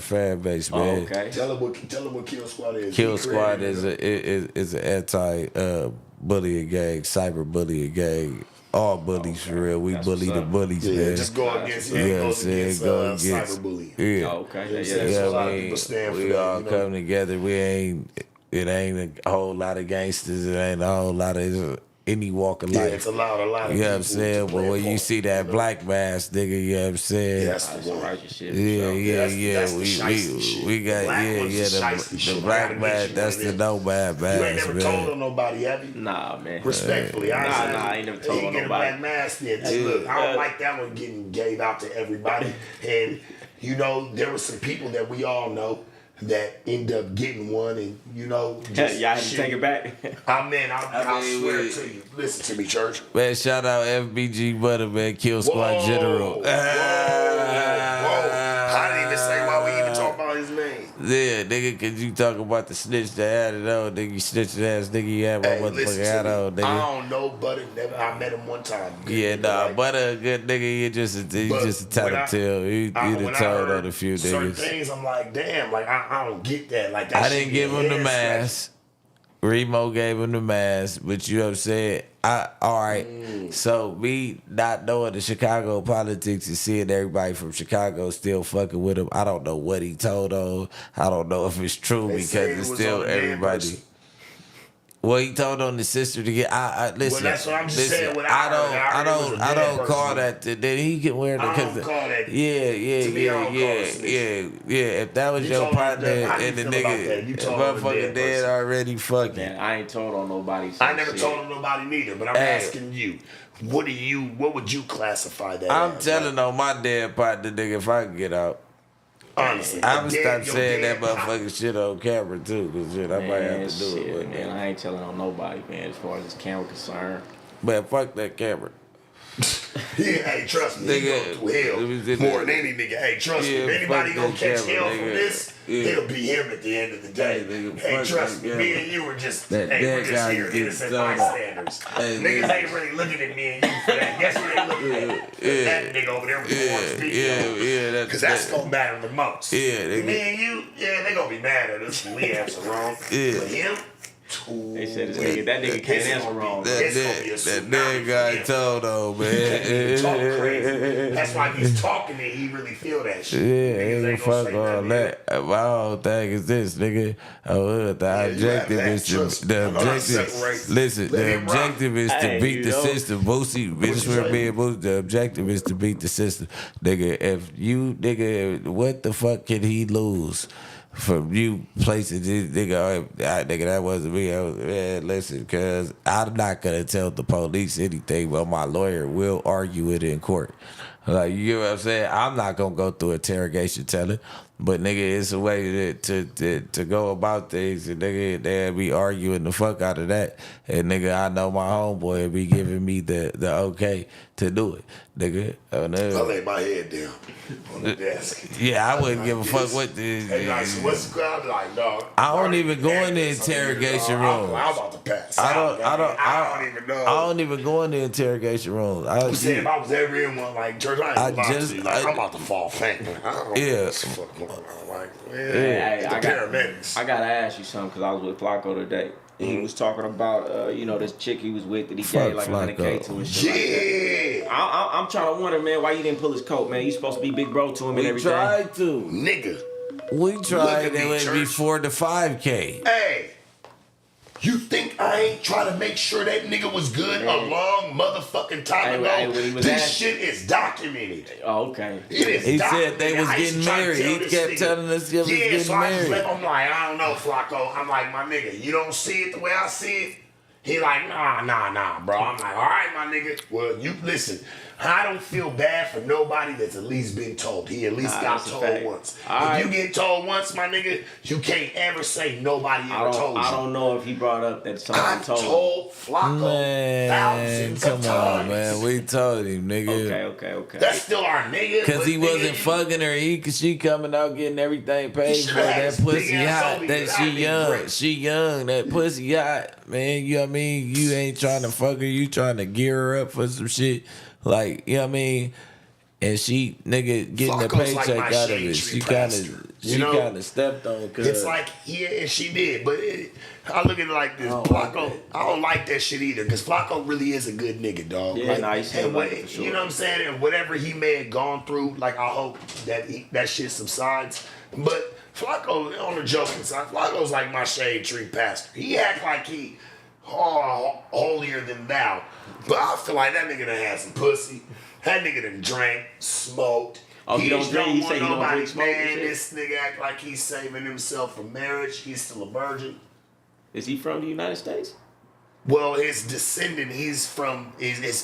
fan base, Oh, man. okay. Tell them what Kill Squad is. Kill He Squad created it. is an anti bullying gang, cyber bullying gang. All bullies for real. We That's bully what's the up. bullies, Yeah, man. just go against, You know what I'm goes saying? against Go against cyberbullying. Yeah. Oh, okay. Yeah, Yeah, so yeah. a Yeah, lot of we, people stand for we that, all you know? come together. It ain't a whole lot of gangsters. It ain't a whole lot of any walk of Yeah, life. it's allowed a lot of You know what I'm people saying? to But play a when you part, see that know? black mask, nigga, you know what I'm saying? That's That's the some one. righteous shit. Yeah. That's the shiesty shit. We got The black one's the shiesty the shit. I black gotta mask. get you That's one the of no bad You ain't mask, never told man. on nobody, have you? Nah, man. Respectfully, I ain't never told he on get a nobody. black mask then. Look, I don't like that one getting gave out to everybody. And you know, there were some people that we all know that end up getting one, and you know, just Y'all had to shit. take it back. I mean, swear we- to you. Listen to me, church. Man, shout out FBG Butter, man, Kill Squad Whoa, General. Whoa. I didn't even say why we even talk about his name. Yeah, nigga, cause you talk about the snitch that had it on, nigga, you snitching ass nigga, you had my Hey, motherfucking listen hat to me. on, I nigga. don't know, but I met him one time. Good Yeah, nigga, nah, like, Butter a good nigga, you just a but tattletale. You done when I told heard on a few certain niggas. things, I'm like, damn, like I don't get that. Like that I shit didn't get give him the head mask. Remo gave him the mask, but you know what I'm saying? All right. So me not knowing the Chicago politics and seeing everybody from Chicago still fucking with him, I don't know what he told on. I don't know if it's true They because say it it's was still on a dead everybody. person. Well, he told on the sister to get. I listen. Well, that's what I'm just listen, saying, what I I heard it was a I dead don't person. call that. Then he can wear the. I don't 'cause call that- Yeah, to me, I don't call it snitching. yeah. If that was You your told him partner that- how you and the feel about that? nigga, You told him the motherfucker dead dead person. already, fucking. Man, I ain't told on nobody. I never told him nobody neither, but I'm Hey. asking you, what would you classify that I'm as? telling on my dead partner, nigga, if I can get out. Honestly, I'm your stop saying dead that motherfucking shit on camera too, cause shit, I might have to do shit, it. man. I ain't telling on nobody, man, as far as this camera concerned. Man, fuck that camera. Hey, trust me, he Nigga, go through hell it was in more the- than any nigga. Hey, trust me, Yeah, if anybody fuck gonna that catch camera, hell from nigga. this, Yeah. it'll be him at the end of the day. Hey, nigga, Hey, fuck trust me, that me camera. and you were just, That hey, we're dead just guy here, gets innocent thrown up. bystanders. Hey, Niggas nigga. ain't really looking at me and you for that. Guess who they looking at? That nigga over there with the one speaking on. Because that's gonna matter the most. Yeah, nigga. Me and you, yeah, they gonna be mad at us when we answer wrong. Yeah. But him, They said this nigga, that nigga can't answer wrong. That It's gonna be a dead tsunami guy for him. told on, man. Talk crazy. That's why he's talking and he really feel that shit. Yeah, Niggas ain't ain't gonna fuck say all nothing that. My whole thing is this, nigga. The you have objective that. is Trust to me. the I'm not objective. separating. Listen, Let the him rock. objective is to Hey, beat you the know. system. Boosie, bitch, you we're say? being Boosie. The objective is to beat the system, nigga. If you, nigga, what the fuck can he lose? From you placing this nigga, nigga, that wasn't me. Man, listen, cause I'm not gonna tell the police anything, but my lawyer will argue it in court. Like, you know what I'm saying? I'm not gonna go through interrogation telling, but nigga, it's a way to go about things, and nigga, they'll be arguing the fuck out of that, and nigga, I know my homeboy will be giving me the okay to do it, nigga. Oh, no. I lay my head down on the desk. Yeah, I wouldn't give a fuck what Hey, the. like, so what's the crowd like, dog? I don't even go in the Hey, something, interrogation dog. room. I'm about to pass. I don't even know. I don't even go in the interrogation room. I'm saying if I was ever in one, like, church, I ain't gonna lie just- to you. Like, I- I'm about to fall faint. I don't know Yeah. what's the fuck going on. Like, Hey, the paramedics. I gotta ask you something because I was with Flacco today. He was talking about, this chick he was with that he Fuck gave like $100K Flacco. to and shit like that. I'm trying to wonder, man, why you didn't pull his coat, man? You supposed to be big bro to him and We everything. tried to. Nigga, We Look tried at me, it would be church. 4 to 5K. Hey, you think I ain't trying to make sure that nigga was good a long motherfucking time ago? when he was This asked- shit is documented. Oh, okay. It is He documented. said they was I used getting to try to married. tell He this kept nigga. telling us they was getting so I just married. I'm like, I don't know, Flacco. I'm like, my nigga, you don't see it the way I see it? He like, nah, bro. I'm like, all right, my nigga. Well, you listen. I don't feel bad for nobody that's at least been told. He at least got that's a told fact. once. All If right. you get told once, my nigga, you can't ever say nobody ever told you. I don't know if he brought up that somebody I've told him. told Flacco Man, thousands come of times. on, man. We told him, nigga. Okay. That's still our nigga. Cause but he nigga, wasn't you- fucking her. She coming out getting everything paid shoulda for. had That his big pussy ass hot. on me, That but she I'd be young. great. She young. That pussy hot, man. You know what I mean? You ain't trying to fuck her. You trying to gear her up for some shit. Like, you know what I mean? And she, nigga, getting the Flacco's like paycheck my out of shade it. tree She pastor, you know? kind of stepped on. Cause It's like, yeah, and she did. But I look at it like this. Flacco, I don't like that shit either. Because Flacco really is a good nigga, dog. Yeah, like, nah, he seemed and like it for sure. You know what I'm saying? And whatever he may have gone through, like, I hope that that shit subsides. But Flacco, on the joking side, Flacco's like my shade tree pastor. He act like he holier than thou. But I feel like that nigga done had some pussy. That nigga done drank, smoked. Oh, he don't just drink? He want say he don't nobody, drink, smoke and man. shit? This nigga act like he's saving himself for marriage. He's still a virgin. Is he from the United States? Well, his descendant, his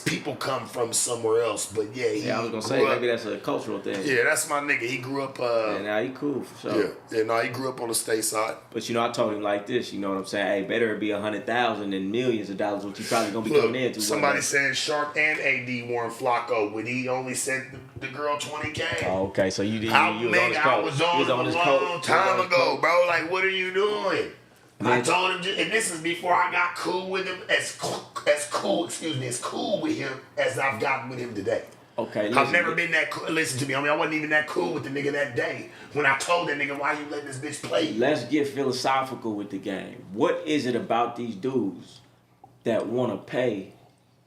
people come from somewhere else. But yeah, he Yeah, I was gonna say grew up- maybe that's a cultural thing. Yeah, that's my nigga. He grew up. And now he cool for sure. He grew up on the state side. But I told him like this. You know what I'm saying? Hey, better it be 100,000 than millions of dollars, what you probably gonna be Look, coming into. somebody said Shark and AD Warren Flacco, but he only sent the girl $20K. Oh, okay. So you didn't. I You was on his I coat. was You on was him a his long coat. time You was on his ago, coat. bro. Like, what are you doing? I Man. told him, and this is before I got cool with him, as cool with him as I've gotten with him today. Okay. I've listen, never been that cool. Listen to me. I wasn't even that cool with the nigga that day when I told that nigga, why you letting this bitch play you? Let's get philosophical with the game. What is it about these dudes that want to pay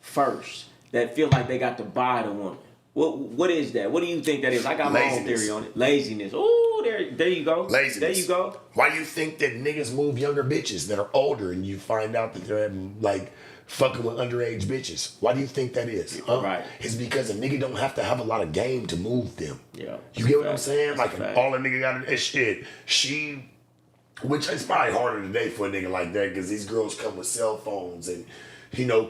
first, that feel like they got to buy the woman? What is that? What do you think that is? I got my own Laziness. theory on it. Laziness. Oh, there you go. Laziness. There you go. Why do you think that niggas move younger bitches that are older and you find out that they're like fucking with underage bitches? Why do you think that is? Huh? Right. It's because a nigga don't have to have a lot of game to move them. Yeah. You get what I'm Fact. saying? That's Like a fact. all a nigga got is shit. Which is probably harder today for a nigga like that because these girls come with cell phones and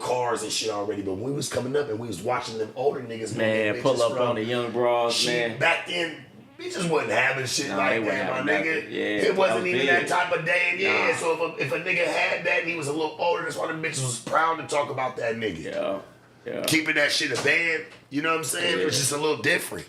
cars and shit already. But when we was coming up and we was watching them older niggas, Man, bitches pull up from- on the young bras, shit, man. back then, bitches wasn't having shit Nah, they like wasn't that, my having nigga. nothing. Yeah, it that wasn't was even big. that type of day and yeah. Nah. So if a nigga had that and he was a little older, that's why the bitches was proud to talk about that nigga. Yeah. Keeping that shit a band, you know what I'm saying? Yeah. It's just a little different.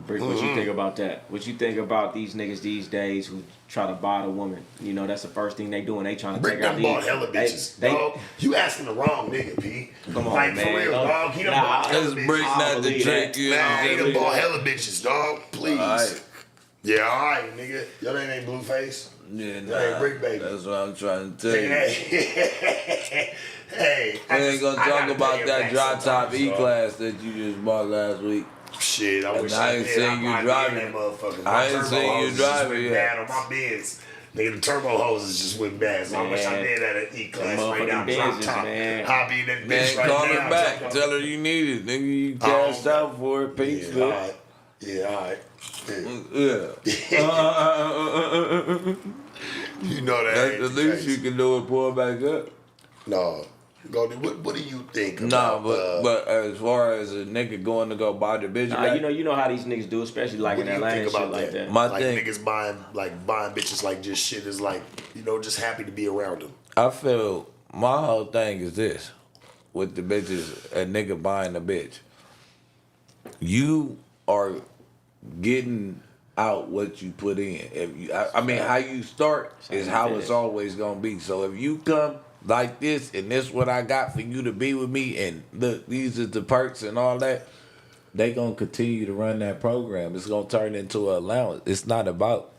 Bricc, what you think about that? What you think about these niggas these days who try to buy the woman? You know, that's the first thing they do, and they trying to Bricc take out done these. bought hella bitches, They, dog. You asking the wrong nigga, P. Come on, like, man. for real, dog. He done Nah, bought hella That's bitches. Bricc, I not the believe trick. that. You Nah, he done know, bought hella bitches, dog. Please. Alright. Yeah, alright, nigga. Your name ain't Blueface. Yeah, That ain't Bricc, baby. That's what I'm trying to tell you. Hey, hey. We ain't gonna I talk gotta about pay him that back drop top sometimes, dog. E-Class that you just bought last week. Shit, I And wish I I ain't did. seen you might be driving in it. that motherfucker. I My ain't turbo seen you hoses just driving went yet. bad on my Benz. Nigga, the turbo hoses just went bad. So I wish I Man. did at an E-Class right Motherfucking now. Drop Benzes, top. man. I'll be in that Man, bitch right call now. her back. Drop Tell her you need it. Nigga, you Oh, cashed out for it. Pink Yeah, slip. alright. Yeah, alright. Yeah. You know that. That's ain't the the least you case. can do is pull back up. No. Goldie, what do you think Nah, about but as far as a nigga going to go buy the bitch Nah, back, you know how these niggas do, especially like what in do you Atlanta think and shit about like that? that. My like thing- niggas buying bitches like just shit is like, just happy to be around them. I feel my whole thing is this with the bitches, a nigga buying a bitch. You are getting out what you put in. If you, I mean, how you start is how it's always gonna be. So if you come like this and this what I got for you to be with me, and look, these are the perks and all that, they gonna continue to run that program. It's gonna turn into an allowance. It's not about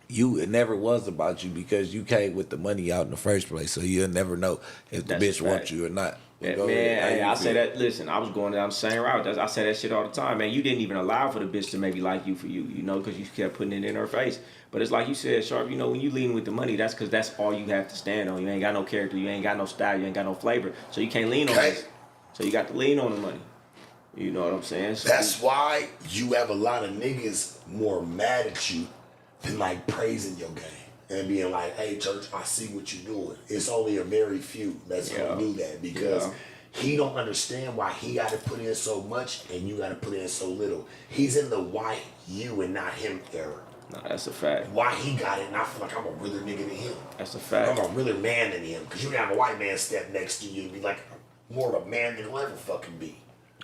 you. It never was about you because you came with the money out in the first place. So you'll never know if the That's a bitch wants fact. you or not. Yeah, Go man, ahead. How hey, you I say feel? that. Listen, I was going down the same route. I say that shit all the time, man. You didn't even allow for the bitch to maybe like you for you, you know, because you kept putting it in her face. But it's like you said, Sharp. You know, when you lean with the money, that's because that's all you have to stand on. You ain't got no character. You ain't got no style. You ain't got no flavor. So you can't lean on Okay. this. So you got to lean on the money. You know what I'm saying? So That's why you have a lot of niggas more mad at you than like praising your game and being like, hey, church, I see what you're doing. It's only a very few that's gonna do that because he don't understand why he got to put in so much and you got to put in so little. He's in the why you and not him era. no, that's a fact. Why he got it and I feel like I'm a realer nigga than him. That's a I'm fact. a realer man than him because you can have a white man step next to you and be like more of a man than he'll ever fucking be.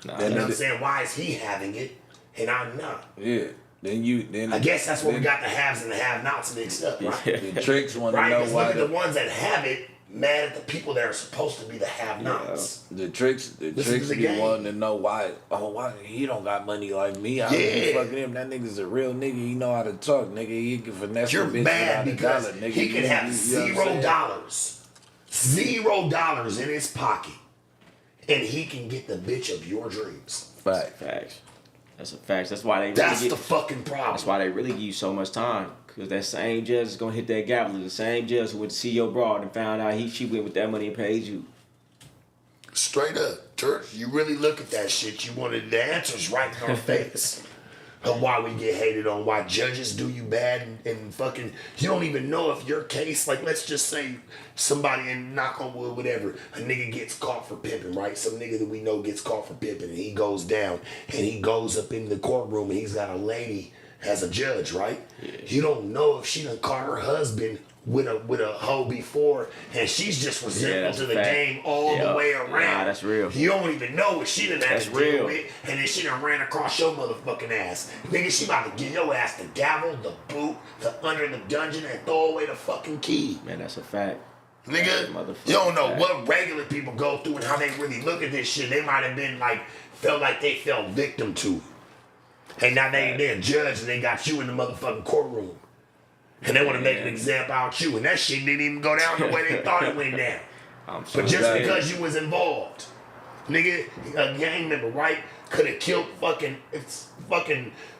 Nah, You know what I'm that's, saying? Why is he having it and I'm not? Yeah. Then I guess that's where we got the haves and the have-nots mixed up, right? the tricks want to Right? know Because why look at the ones that have it, mad at the people that are supposed to be the have-nots. the tricks Listen to the be game. wanting to know why. Oh, why he don't got money like me? How you Yeah. fucking him? That nigga's a real nigga. He know how to talk, nigga. He can finesse You're a bitch mad without a because dollar, nigga. he can have You know what I'm saying? $0 in his pocket, and he can get the bitch of your dreams. Fact. facts. That's a fact. That's why they really That's get, the fucking problem. That's why they really give you so much time. Cause that same judge is gonna hit that gavel. The same judge who would see your broad and found out she went with that money and paid you. Straight up, church, you really look at that shit, you wanted the answers right in our face. Of why we get hated on, why judges do you bad and fucking, you don't even know if your case, like let's just say somebody, and knock on wood, whatever, a nigga gets caught for pimping, right? Some nigga that we know gets caught for pimping and he goes down and he goes up in the courtroom and he's got a lady as a judge, right? Yeah. You don't know if she done caught her husband with a hoe before and she's just resentful that's to a the fact. game all the way around. Nah, that's real. You don't even know what she done had That's to deal real. with, and then she done ran across your motherfucking ass. Nigga, she about to give your ass the gavel, the boot, the under the dungeon, and throw away the fucking key. Man, that's a fact. Nigga, Motherfucking you don't know fact. what regular people go through and how they really look at this shit. They might have been like, felt like they fell victim to it. And now they're a judge and they got you in the motherfucking courtroom. And they want to make an example out you. And that shit didn't even go down the way they thought it went down. But just because you was involved. Nigga, a gang member, right? Could have killed fucking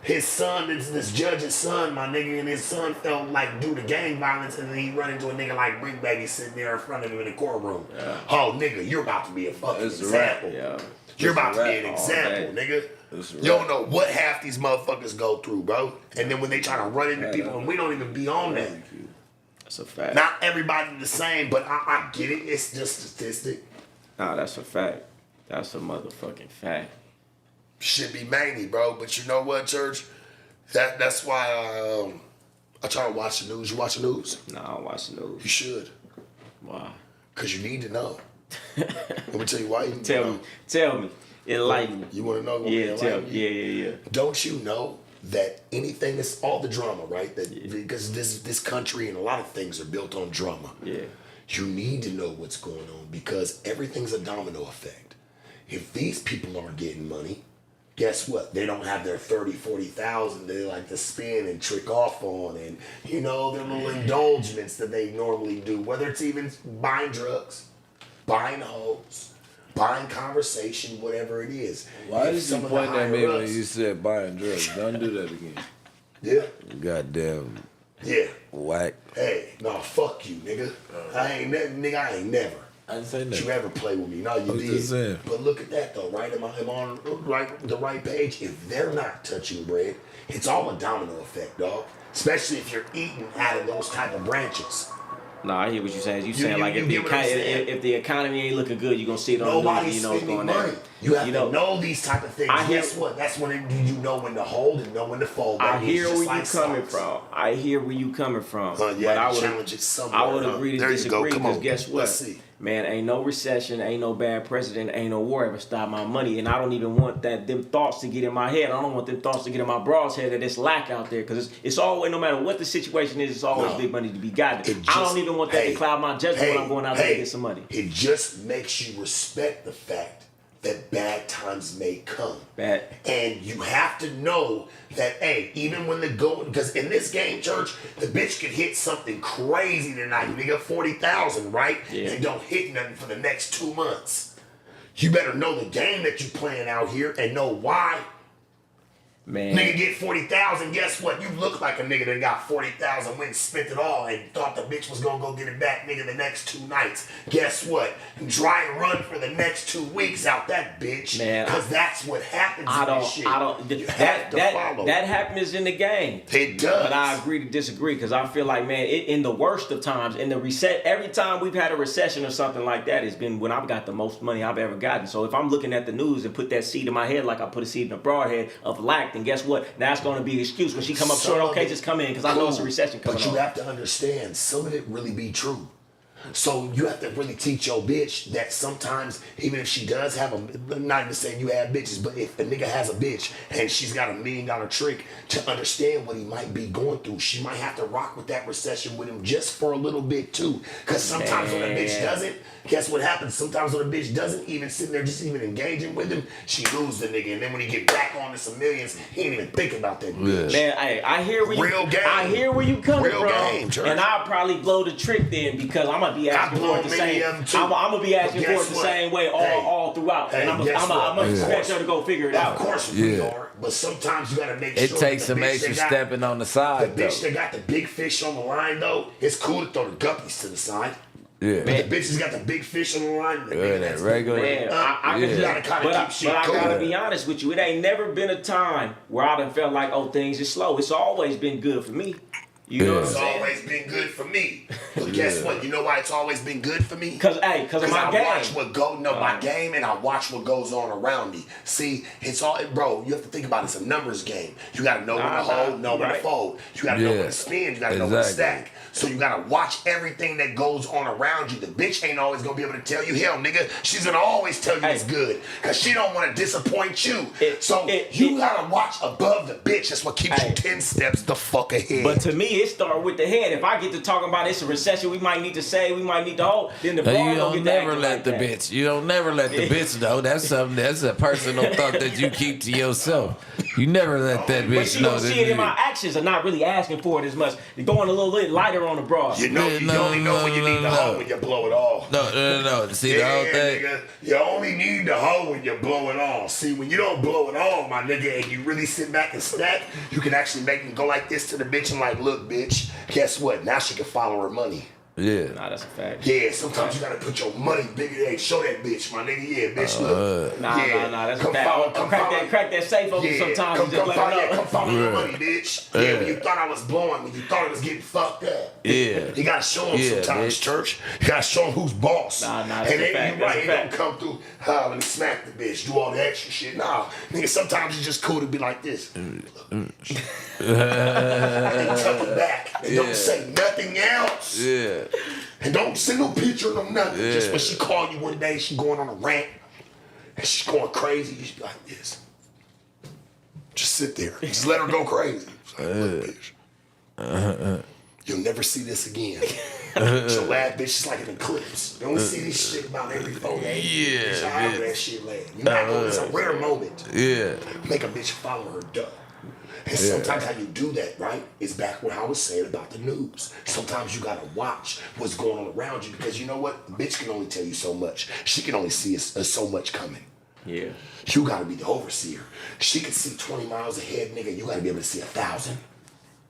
his son, this judge's son, my nigga, and his son felt like due to gang violence, and then he run into a nigga like Bricc baby sitting there in front of him in the courtroom. Yeah. Oh, nigga, you're about to be a fucking example. Yeah. You're about to be an all example, day. nigga. You don't know what half these motherfuckers go through, bro. And then when they try to run into people, and we don't even be on that. That's a fact. Not everybody the same, but I get it. It's just statistic. Nah, that's a fact. That's a motherfucking fact. Should be mangy, bro. But you know what, church? That's why I try to watch the news. You watch the news? Nah, I don't watch the news. You should. Why? Because you need to know. Let me tell you why you need to Tell know. me. Tell me. Enlighten me. You want to know? Yeah, tell me. me. Yeah. Don't you know that anything is all the drama, right? Because this country and a lot of things are built on drama. Yeah. You need to know what's going on because everything's a domino effect. If these people aren't getting money, guess what? They don't have their 30, 40,000 they like to spend and trick off on, and you know their little indulgements that they normally do. Whether it's even buying drugs, buying hoes, buying conversation, whatever it is. Why If did you some of the point at me when higher-ups- you said buying drugs? Don't do that again. Yeah, Goddamn yeah. whack. Hey, no, fuck you, nigga. I ain't never. I didn't say Did you that. ever play with me? No, you I was did. just saying. But look at that though, right? Am I on the right page? If they're not touching bread, it's all a domino effect, dog. Especially if you're eating out of those type of branches. Nah, I hear what you're saying. You saying like you if the get what I'm saying? if the economy ain't looking good, you're gonna see it on the news. Nobody's You know what's spending going money. on. You have to know these type of things. I hear- Guess what? That's when you know when to hold and know when to fold. I baby. It's hear just where like you coming stocks. from. I hear where you coming from. Yeah, but I the would challenge is somewhere. I would agree to There you go. disagree Come because on. guess what? Let's see. Man, ain't no recession, ain't no bad president, ain't no war ever stop my money, and I don't even want them thoughts to get in my head. I don't want them thoughts to get in my broad's head that it's lack out there because it's always, no matter what the situation is, it's always big money to be gotten. I don't even want that to cloud my judgment when I'm going out there to get some money. It just makes you respect the fact that bad times may come. Bad. And you have to know that, hey, even when the going, because in this game, church, the bitch could hit something crazy tonight. Nigga, 40,000, right? Yeah. And don't hit nothing for the next 2 months. You better know the game that you playing out here and know why. Man. Nigga get 40,000, guess what? You look like a nigga that got 40,000, went and spent it all and thought the bitch was gonna go get it back, nigga, the next 2 nights. Guess what? Dry and run for the next 2 weeks out that bitch. Man, Because that's what happens in this shit. You have to follow. That happens in the game. It does. But I agree to disagree because I feel like, man, in the worst of times, in the reset, every time we've had a recession or something like that, it's been when I've got the most money I've ever gotten. So if I'm looking at the news and put that seed in my head like I put a seed in a broad head of lack, then guess what? Now it's going to be an excuse when she come up short. Okay, just come in because I know it's a recession coming on. But you have to understand, some of it really be true. So you have to really teach your bitch that sometimes, even if she does have a, not even saying you have bitches, but if a nigga has a bitch and she's got $1 million trick, to understand what he might be going through, she might have to rock with that recession with him just for a little bit too. Because sometimes when a bitch doesn't, guess what happens? Sometimes when a bitch doesn't even sit there just even engaging with him, she loses the nigga. And then when he get back on to some millions, he ain't even think about that bitch. Man, I hear where Real game. I hear where you coming Real from, game, Church. and I'll probably blow the trick then because I'm gonna be asking for it the same. I'm gonna be asking for it the same way all throughout, and I'm gonna expect her to go figure it out. Of course we are, but sometimes you gotta make sure. It takes some extra stepping on the side, The bitch though. that got the big fish on the line, though, it's cool to throw the guppies to the side. Yeah. But the bitch has got the big fish on the line. The nigga that's regular. Man, you gotta kind of keep shit but I cool. gotta be honest with you. It ain't never been a time where I done felt like, oh, things are slow. It's always been good for me. You know what I'm It's saying? always been good for me. But guess what? You know why it's always been good for me? Because of my I game. watch my game, and I watch what goes on around me. See, it's all, bro. You have to think about it. It's a numbers game. You gotta know when to hold, know when to fold. You gotta know when to spin. You gotta know when to stack. So you gotta watch everything that goes on around you. The bitch ain't always gonna be able to tell you, hell, nigga. She's gonna always tell you it's good, cause she don't want to disappoint you. You gotta watch above the bitch. That's what keeps you 10 steps the fuck ahead. But to me, it started with the head. If I get to talking about it's a recession, we might need to say, we might need to hold, then the broad You don't don't get never acting let like the that. bitch. You don't never let the bitch know. That's something. That's a personal thought that you keep to yourself. You never let that But bitch you know don't that. see it in my actions. I'm not really asking for it as much. You're going a little bit lighter on the broad. You know, you only know when you need the hoe when you blow it all. No. See the whole thing. Nigga, you only need the hoe when you blow it all. See, when you don't blow it all, my nigga, and you really sit back and stack, you can actually make them go like this to the bitch and like, look, bitch, guess what? Now she can follow her money. Yeah. Nah, that's a fact. Yeah, sometimes you gotta put your money bigger. Hey, show that bitch, my nigga. Yeah, bitch, look. Nah, that's a Come fact. follow, come follow. Crack that safe open sometimes and just let her know. Come follow your money, bitch. Yeah, when you thought I was blowing, when you thought it was getting fucked up. Yeah. You gotta show them sometimes, bitch. church. You gotta show them who's boss. Nah, that's and a then fact. you right, That's it a don't fact. come through, let me smack the bitch, do all the extra shit. Nah, nigga, sometimes it's just cool to be like this. And tuck it back. And don't say nothing else. Yeah. And don't send no picture, no nothing. Just when she call you one day, she going on a rant, and she's going crazy, you should be like this. Just sit there. Just let her go crazy. Like, look, bitch. You'll never see this again. Your last bitch is like an eclipse. You only see this shit about every 4 days. Yeah, Bitch, however that shit land. You're not going, it's a rare moment. Yeah. Make a bitch follow her duh. And sometimes how you do that, right, is back what I was saying about the news. Sometimes you gotta watch what's going on around you because you know what? A bitch can only tell you so much. She can only see so much coming. Yeah. You gotta be the overseer. She can see 20 miles ahead, nigga. You gotta be able to see 1,000.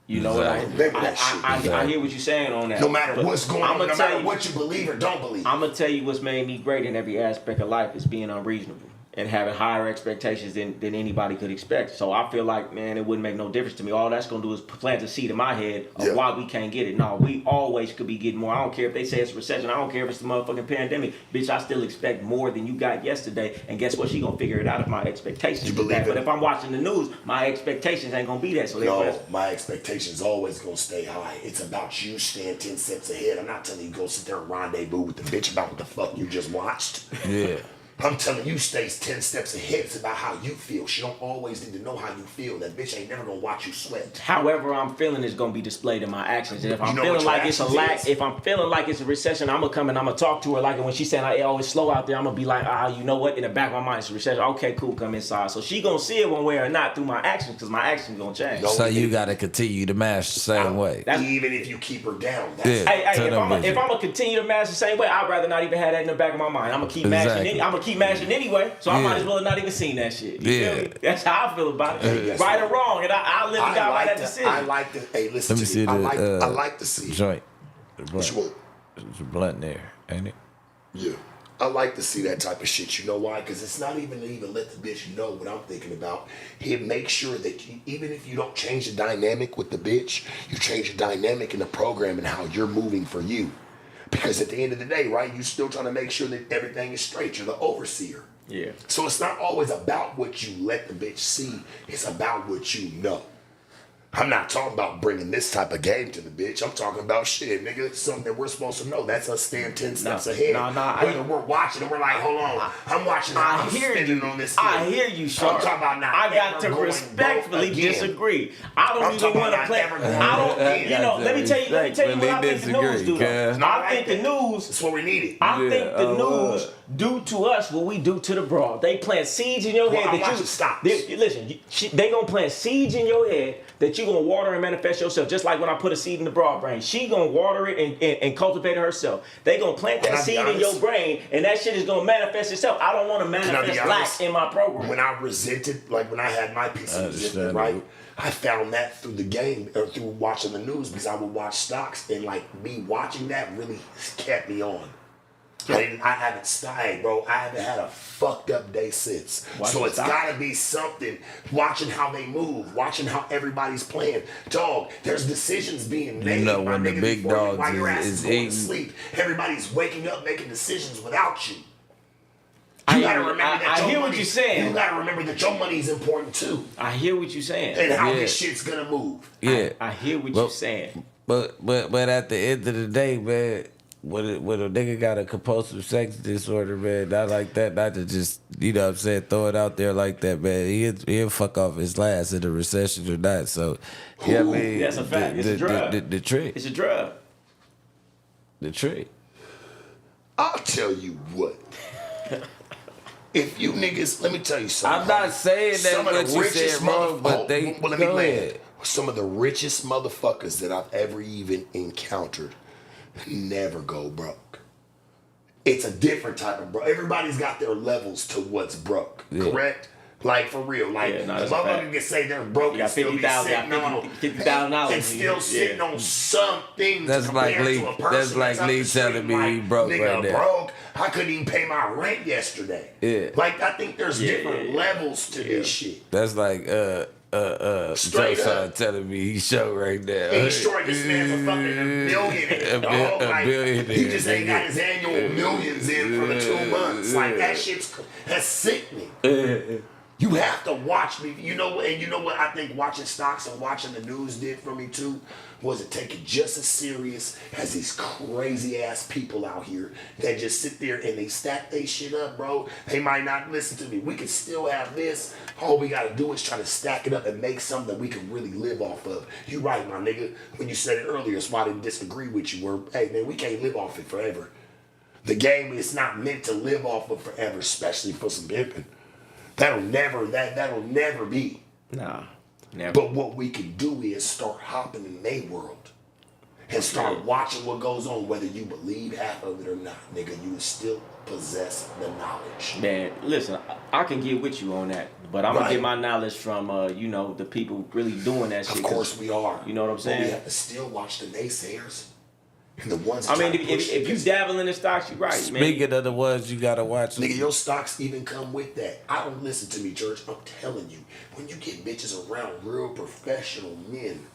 You know what? Remember that shit. I hear what you're saying on that. No matter what's going on, no tell matter you- what you believe or don't believe. I'm gonna tell you what's made me great in every aspect of life is being unreasonable and having higher expectations than anybody could expect. So I feel like, man, it wouldn't make no difference to me. All that's gonna do is plant a seed in my head of why we can't get it. No, we always could be getting more. I don't care if they say it's a recession. I don't care if it's the motherfucking pandemic. Bitch, I still expect more than you got yesterday. And guess what? She gonna figure it out if my expectations You is believe that. it? But if I'm watching the news, my expectations ain't gonna be that. So therefore, No, my expectations always gonna stay high. It's about you staying 10 steps ahead. I'm not telling you go sit there and rendezvous with the bitch about what the fuck you just watched. Yeah. I'm telling you, stays 10 steps ahead. It's about how you feel. She don't always need to know how you feel. That bitch ain't never gonna watch you sweat. however I'm feeling is gonna be displayed in my actions. And if I'm know what feeling your like it's a actions lack, is? if I'm feeling like it's a recession, I'm gonna come and I'm gonna talk to her like when she's saying oh it's slow out there, I'm gonna be like, you know what? In the back of my mind, it's a recession. Okay, cool, come inside. So she gonna see it one way or not through my actions because my actions gonna change. No. So you gotta continue to mash the same way. Even if you keep her down. That's Yeah. Hey, Tell if them I'm bitches. gonna continue to match the same way, I'd rather not even have that in the back of my mind. I'm gonna keep matching. Exactly. I'm gonna keep keep mashing anyway, so I might as well have not even seen that shit. You feel me? That's how I feel about it. Right or wrong, and I live and die by that decision. I like to. Hey, listen Let me to see me. the I like to see. joint. The What you blunt. want? It's a blunt there, ain't it? Yeah. I like to see that type of shit. You know why? Because it's not even to let the bitch know what I'm thinking about. He make sure that even if you don't change the dynamic with the bitch, you change the dynamic in the program and how you're moving for you. Because at the end of the day, right, you still trying to make sure that everything is straight. You're the overseer. Yeah. So it's not always about what you let the bitch see. It's about what you know. I'm not talking about bringing this type of game to the bitch. I'm talking about shit, nigga. It's something that we're supposed to know. That's us staying 10 steps ahead. Whether we're watching and we're like, hold on, I'm watching. I'm spinning on this. I hear you, Sharp. I'm talking about now. I got to respectfully disagree. I don't even want to play. I don't. You know, let me tell you what I think the news do. I think the news. That's what we needed. I think the news do to us what we do to the broad. They plant seeds in your head that you stop. Listen, they gonna plant seeds in your head that you gonna water and manifest yourself. Just like when I put a seed in the broad brain, she gonna water it and cultivate it herself. They gonna plant that seed in your brain, and that shit is gonna manifest itself. I don't want to manifest lack in my program. When I resented, like when I had my piece of resentment, right? I found that through the game or through watching the news because I would watch stocks and like me watching that really kept me on. I haven't stopped, bro. I haven't had a fucked up day since. So it's gotta be something. Watching how they move, watching how everybody's playing. Dog, there's decisions being made. You know, when the big dogs while your ass is going eating. to sleep, everybody's waking up making decisions without you. You gotta remember that I hear what you're saying. You gotta remember that your money is important too. I hear what you're saying. And how this shit's gonna move. Yeah. I hear what you're saying. But at the end of the day, man, when a nigga got a compulsive sex disorder, man, not like that, not to just, you know what I'm saying, throw it out there like that, man, he'll fuck off his last in a recession or not. So, yeah, I mean, that's a fact. It's a drug. The trick. It's a drug. The trick. I'll tell you what. If you niggas, let me tell you something. I'm not saying that what you said wrong, but they let me go land. ahead. Some of the richest motherfuckers that I've ever even encountered never go broke. It's a different type of broke. Everybody's got their levels to what's broke, correct? Like for real, like the motherfucker can say they're broke and still be sitting on $50,000 and still sitting on something. That's like Lee. That's like Lee telling me he broke right there. Broke. I couldn't even pay my rent yesterday. Yeah. Like I think there's different levels to this shit. That's like Straight up telling me he show right now. And short this man's a fucking millionaire. A billionaire. He just ain't got his annual millions in for the 2 months. Like that that's sickening. You have to watch me. You know what? And you know what I think watching stocks and watching the news did for me too? Was it take it just as serious as these crazy ass people out here that just sit there and they stack they shit up, bro. They might not listen to me. We can still have this. All we gotta do is try to stack it up and make something that we can really live off of. You right, my nigga. When you said it earlier, so I didn't disagree with you. Where, hey man, we can't live off it forever. The game is not meant to live off of forever, especially for some pimping. That'll never be. Nah, never. But what we can do is start hopping in their world and start watching what goes on, whether you believe half of it or not, nigga. You still possess the knowledge. Man, listen, I can get with you on that, but I'm gonna get my knowledge from the people really doing that shit. Of course we are. You know what I'm saying? But we have to still watch the naysayers. And the ones if you dabble in the stocks, you're right. Speaking of the ones you gotta watch, nigga, your stocks even come with that. I don't listen to me, church. I'm telling you, when you get bitches around real professional men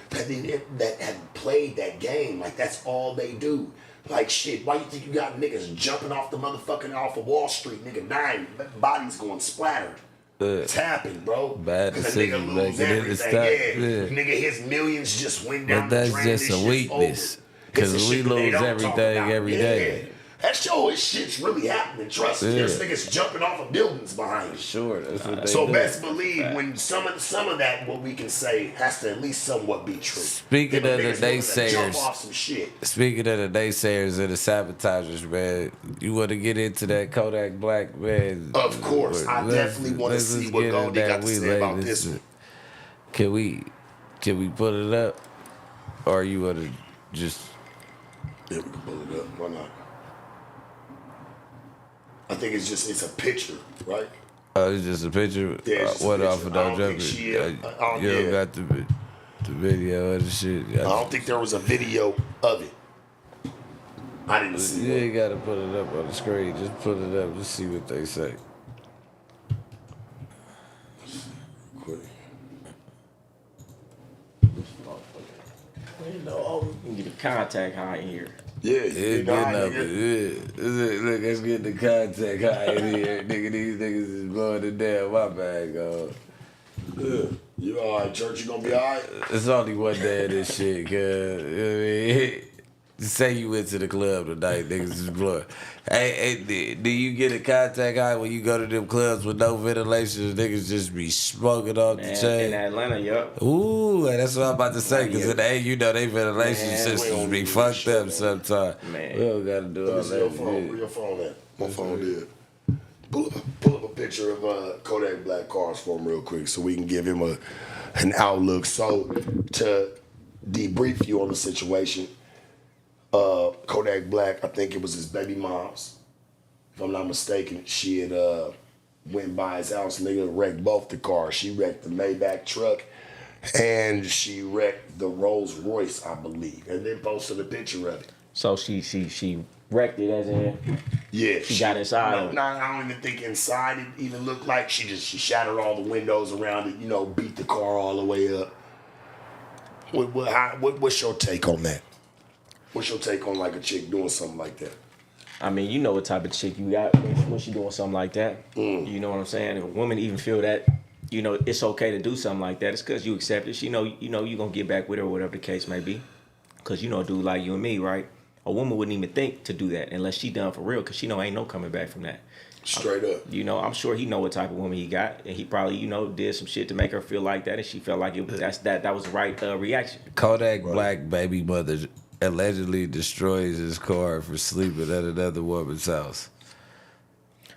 that have played that game, like that's all they do. Like shit, why you think you got niggas jumping off the motherfucking off of Wall Street, nigga, dying, bodies going splattered? It's happened, bro. Bad decision making in the stock. Nigga, his millions just went down the drain. But that's just a weakness. Because we lose everything every day. That show his shit's really happening. Trust me. There's niggas jumping off of buildings behind you. Sure, that's what they so do. best believe when some of that, what we can say, has to at least somewhat be true. Speaking of the naysayers, jump off some shit. Speaking of the naysayers and the sabotagers, man, you want to get into that Kodak Black, man? Of course, I definitely want to see what Goldie got to say about this one. Can we put it up, or you want to just? Yeah, we can pull it up. Why not? I think it's a picture, right? Oh, it's just a picture. Yeah, it's just a What picture. off of I No don't Joker? think she, You don't got the video of the shit. I don't think there was a video of it. I didn't see You it. ain't gotta put it up on the screen. Just put it up. Just see what they say. You can get a contact high in here. Yeah, It's you getting know, up. nigga. Look, let's get the contact high in here. Nigga, these niggas is blowing the damn my bag on. Yeah. You all right, church? You gonna be all right? It's only one day of this shit, cuz. You know what I mean? Say you went to the club tonight, niggas is blowing. Hey, do you get a contact high when you go to them clubs with no ventilation? Niggas just be smoking off the Man, chain. in Atlanta, yup. Ooh, that's what I'm about to say, because in the A, you know, they ventilation Man, we systems don't be need fucked shit, up man. sometimes. Man. We don't gotta do all Let me see your that phone. Where shit. your phone at? My phone did. Pull up a picture of Kodak Black cars for him real quick so we can give him an outlook. So to debrief you on the situation, Kodak Black, I think it was his baby mom's. If I'm not mistaken, she had went by his house, nigga, wrecked both the cars. She wrecked the Maybach truck and she wrecked the Rolls Royce, I believe, and then posted a picture of it. So she wrecked it as in Yeah, she got inside of it. No, I don't even think inside it even looked like she shattered all the windows around it. You know, beat the car all the way up. What's your take on that? What's your take on like a chick doing something like that? I mean, you know what type of chick you got when she doing something like that. You know what I'm saying? If a woman even feel that, you know, it's okay to do something like that, it's because you accept it. She know, you gonna get back with her or whatever the case may be. Because you know a dude like you and me, right? A woman wouldn't even think to do that unless she done for real, because she know ain't no coming back from that. Straight up. You know, I'm sure he know what type of woman he got, and he probably, you know, did some shit to make her feel like that, and she felt like that was the right reaction. Kodak Black baby mother allegedly destroys his car for sleeping at another woman's house.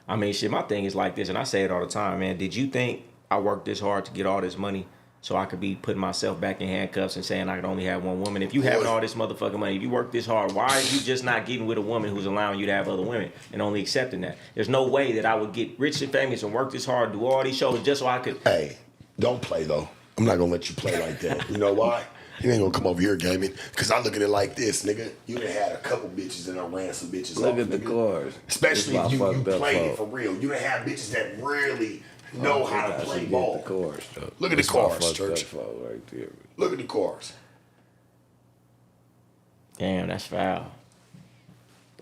I mean, shit, my thing is like this, and I say it all the time, man. Did you think I worked this hard to get all this money so I could be putting myself back in handcuffs and saying I could only have one woman? If you having all this motherfucking money, if you work this hard, why are you just not getting with a woman who's allowing you to have other women and only accepting that? There's no way that I would get rich and famous and work this hard, do all these shows just so I could. Hey, don't play though. I'm not gonna let you play like that. You know why? You ain't gonna come over here gaming. Cause I look at it like this, nigga. You done had a couple bitches and I ran some bitches Look off, at the nigga. cars. Especially That's if my you fucked up played it fault. for real. You done had bitches that really know how to play ball. The cars, though. Look at the That's my cars, fucked Church. up fault right there. Look at the cars. Damn, that's foul.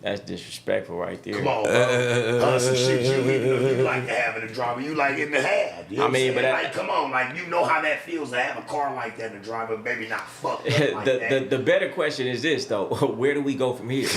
That's disrespectful right there. Come on, bro. Some shit you like to have in the driver. You like it to have. You know I mean, what I'm saying? but like, come on, like you know how that feels to have a car like that in the driver, maybe not fucked up like that. The better question is this though: where do we go from here?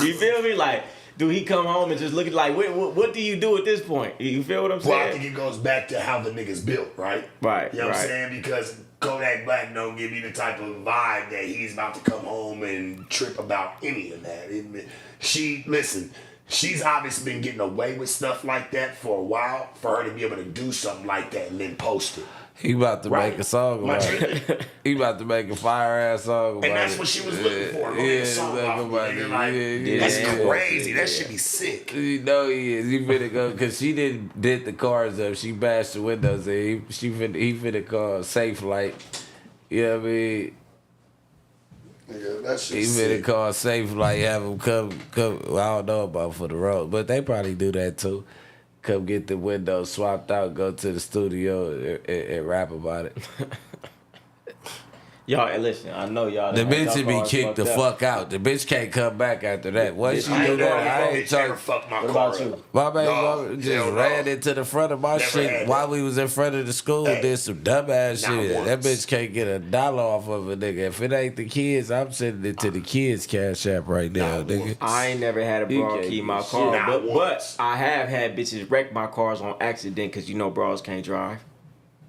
You feel me? Like, do he come home and just look at like what do you do at this point? You feel what I'm saying? Well, I think it goes back to how the nigga's built, right? Right, You know what I'm right. saying? Because Kodak Black don't give you the type of vibe that he's about to come home and trip about any of that. She's obviously been getting away with stuff like that for a while. For her to be able to do something like that and then post it. He about to Right. make a song My about nigga. it. He about to make a fire ass song about it. And that's what she was looking for. Go make a song about it. Like, that's crazy. That should be sick. You know he is. He finna go because she did the cars up. She bashed the windows in. He finna call Safe Light. You know what I mean? Yeah, that shit He finna sick. call Safe Light. Have him come. Well, I don't know about for the road, but they probably do that too. Come get the windows swapped out. Go to the studio and rap about it. Y'all, hey, listen, I know y'all. The done had bitch y'all would be cars kicked the fucked up. fuck out. The bitch can't come back after that. Once she I do ain't know that, I if ain't bitch ever talking. fucked my What car about you? up. My baby No, mama just hell no. ran into the front of my Never shit had while that. we was in front of the school. Hey, Did some dumbass not shit. That once. bitch can't get $1 off of a nigga. If it ain't the kids, I'm sending it to the kids' cash app right now, Not nigga. once. I ain't never had a You broad can't key do my shit. car, Not but once. I have had bitches wreck my cars on accident because you know bras can't drive.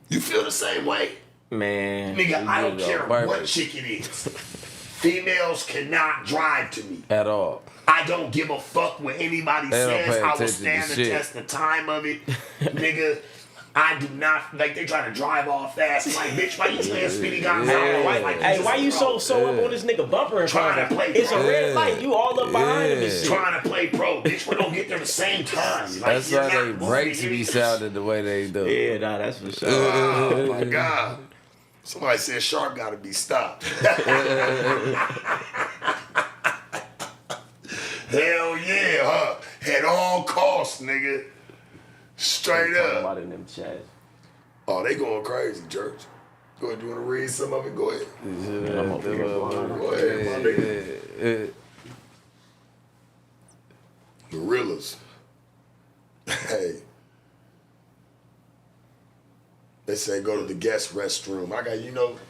You feel the same way? Man, Nigga, I don't You care know, what purpose. chick it is. Females cannot drive to me. At all. I don't give a fuck what anybody They don't says. pay I will attention to stand the shit. test the time of it. Nigga, I do not like they trying to drive off fast. I'm like, bitch, why you playing Speedy Gonzales? Why you so up on this nigga bumper and Trying to play It's a pro. red light. You all up behind him and shit. Trying to play pro, bitch. We're gonna get there the same time. Like, That's you're why not they moving, brakes be idiot. sounding the way they do. Yeah, nah, that's for sure. Oh my God. Somebody said Sharp gotta be stopped. Hell yeah, huh? At all costs, nigga. Straight up. About in them chats. Oh, they going crazy, Church. Go ahead, you wanna read some of it? Go ahead. I'm over here behind. Go ahead, my nigga. Gorillas. Hey. They say go to the guest restroom. I got,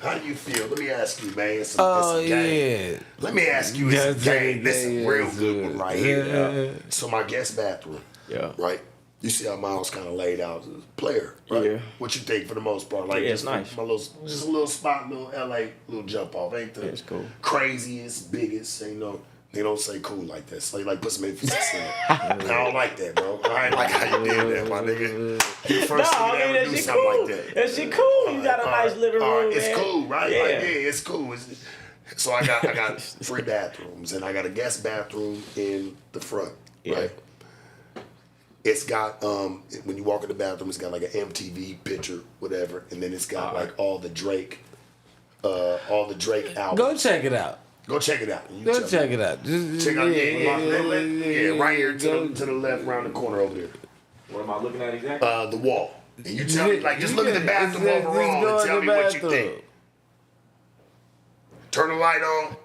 how do you feel? Let me ask you, man. It's a game. Let me ask you, it's a game. This is a real good one right here. So my guest bathroom. Yeah. Right? You see how Miles kind of laid out as a player, right? Yeah. What you think for the most part? Like, Yeah, it's just nice. Just a little spot, little LA, little jump off. Ain't the It's cool. craziest, biggest, they don't say cool like that. So like put some emphasis in it. I don't like that, bro. I ain't like how you did that, my nigga. You the first No, thing I mean, ever that do shit something cool. like that. That shit cool. You got a nice living room, It's man. cool, right? Yeah. Like, it's cool. So I got 3 bathrooms, and I got a guest bathroom in the front, right? It's got when you walk in the bathroom, it's got like an MTV picture, whatever, and then it's got like all the Drake albums. Go check it out. Go check it out. You Go tell check me. it out. Check out right here to the left, around the corner over there. What am I looking at exactly? The wall. And you tell me, like, just look at the bathroom overall and tell me what you think. Turn the light on.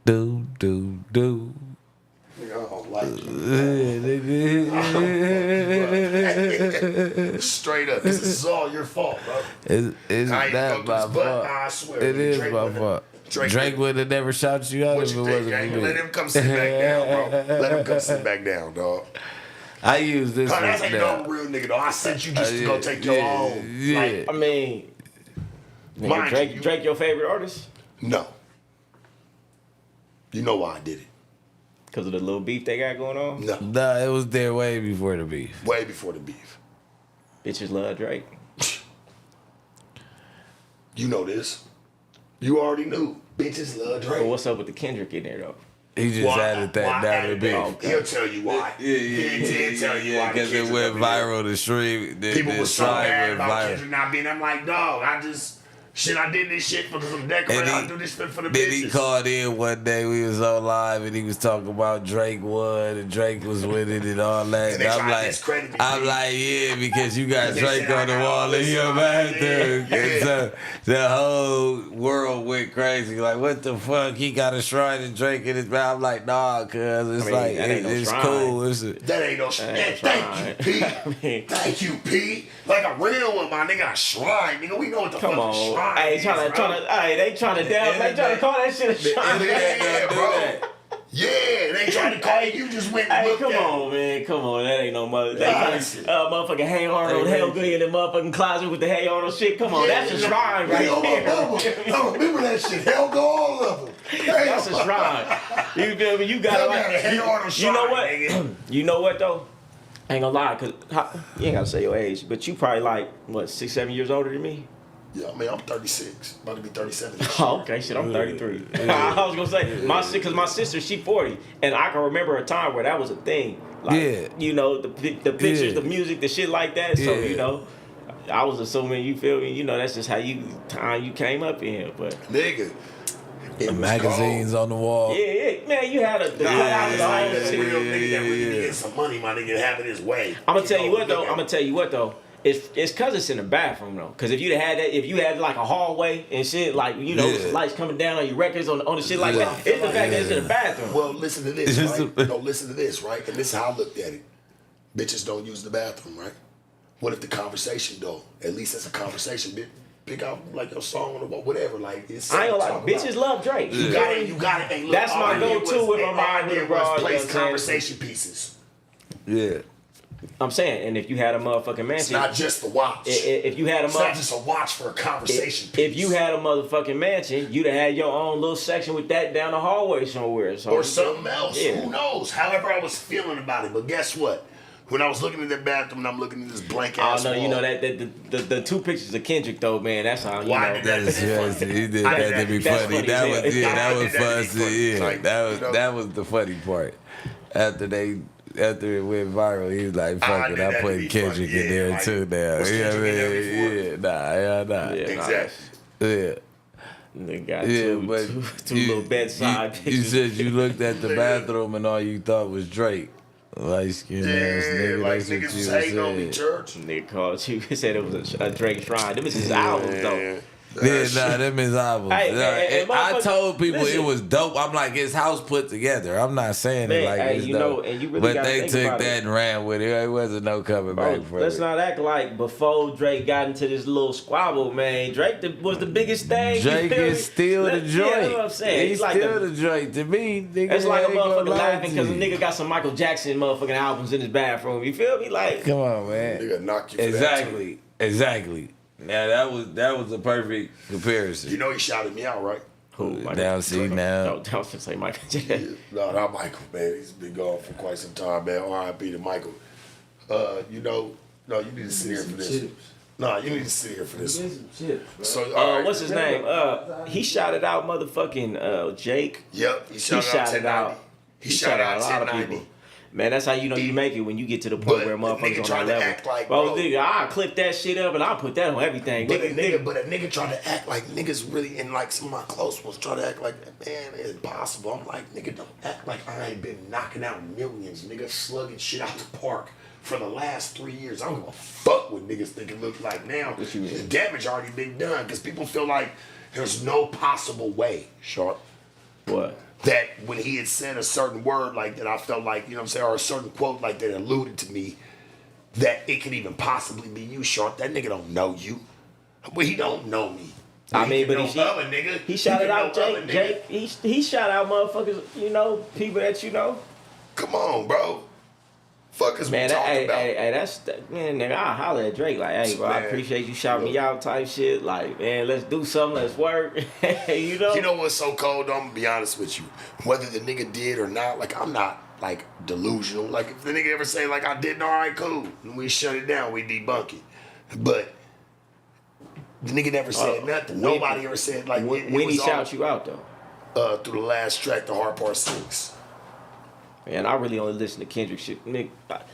Do. Nigga, I don't like you. Straight up. This is all your fault, bro. It's I ain't not go my through this, but fault. I swear. It is Drake my would've- fault. Drake Drake would have never shot you out What if it you wasn't think, for gang? me. Let him come sit back down, bro. Let him come sit back down, dog. I use this Cause one that's ain't now. no real nigga, though. I sent you just to go take your own. Yeah. Like, I mean, Mind nigga, you. Drake your favorite artist? no. You know why I did it. Because of the little beef they got going on? No. Nah, it was there way before the beef. Way before the beef. Bitches love Drake. You know this. You already knew. Bitches love Drake. But what's up with the Kendrick in there, though? He just added that down to the beef. He'll tell you why. He'll tell you why. Because it went viral. The stream, People the were so side mad went about viral. Kendrick not being. I'm like, dog, I did this shit for some decoration. I do this shit for the Then he bitches. called in one day. We was on live and he was talking about Drake won and Drake was winning and all that. And they And tried to discredit me, I'm dude. like, yeah, because you got They Drake said I on the got all wall in this your stuff. bathroom. Yeah. And so the whole world went crazy. Like, what the fuck? He got a shrine to Drake in his mouth. I'm like, nah, cuz it's mean, like, that ain't no it's shrine. cool. That ain't no shit. ain't Thank you, I P. mean- Thank you, P. Like a real one, my nigga. A shrine, nigga. We know what the Come fuck a on. shrine Hey, is, they trying to down. They trying to call that shit a shrine. Yeah, bro. Yeah, they tried to call you. You just went and Hey, looked come at it. on, man. Come on. That ain't no mother. They Nah, trying motherfucking Hey Arnold, Hey, Hell Good in the motherfucking closet with the Hey Arnold shit. Come on. Yeah, That's a shrine right yo, there. I remember that shit. Hell go all of them. That's a shrine. You feel me? You got Hell to got a Hey Arnold You know shrine, what? nigga. You know what though? I ain't gonna lie, cause you ain't gotta say your age, but you probably like what 6, 7 years older than me. Yeah, I mean, I'm 36. About to be 37 this year. Oh, okay, shit, I'm 33. I was gonna say cause my sister, she 40, and I can remember a time where that was a thing. Like, Yeah. you know, the pictures, Yeah. the music, the shit like that. So Yeah. you know, I was assuming, you feel me? You know, that's just how you came up in. But Nigga. It was magazines cold. on the wall. yeah, man, you had the Nah, it's like the that shit. real nigga that really be getting some money, my nigga, having his way. I'm gonna tell you what though. It's cause it's in the bathroom though. Cause if you had like a hallway and shit, like you know, Yeah. lights coming down on your records on the shit like Yeah. that. It's the fact that it's in the bathroom. Well, listen to this, It's right? just- No, listen to this, right? And this is how I looked at it. Bitches don't use the bathroom, right? What if the conversation, though? At least it's a conversation, bitch. Pick out like your song or whatever. Like it's. I ain't gonna lie, talk about. bitches love Drake. You got it. Hey, look, That's all my I did go-to was- if I'm all I riding with did a broad, was you know place what I'm saying? conversation pieces. Yeah. I'm saying, and if you had a motherfucking mansion, It's not just the watch. if you had a It's not just a watch for a conversation piece. if you had a motherfucking mansion, you'd have had your own little section with that down the hallway somewhere. So or something else. Yeah. Who knows? However I was feeling about it. But guess what? When I was looking at that bathroom and I'm looking at this blank Oh ass no, wall. you know that the two pictures of Kendrick though, man. That's how you Why know. did that- Yes, he did I did that to be that's funny. funny That as was hell. that I was did that to fun. be funny. Yeah, Like, that you know? was the funny part. After it went viral, he was like, "Fuck it, did that I to put be Kendrick funny. in Yeah, there like, too now." was You know what I Kendrick in there mean? before? Nah. Yeah, Exactly. Yeah. They got Yeah, two but two little bedside you pictures. said you looked at the bathroom and all you thought was Drake. Light skinned ass Yeah, nigga. like That's what niggas was you hating on me, said. church. Nigga called you. He said it was a Drake shrine. Them is his albums though. Yeah, nah, them is albums. Hey, Nah, and I motherfucker, told people listen. it was dope. I'm like, his house put together. I'm not saying Man, it like hey, it's you dope. know, and you really but gotta they think took about that it. and ran with it. It wasn't no coming back Bro, from let's it. not act like before Drake got into this little squabble, man. Drake was the biggest thing. you Drake feel me? is still the Yeah, joint. that's what I'm saying. He's like still the joint to me. Nigga, it's like a I ain't gonna motherfucker lie laughing to because a you. nigga got some Michael Jackson motherfucking albums in his bathroom. You feel me? Like, Come on, man. Nigga knock you for that, too. Exactly. Now that was a perfect comparison. You know he shouted me out, right? who? Michael? Now see now. No, don't say Michael Jackson. No, not Michael, man. He's been gone for quite some time, man. R.I.P. to Michael. You know, no, you need to sit here for this. No, you need to sit here for this. So, all right. What's his name? He shouted out motherfucking Jake. Yep, he He shouted out shouted out. 1090. He shouted out a lot of 1090. people. Man, that's how you know you make it when you get to the point But where the motherfuckers nigga on tried that to level. act like, bro, bro. nigga, I'll clip that shit up and I'll put that on everything. But Nigga, a nigga tried to act like niggas really, and like some of my close ones try to act like, man, it's impossible. I'm like, nigga, don't act like I ain't been knocking out millions, nigga, slugging shit out the park for the last 3 years. I don't give a fuck what niggas think it looks like now. What you mean? The damage already been done because people feel like there's no possible way, Sharp, What? that when he had said a certain word like that, I felt like, you know what I'm saying, or a certain quote like that alluded to me, that it could even possibly be you, Sharp. That nigga don't know you. Well, he don't know me. I mean, but know he other nigga. he shouted can out know other Jake. nigga. Jake, he shout out motherfuckers, you know, people that you know. Come on, bro. Fuck is Man, we talking about? hey, man, nigga, I'll holler at Drake like, hey, bro, I Man, appreciate you shouting me look. out type shit. Like, man, let's do something, let's work. you know? You know what's so cold? I'm gonna be honest with you. Whether the nigga did or not, like I'm not like delusional. Like if the nigga ever say like I didn't, all right, cool, and we shut it down, we debunk it. But the nigga never said nothing. when- Nobody ever said like when it he was all, shout you out though. through the last track, the Hard Part 6. Man, I really only listen to Kendrick shit. Nigga,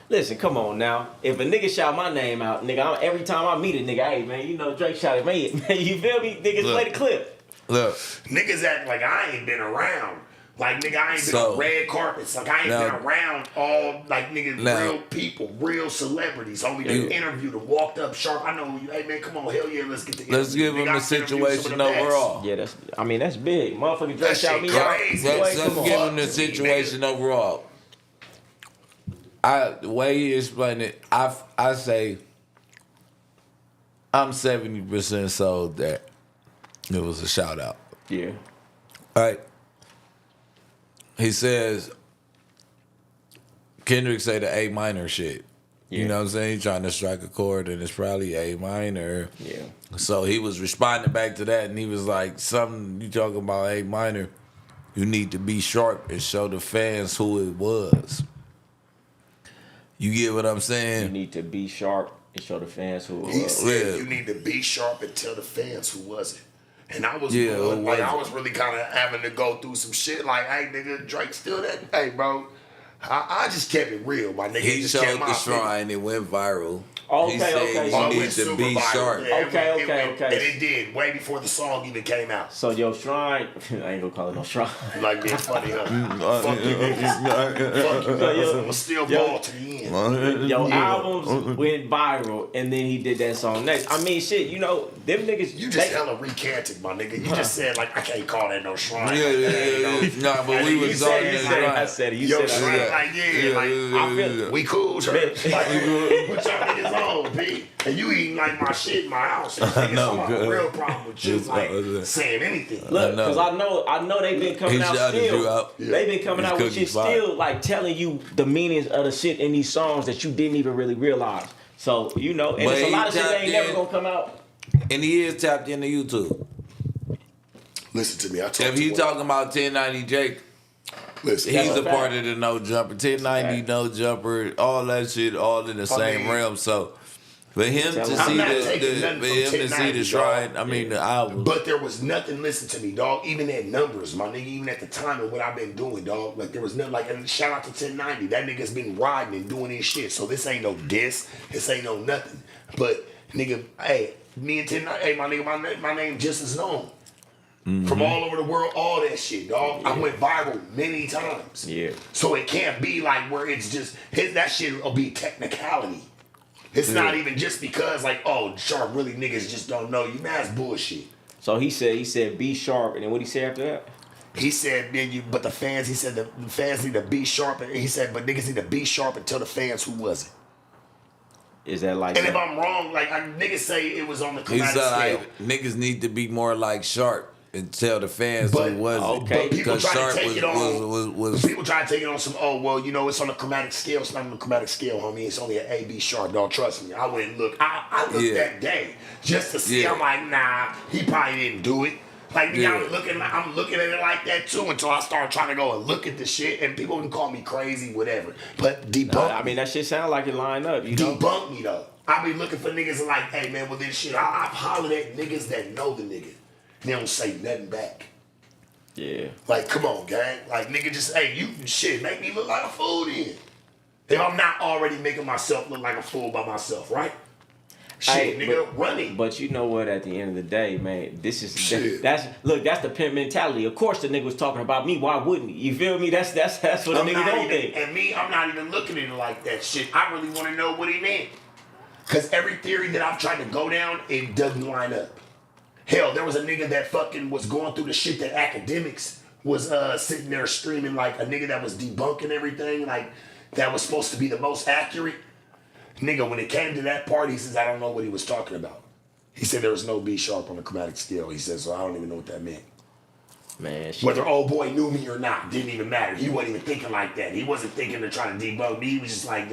listen, come on now. If a nigga shout my name out, nigga, every time I meet a nigga, hey man, you know Drake shouted me. Man, you feel me? Niggas Look. play the clip. Look, Niggas act like I ain't been around. Like nigga, I ain't been So, on red carpets. Like I ain't now- been around all like nigga, Now- real people, real celebrities. Only You- been interviewed and walked up sharp. I know who you. Hey man, come on, hell yeah, let's get the. let's interview. give him Nigga, a I've interviewed some of situation the best. overall. Yeah, that's big. Motherfucker Drake That shout shit me crazy. out. Boy, Let's come on. give him the Fuck to me, situation nigga. overall. The way he explained it, I say I'm 70% sold that it was a shout out. Yeah. All right. He says Kendrick say the A minor shit. Yeah. You know what I'm saying? He trying to strike a chord and it's probably A minor. Yeah. So he was responding back to that and he was like, something you talking about A minor, you need to be sharp and show the fans who it was. You get what I'm You saying? need to be sharp and show the fans who it He was. said Yeah. you need to be sharp and tell the fans who was it. And I was Yeah, who like, was I it? was really kind of having to go through some shit. Like, hey nigga, Drake still that? Hey bro, I just kept it real. My nigga He just showed kept my the opinion. shrine, it went viral. Okay, he said okay. you Oh, it need went to super be viral. sharp. Yeah, Okay. And it did way before the song even came out. So your shrine, I ain't gonna call it no shrine. You like being funny, huh? Fuck you niggas. Fuck you niggas. I'm still ball to the end. Your albums went viral, and then he did that song next. I mean, shit, you know, them niggas. You just hella recanted, my nigga. You just said like I can't call that no shrine. Yeah, Like, yeah, that ain't yeah. no- Nah, but And we then was you said- on you that said- grind. I said it. You Yo, said shrine, it. like yeah, like I feel we cool, sure. Like, put y'all niggas on, B. And you eating like my shit in my house. I know, know, good. real problem with you, Yes, like saying anything. Look, know. because I know they've been coming He out shouted still. you out. They've been coming His out with cookie shit fire. still, like telling you the meanings of the shit in these songs that you didn't even really realize. So, you know, and But it's a he lot of shit that tapped ain't never in. gonna come out. And he is tapped into YouTube. Listen to me. I talk If to you one- talking about 1090 Jake, Listen, he's a a fact. part of the No Jumper. 1090 No Jumper, all that shit, all in the same mean- realm. So for him to I'm see not taking nothing for from him to see 1090, the shrine, dog. I mean the album. But there was nothing, listen to me, dog. Even at numbers, my nigga, even at the time of what I've been doing, dog. Like, there was nothing, like, and shout out to 1090. That nigga's been riding and doing his shit. So this ain't no diss. This ain't no nothing. But, nigga, hey, me and 1090, hey, my nigga, my name just is known. From all over the world, all that shit, dog. I went viral many times. Yeah. So it can't be like where it's just, that shit will be technicality. It's not even just because, like, oh, Sharp, really niggas just don't know you. Man, that's bullshit. So he said be sharp, and then what he say after that? He said, but the fans, he said the fans need to be sharp. And he said, but niggas need to be sharp and tell the fans who wasn't. Is that like And if that? I'm wrong, like, niggas say it was on the He chromatic said scale. like niggas need to be more like Sharp and tell the fans But- who wasn't. Okay. But people Because try Sharp to take it on. was People try to take it on some. Oh well, you know it's on the chromatic scale. It's not on the chromatic scale, homie. It's only an A B sharp. Don't trust me. I went and look. I looked Yeah. that day just to see. Yeah. I'm like, nah, he probably didn't do it. Like Yeah. I'm looking at it like that too until I started trying to go and look at the shit. And people can call me crazy, whatever. But debunk. I mean, that shit sound like it lined up, you know? Debunk me though. I be looking for niggas and like, hey man, well this shit. I've hollered at niggas that know the nigga. They don't say nothing back. Yeah. Like, come on, gang. Like, nigga, just, hey, you shit, make me look like a fool then. If I'm not already making myself look like a fool by myself, right? Shit, Hey, nigga, running. But you know what? At the end of the day, man, this is Shit. that's the pimp mentality. Of course, the nigga was talking about me. Why wouldn't he? You feel me? That's what the nigga don't think. And me, I'm not even looking at it like that shit. I really want to know what he meant. Because every theory that I've tried to go down, it doesn't line up. Hell, there was a nigga that fucking was going through the shit that academics was sitting there streaming, like a nigga that was debunking everything, like that was supposed to be the most accurate. Nigga, when it came to that part, he says, I don't know what he was talking about. He said there was no B sharp on the chromatic scale. He said, so I don't even know what that meant. Man, shit. Whether old boy knew me or not, didn't even matter. He wasn't even thinking like that. He wasn't thinking to try to debunk me. He was just like,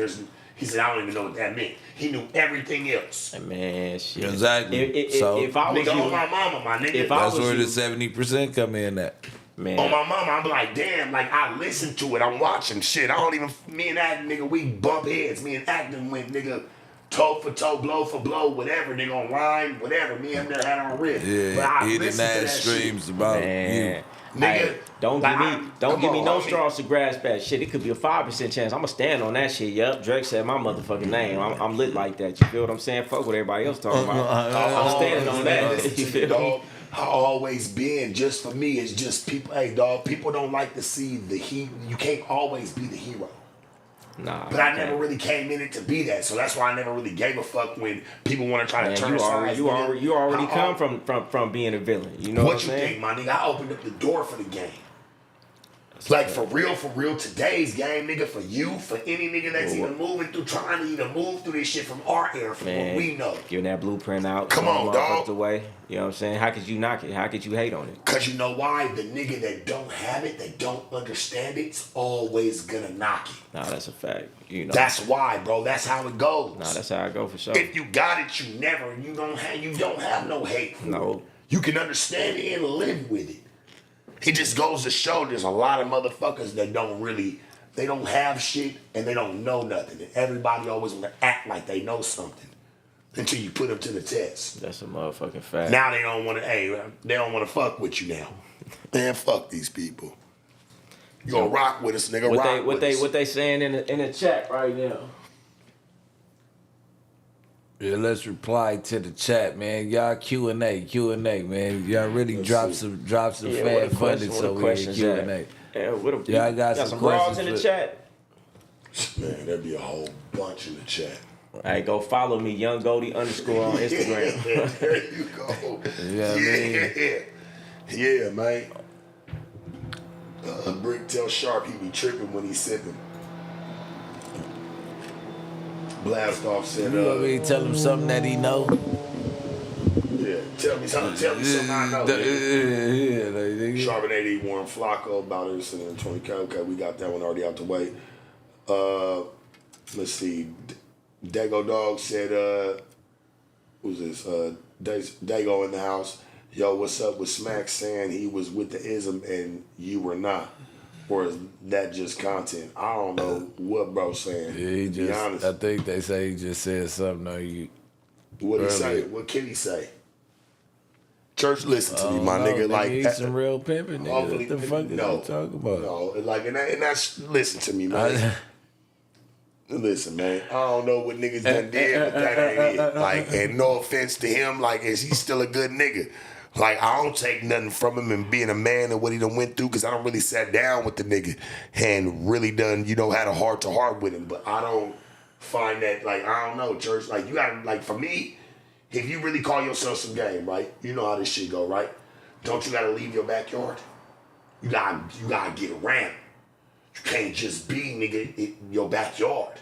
he said, I don't even know what that meant. He knew everything else. Man, shit. Exactly. If I was Nigga, on you, my mama, my nigga. If I That's was where you- the 70% come in at. man, On my mama, I'm like, damn, like I listen to it. I'm watching shit. I don't even, me and Acton, nigga, we bump heads. Me and Acton went, nigga, toe for toe, blow for blow, whatever, nigga, online, whatever. Me and him there had our wrist. But Yeah, I he didn't listened to have that streams shit. about man. you. Nigga, Hey, don't like, give come me on, no homie. straws to grasp at. Shit, it could be a 5% chance. I'ma stand on that shit. Yup, Drake said my motherfucking name. I'm lit like that. You feel what I'm saying? Fuck what everybody else talking about. I'm standing on that. Listen You to feel me, me? dog. I always been, just for me, it's just people, hey, dog, people don't like to see the you can't always be the hero. Nah, But I never really came in it to be that, so that's why I never really gave a fuck when people want to try to Man, turn you sides. already nigga. come from being a villain. You know what, What I'm you saying? think, my nigga? I opened up the door for the game. Like, for real, today's game, nigga, for you, for any nigga that's even moving through, trying to even move through this shit from our era, from Man, what we know. giving that blueprint out. Come throwing on, dog. motherfuckers away. You know what I'm saying? How could you knock it? How could you hate on it? Because you know why? The nigga that don't have it, that don't understand it's always gonna knock it. Nah, that's a fact. You know. That's why, bro. That's how it goes. Nah, that's how I go for sure. If you got it, you don't have no hate for No. it. You can understand it and live with it. It just goes to show there's a lot of motherfuckers that they don't have shit and they don't know nothing. And everybody always want to act like they know something until you put them to the test. That's a motherfucking fact. Now they don't want to fuck with you now. Man, fuck these people. You gonna rock with us, nigga, What they saying in the chat right now? Yeah, let's reply to the chat, man. Y'all Q&A, man. Y'all really drop some Yeah, fan funding so we can Q&A. Yeah, Yeah, I got some bras questions in the for- chat. Man, there'd be a whole bunch in the chat. Hey, go follow me, Young Goldie _ on Instagram. Yeah, there you go. Yeah, Yeah, man. Bricc tell Sharp he be tripping when he's sipping. Blast off said, You want me to tell him something that he know? yeah, tell me something I know. Yeah, like, nigga. Charbonnet Warren Flacco about incident in 20K. Okay, we got that one already out the way. Let's see. Dago Dog said, who's this? Dago in the house. Yo, what's up with Smack saying he was with the ism and you were not? Or is that just content? I don't know what bro's saying. Yeah, he to be just. honest. I think they say he just said something on you. What he earlier. say? What can he say? Church, listen to me, my No, nigga. Like, he's some real pimping, nigga. hopefully- What the fuck no, is you talking about? No, like, and that's listen to me, man. Listen, man. I don't know what niggas done did, but that ain't it. Like, and no offense to him, like, is he still a good nigga? Like, I don't take nothing from him and being a man and what he done went through, because I don't really sat down with the nigga and really done, had a heart to heart with him. But I don't find that, like, I don't know, church. Like, you gotta, like, for me, if you really call yourself some game, right? You know how this shit go, right? Don't you gotta leave your backyard? You gotta get around. You can't just be, nigga, in your backyard.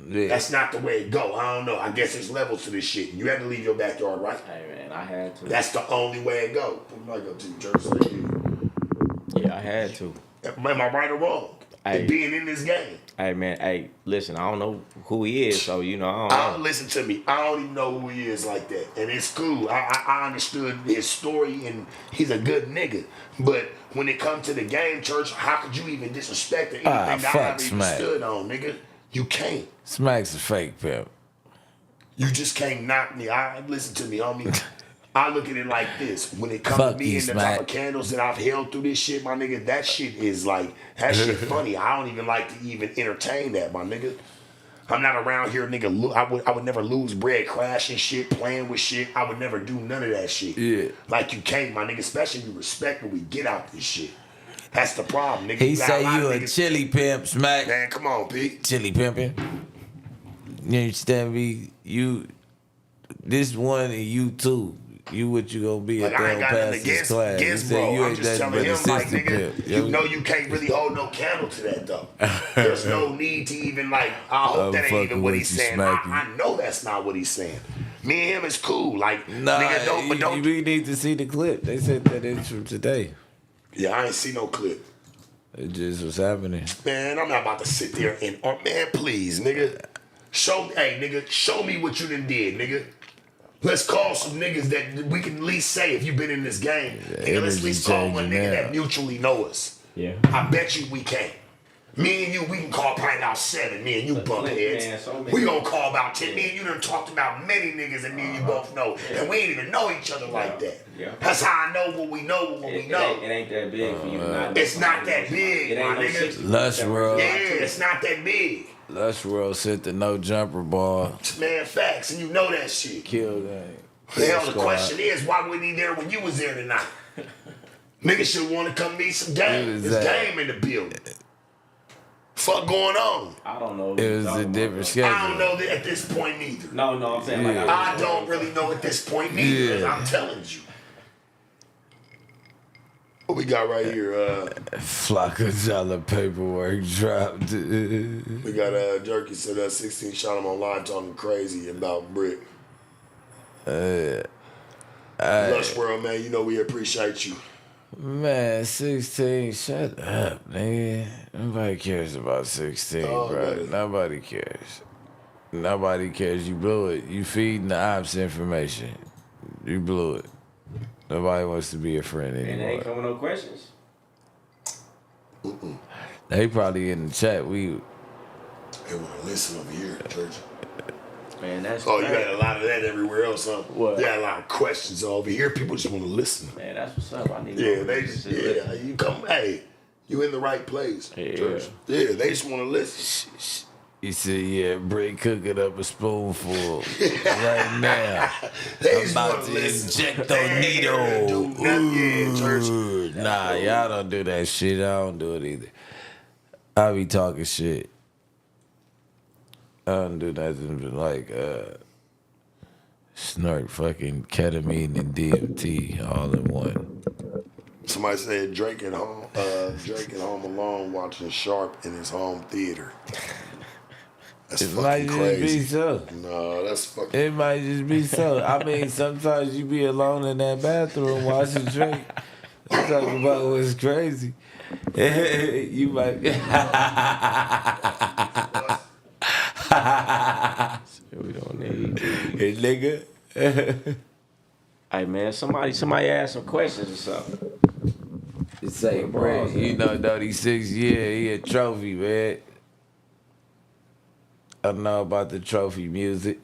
Yeah. That's not the way it go. I don't know. I guess there's levels to this shit. You had to leave your backyard, right? Hey man, I had to. That's the only way it go. I'm not going to church. Yeah, I had to. Am I right or wrong? Hey. Being in this game. Hey man, hey, listen, I don't know who he is, so I don't know. Listen to me. I don't even know who he is like that. And it's cool. I understood his story and he's a good nigga. But when it comes to the game, church, how could you even disrespect anything that fuck I ever even Smack. stood on, nigga? You can't. Smack's a fake pimp. You just can't knock me. Listen to me, homie. I look at it like this. When it comes Fuck to me you, and the Smack. type of candles that I've held through this shit, my nigga, that shit is like, that shit funny. I don't even like to even entertain that, my nigga. I'm not around here, nigga. I would never lose bread, crashing shit, playing with shit. I would never do none of that shit. Yeah. Like you can't, my nigga. Especially if you respect when we get out this shit. That's the problem, nigga. He got say lot you of a niggas- chili pimp, Smack. Man, come on, Pete. Chili pimping. You understand me? This one and you two. You what you gonna be Like, at I ain't that got nothing pastor's against, class. He against said bro. you I'm ain't just nothing telling but a him, like, sister nigga, pimp. you know you can't really hold no candle to that, though. There's no need to even, like, I hope I'm that ain't fucking even what with he's you, saying. Smacky. I know that's not what he's saying. Me and him is cool. Like, Nah, nigga, don't. we need to see the clip. They said that it's from today. Yeah, I ain't see no clip. It just was happening. Man, I'm not about to sit there and, man, please, nigga. Show me what you done did, nigga. Let's call some niggas that we can at least say if you've been in this game. Nigga, let's at least call one changing nigga now. that mutually know us. Yeah. I bet you we can. Me and you, we can call probably about 7. Me and you bump man, heads. so many. We gonna call about 10. Me and you done talked about many niggas and me and you both know. And we ain't even know each other like that. Yeah. That's how I know what we know what we know. It ain't that big for you to not know. It's not that big, It ain't my no nigga. 60. Lush World. Yeah, it's not that big. Lush World sent the no jumper ball. Man, facts, and you know that shit. Killed that. Hell, the question is, why wasn't he there when you was there tonight? Niggas should want to come meet some game. was There's that? game in the building. Fuck going on? I don't know. It was a different schedule. I don't know that at this point neither. No, I'm saying like Yeah. I don't really know at this point neither. Yeah. I'm telling you. What we got right here? Flocka paperwork dropped. We got Jerky said 16 shot him on live talking crazy about Bricc. Lush World, man, you know we appreciate you. Man, 16, shut up, nigga. Nobody cares about 16, Oh, bro. man. Nobody cares. Nobody cares. You blew it. You feeding the ops information. You blew it. Nobody wants to be a friend And they ain't anymore. coming no questions. They probably in the chat. They want to listen over here at church. Man, that's Oh, you crazy. got a lot of that everywhere else, huh? What? You got a lot of questions over here. People just want to listen. Man, that's what's up. I need Yeah, more they niggas just, to listen. you come, hey, you in the right place. Yeah. Church. Yeah, they just want to listen. He said, yeah, Bricc cooking up a spoonful right now. They I'm just about want to listen. inject They a ain't needle. gonna do nothing, yeah, church. Ooh. Nah, y'all don't do that shit. I don't do it either. I be talking shit. I don't do nothing but like snort fucking ketamine and DMT all in one. Somebody said Drake at home alone watching Sharp in his home theater. That's It might fucking just crazy. be so. No, that's fucking. It might just be so. I mean, sometimes you be alone in that bathroom watching Drake. I'm talking about what's crazy. You might. We don't need. Hey, nigga. Hey man, somebody ask some questions or something. Say, Bricc, you know, 36 years, he a trophy, man. I know about the trophy music.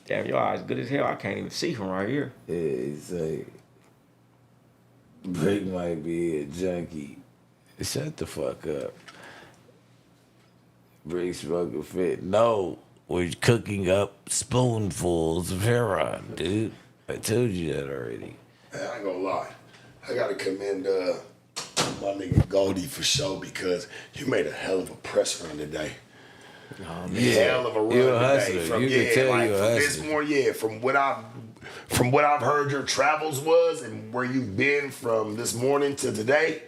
Damn, your eyes good as hell. I can't even see from right here. Yeah, he say, Bricc might be a junkie. Shut the fuck up. Bricc smoking fit. No, we're cooking up spoonfuls of heroin, dude. I told you that already. Man, I ain't gonna lie. I gotta commend my nigga Goldie for sure because you made a hell of a press run today. Oh, Hell of a run You a today. hustler. You can tell you a from this hustler. morning, from what I've heard your travels was and where you've been from this morning to today,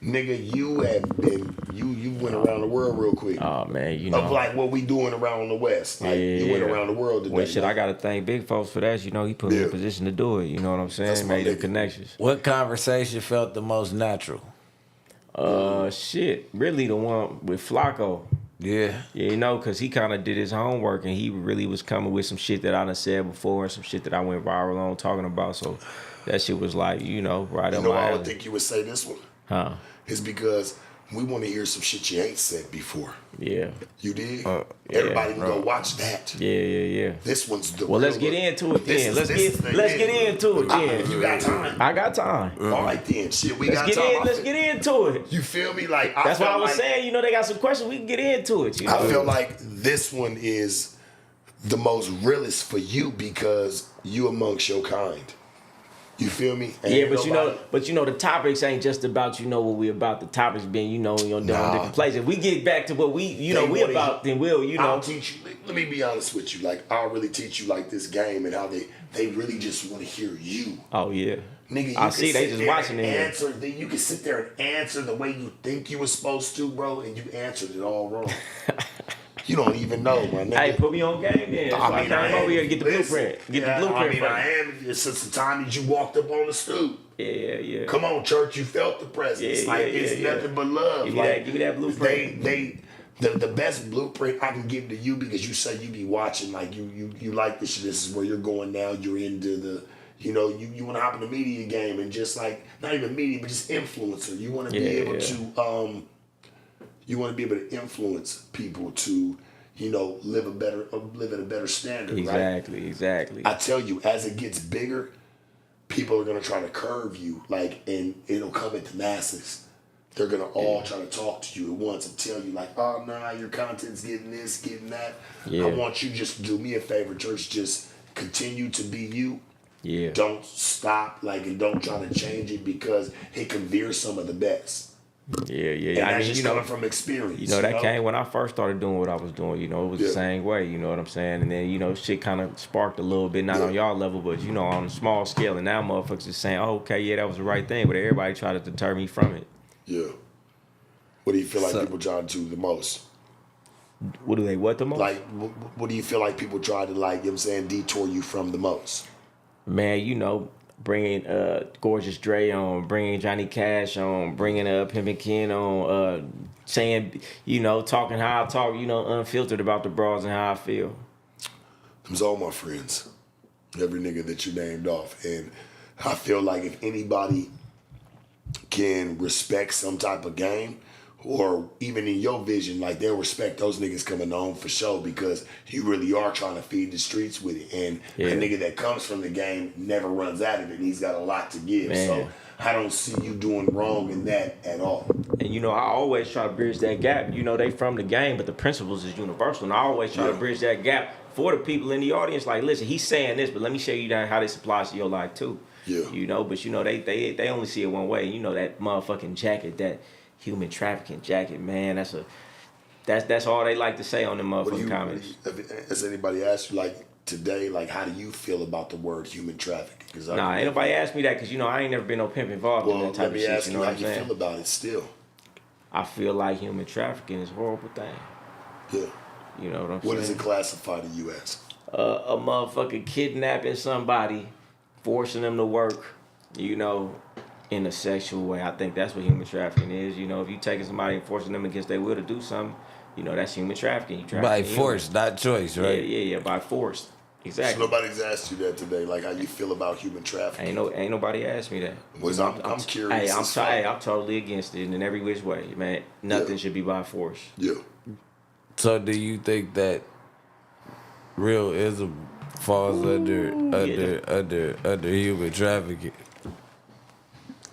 nigga, you have been you went around the world real quick. Oh man, you know. Of like what we doing around the West. Like you went around the world today. Well, shit, I gotta thank Big Folks for that. You know, he put me in a position to do it. You know what I'm saying? That's my Made them nigga. connections. What conversation felt the most natural? Shit, really the one with Flacco. Yeah. Yeah, you know, because he kind of did his homework and he really was coming with some shit that I done said before and some shit that I went viral on talking about. So that shit was like, you know, right You up know my why I alley. would think you would say this one? Huh? It's because we want to hear some shit you ain't said before. Yeah. You did? yeah, Everybody can go watch that. Yeah. This one's the Well, real let's get one. into it This then. is- Let's this is the get into it then. You got time. I got time. All right then. Shit, we Let's got get time. in. Let's get into it. You feel me? Like That's why I felt was like, saying, you know, they got some questions. We can get into it. You know? I feel like this one is the most realest for you because you amongst your kind. You feel me? And Yeah, ain't but you know, the topics ain't just about what we about. The topics being, down in different places. If we get back to what we They about, then we'll, I'll teach you. Let me be honest with you. Like I'll really teach you like this game and how they really just want to hear you. Oh yeah, Nigga, you I can see they sit just there watching and it. answer. You can sit there and answer the way you think you were supposed to, bro, and you answered it all wrong. You don't even know, my nigga. Hey, put me on game then. So I came over here to get the blueprint. Get the blueprint. I mean, from I you. am since the time that you walked up on the stoop. Yeah. Come on, church, you felt the presence. Yeah, like yeah, it's yeah. nothing but love. Give me that blueprint. The best blueprint I can give to you because you say you be watching, like you like this shit. This is where you're going now. You're into the, you want to hop in the media game and just like not even media, but just influencer. You want to be able to, you want to be able to influence people to, live at a better standard. Exactly. I tell you, as it gets bigger, people are gonna try to curve you, and it'll come at the masses. They're gonna all try to talk to you at once and tell you, like, oh nah, your content's getting this, getting that. Yeah. I want you just to do me a favor, church. Just continue to be you. Yeah. Don't stop, and don't try to change it because it can veer some of the best. Yeah. And that's just coming from experience. That came when I first started doing what I was doing. It was the same way. You know what I'm saying? And then shit kind of sparked a little bit, not on y'all level, but on a small scale. And now motherfuckers is saying, "Oh, okay, yeah, that was the right thing," but everybody tried to deter me from it. Yeah. What do you feel like people try to do the most? What do they? What the most? Like, what do you feel like people try to detour you from the most? Man, bringing Gorgeous Dre on, bringing Johnny Cash on, bringing Pimpin' Ken on, saying, talking how I talk, unfiltered about the bras and how I feel. Them's all my friends. Every nigga that you named off. And I feel like if anybody can respect some type of game, or even in your vision, they'll respect those niggas coming on for sure because you really are trying to feed the streets with it. And a nigga that comes from the game never runs out of it. He's got a lot to give. Man. So I don't see you doing wrong in that at all. And I always try to bridge that gap. They from the game, but the principles is universal. And I always try to bridge that gap for the people in the audience. Like, listen, he's saying this, but let me show you how this applies to your life too. Yeah. But they only see it one way. That motherfucking jacket, that human trafficking jacket, man. That's all they like to say on the motherfucking comments. Has anybody asked you today, how do you feel about the word human trafficking? Nah, ain't nobody asked me that because I ain't never been no pimp involved in that type of shit. Let me ask you what how I'm you saying? feel about it still. I feel like human trafficking is a horrible thing. Yeah. You know what I'm What saying? does it classify to you as? A motherfucker kidnapping somebody, forcing them to work, you know, in a sexual way. I think that's what human trafficking is. You know, if you taking somebody and forcing them against their will to do something, you know, that's human trafficking. You By trafficking force, humans. not choice, Yeah, right? yeah, by force. So Exactly. nobody's asked you that today, like how you feel about human trafficking. Ain't nobody asked me that. I'm curious. Hey, as fuck. I'm totally against it in every which way, man. Nothing should be by force. Yeah. So do you think that realism falls under human trafficking?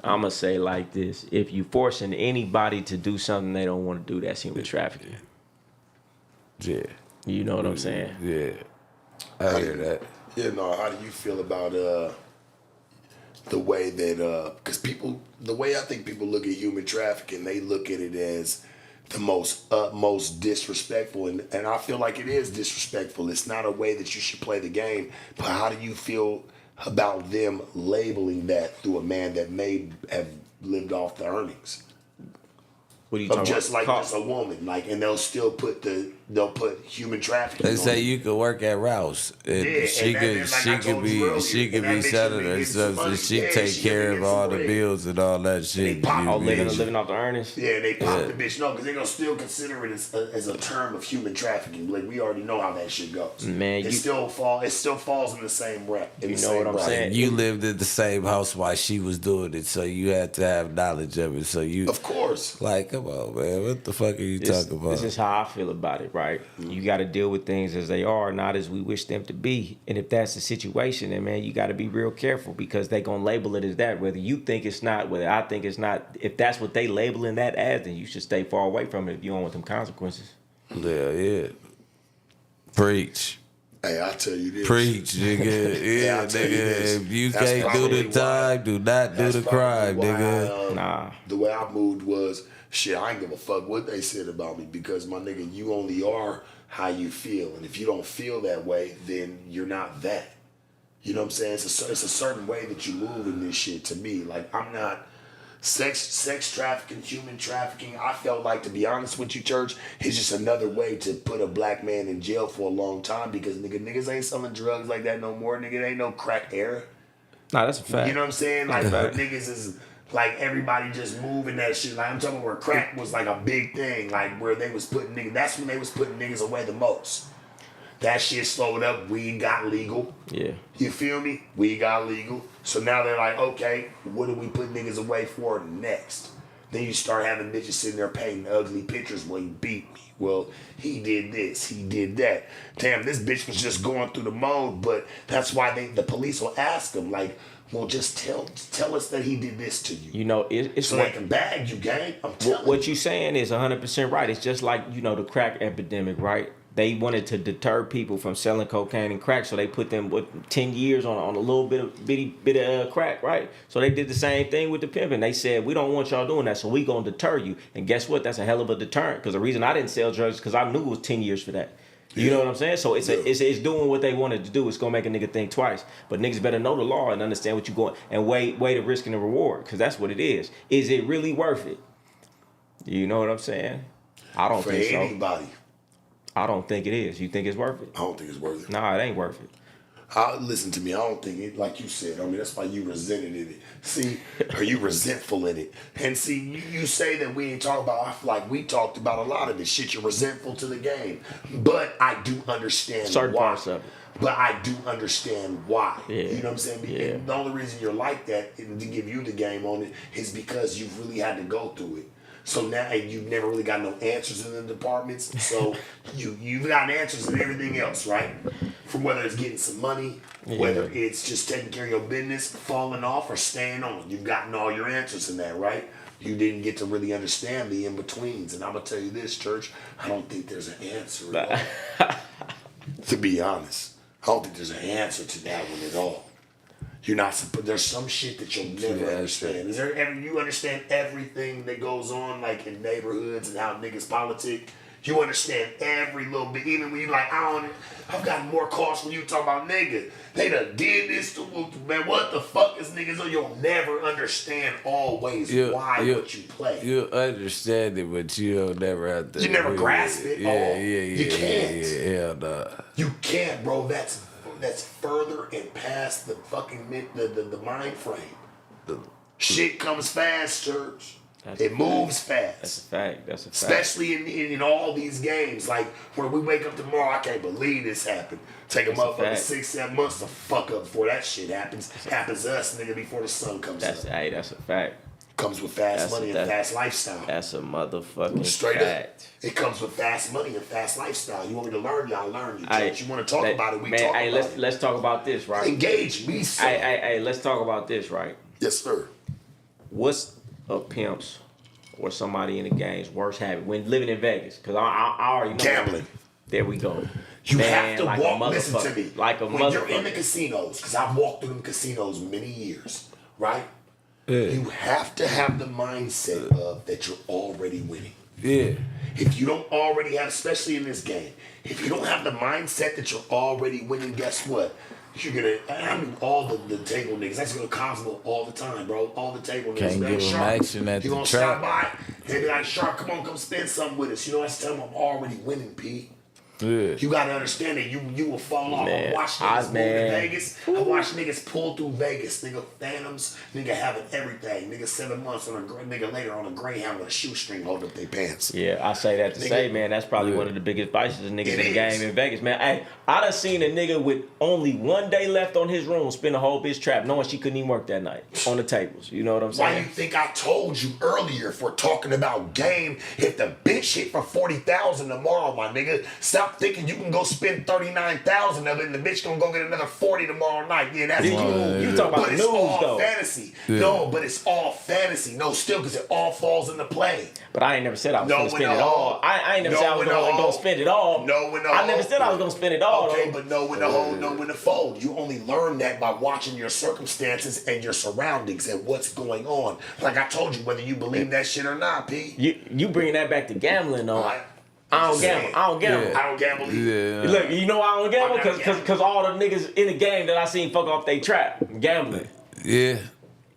I'ma say like this: if you forcing anybody to do something they don't want to do, that's human trafficking. Yeah. You know what I'm saying? Yeah. I hear that. Yeah, no. How do you feel about the way that the way I think people look at human trafficking, they look at it as the most utmost disrespectful, and I feel like it is disrespectful. It's not a way that you should play the game. But how do you feel about them labeling that through a man that may have lived off the earnings What are you of talking just about? like just a woman, like, and they'll still put human trafficking. They on say it. you could work at Rouse. And Yeah, she and could then, like I told you earlier, she could and be that bitch selling could be herself, getting some and she money. Yeah, take she could be care of getting all some the bread. bills and all that shit. pop- Oh, Yeah. living off the earnings. Yeah, they pop the bitch. No, because they're gonna still consider it as a term of human trafficking. Like, we already know how that shit goes. Man, it still falls in the same rep. You know what I'm saying? You lived in the same house while she was doing it, so you had to have knowledge of it. So you, Of course. like, come on, man, what the fuck are you talking about? This is how I feel about it, right? You got to deal with things as they are, not as we wish them to be. And if that's the situation, then man, you got to be real careful because they gonna label it as that. Whether you think it's not, whether I think it's not. If that's what they labeling that as, then you should stay far away from it if you don't want them consequences. Yeah. Preach. Hey, I tell you this. Preach, nigga. Yeah, I tell you this. nigga. If you That's can't do probably the why- time, do not do That's the probably crime, why nigga. Nah. The way I moved was, shit, I ain't give a fuck what they said about me because, my nigga, you only are how you feel. And if you don't feel that way, then you're not that. You know what I'm saying? It's a certain way that you move in this shit to me. Like, I'm not sex trafficking, human trafficking. I felt like, to be honest with you, church, it's just another way to put a black man in jail for a long time because niggas ain't selling drugs like that no more. Nigga, it ain't no crack era. Nah, that's a fact. You know what I'm saying? Like, Fact. niggas is like everybody just moving that shit. Like, I'm talking about where crack was like a big thing, like where they was putting niggas. That's when they was putting niggas away the most. That shit slowed up. Weed got legal. Yeah. You feel me? Weed got legal. So now they're like, okay, what do we put niggas away for next? Then you start having bitches sitting there painting ugly pictures. Well, he beat me. Well, he did this. He did that. Damn, this bitch was just going through the mode. But that's why the police will ask them, like, well, just tell us that he did this to you. You know, it's So they can bag you, gang. I'm telling what you saying is 100% right. It's just like, you know, the crack epidemic, right? They wanted to deter people from selling cocaine and crack, so they put them 10 years on a little bit of crack, right? So they did the same thing with the pimping. They said, we don't want y'all doing that, so we gonna deter you. And guess what? That's a hell of a deterrent. Because the reason I didn't sell drugs because I knew it was 10 years for that. You know what I'm saying? So it's doing what they wanted to do. It's gonna make a nigga think twice. But niggas better know the law and understand what you're going and weigh the risk and the reward, because that's what it is. Is it really worth it? You know what I'm saying? I don't For think so. anybody, I don't think it is. You think it's worth it? I don't think it's worth it. Nah, it ain't worth it. Listen to me, I don't think it, like you said, I mean, that's why you resented it. See, or you resentful in it. And see, you say that we ain't talking about, I feel like we talked about a lot of this shit. You're resentful to the game. But I do understand Certain why. parts of it. But I do understand why. Yeah. You know what I'm saying? Yeah. And the only reason you're like that, and to give you the game on it, is because you've really had to go through it. So now you've never really got no answers in the departments. So you've got answers in everything else, right? From whether it's getting some money, whether it's just taking care of your business, falling off, or staying on. You've gotten all your answers in that, right? You didn't get to really understand the in-betweens. And I'm going to tell you this, church, I don't think there's an answer at all. To be honest, I don't think there's an answer to that one at all. You're not. There's some shit that you'll never understand. Is there ever you understand everything that goes on, like in neighborhoods and how niggas politic? You understand every little bit. Even when you like, I've gotten more calls from you talking about nigga. They done did this to man. What the fuck is niggas? You'll never understand always why what you play. You'll understand it, but you'll never have to. You never grasp it. You can't. Yeah, nah. You can't, bro. That's further and past the fucking the mind frame. Shit comes fast, church. It moves fast. That's a fact. That's a fact. Especially in all these games. Like, when we wake up tomorrow, I can't believe this happened. Take a motherfucker 6-7 months to fuck up before that shit happens. Happens to us, nigga, before the sun comes up. Hey, that's a fact. Comes with fast money and fast lifestyle. That's a motherfucking Straight fact. up. It comes with fast money and fast lifestyle. You want me to learn? Y'all learn. You want to talk about it? We talk about it. Let's talk about this, right? Engage me, sir. Hey, let's talk about this, right? Yes, sir. What's a pimp's or somebody in the game's worst habit when living in Vegas? Because I already know. Gambling. There we go. You have to walk. Listen to me. Like a when you're in the casinos, because I've walked through them casinos many years, right? Yeah. You have to have the mindset of that you're already winning. Yeah. If you don't already have, especially in this game, if you don't have the mindset that you're already winning, guess what? You're gonna, all the table niggas, that's gonna Cosmo all the time, bro. All the table niggas. Can't give them action at the trap. You gonna stop by, they be like, Shark, come on, come spend something with us. You know, I tell them I'm already winning, P. Yeah. You gotta understand that you will fall off. I watch niggas move to Vegas. I watch niggas pull through Vegas. Nigga Phantoms, nigga having everything. Nigga 7 months on nigga later on a Greyhound with a shoestring holding up their pants. Yeah, I say that to say, man, that's probably one of the biggest vices of niggas in the game in Vegas, man. Hey, I done seen a nigga with only 1 day left on his room spend a whole bitch trap knowing she couldn't even work that night on the tables. You know what I'm saying? Why you think I told you earlier if we're talking about game, if the bitch hit for 40,000 tomorrow, my nigga, stop thinking you can go spend 39,000 of it and the bitch gonna go get another 40 tomorrow night. Yeah, that's cool. You talking about but the it's news, all though. fantasy. Yeah. No, but it's all fantasy. No, still, because it all falls into play. But I ain't never said I was gonna spend it all. I ain't never No, said I was gonna spend it all. No, when the I never said I was gonna spend it all. Okay, though. but know when to hold, know when to fold. You only learn that by watching your circumstances and your surroundings and what's going on. Like I told you, whether you believe that shit or not, P. You bringing that back to gambling, though. I don't gamble. I don't gamble. I don't gamble either. Yeah. Look, you know why I don't gamble? I'm not gambling. Cause all the niggas in the game that I seen fuck off they trap gambling. Yeah.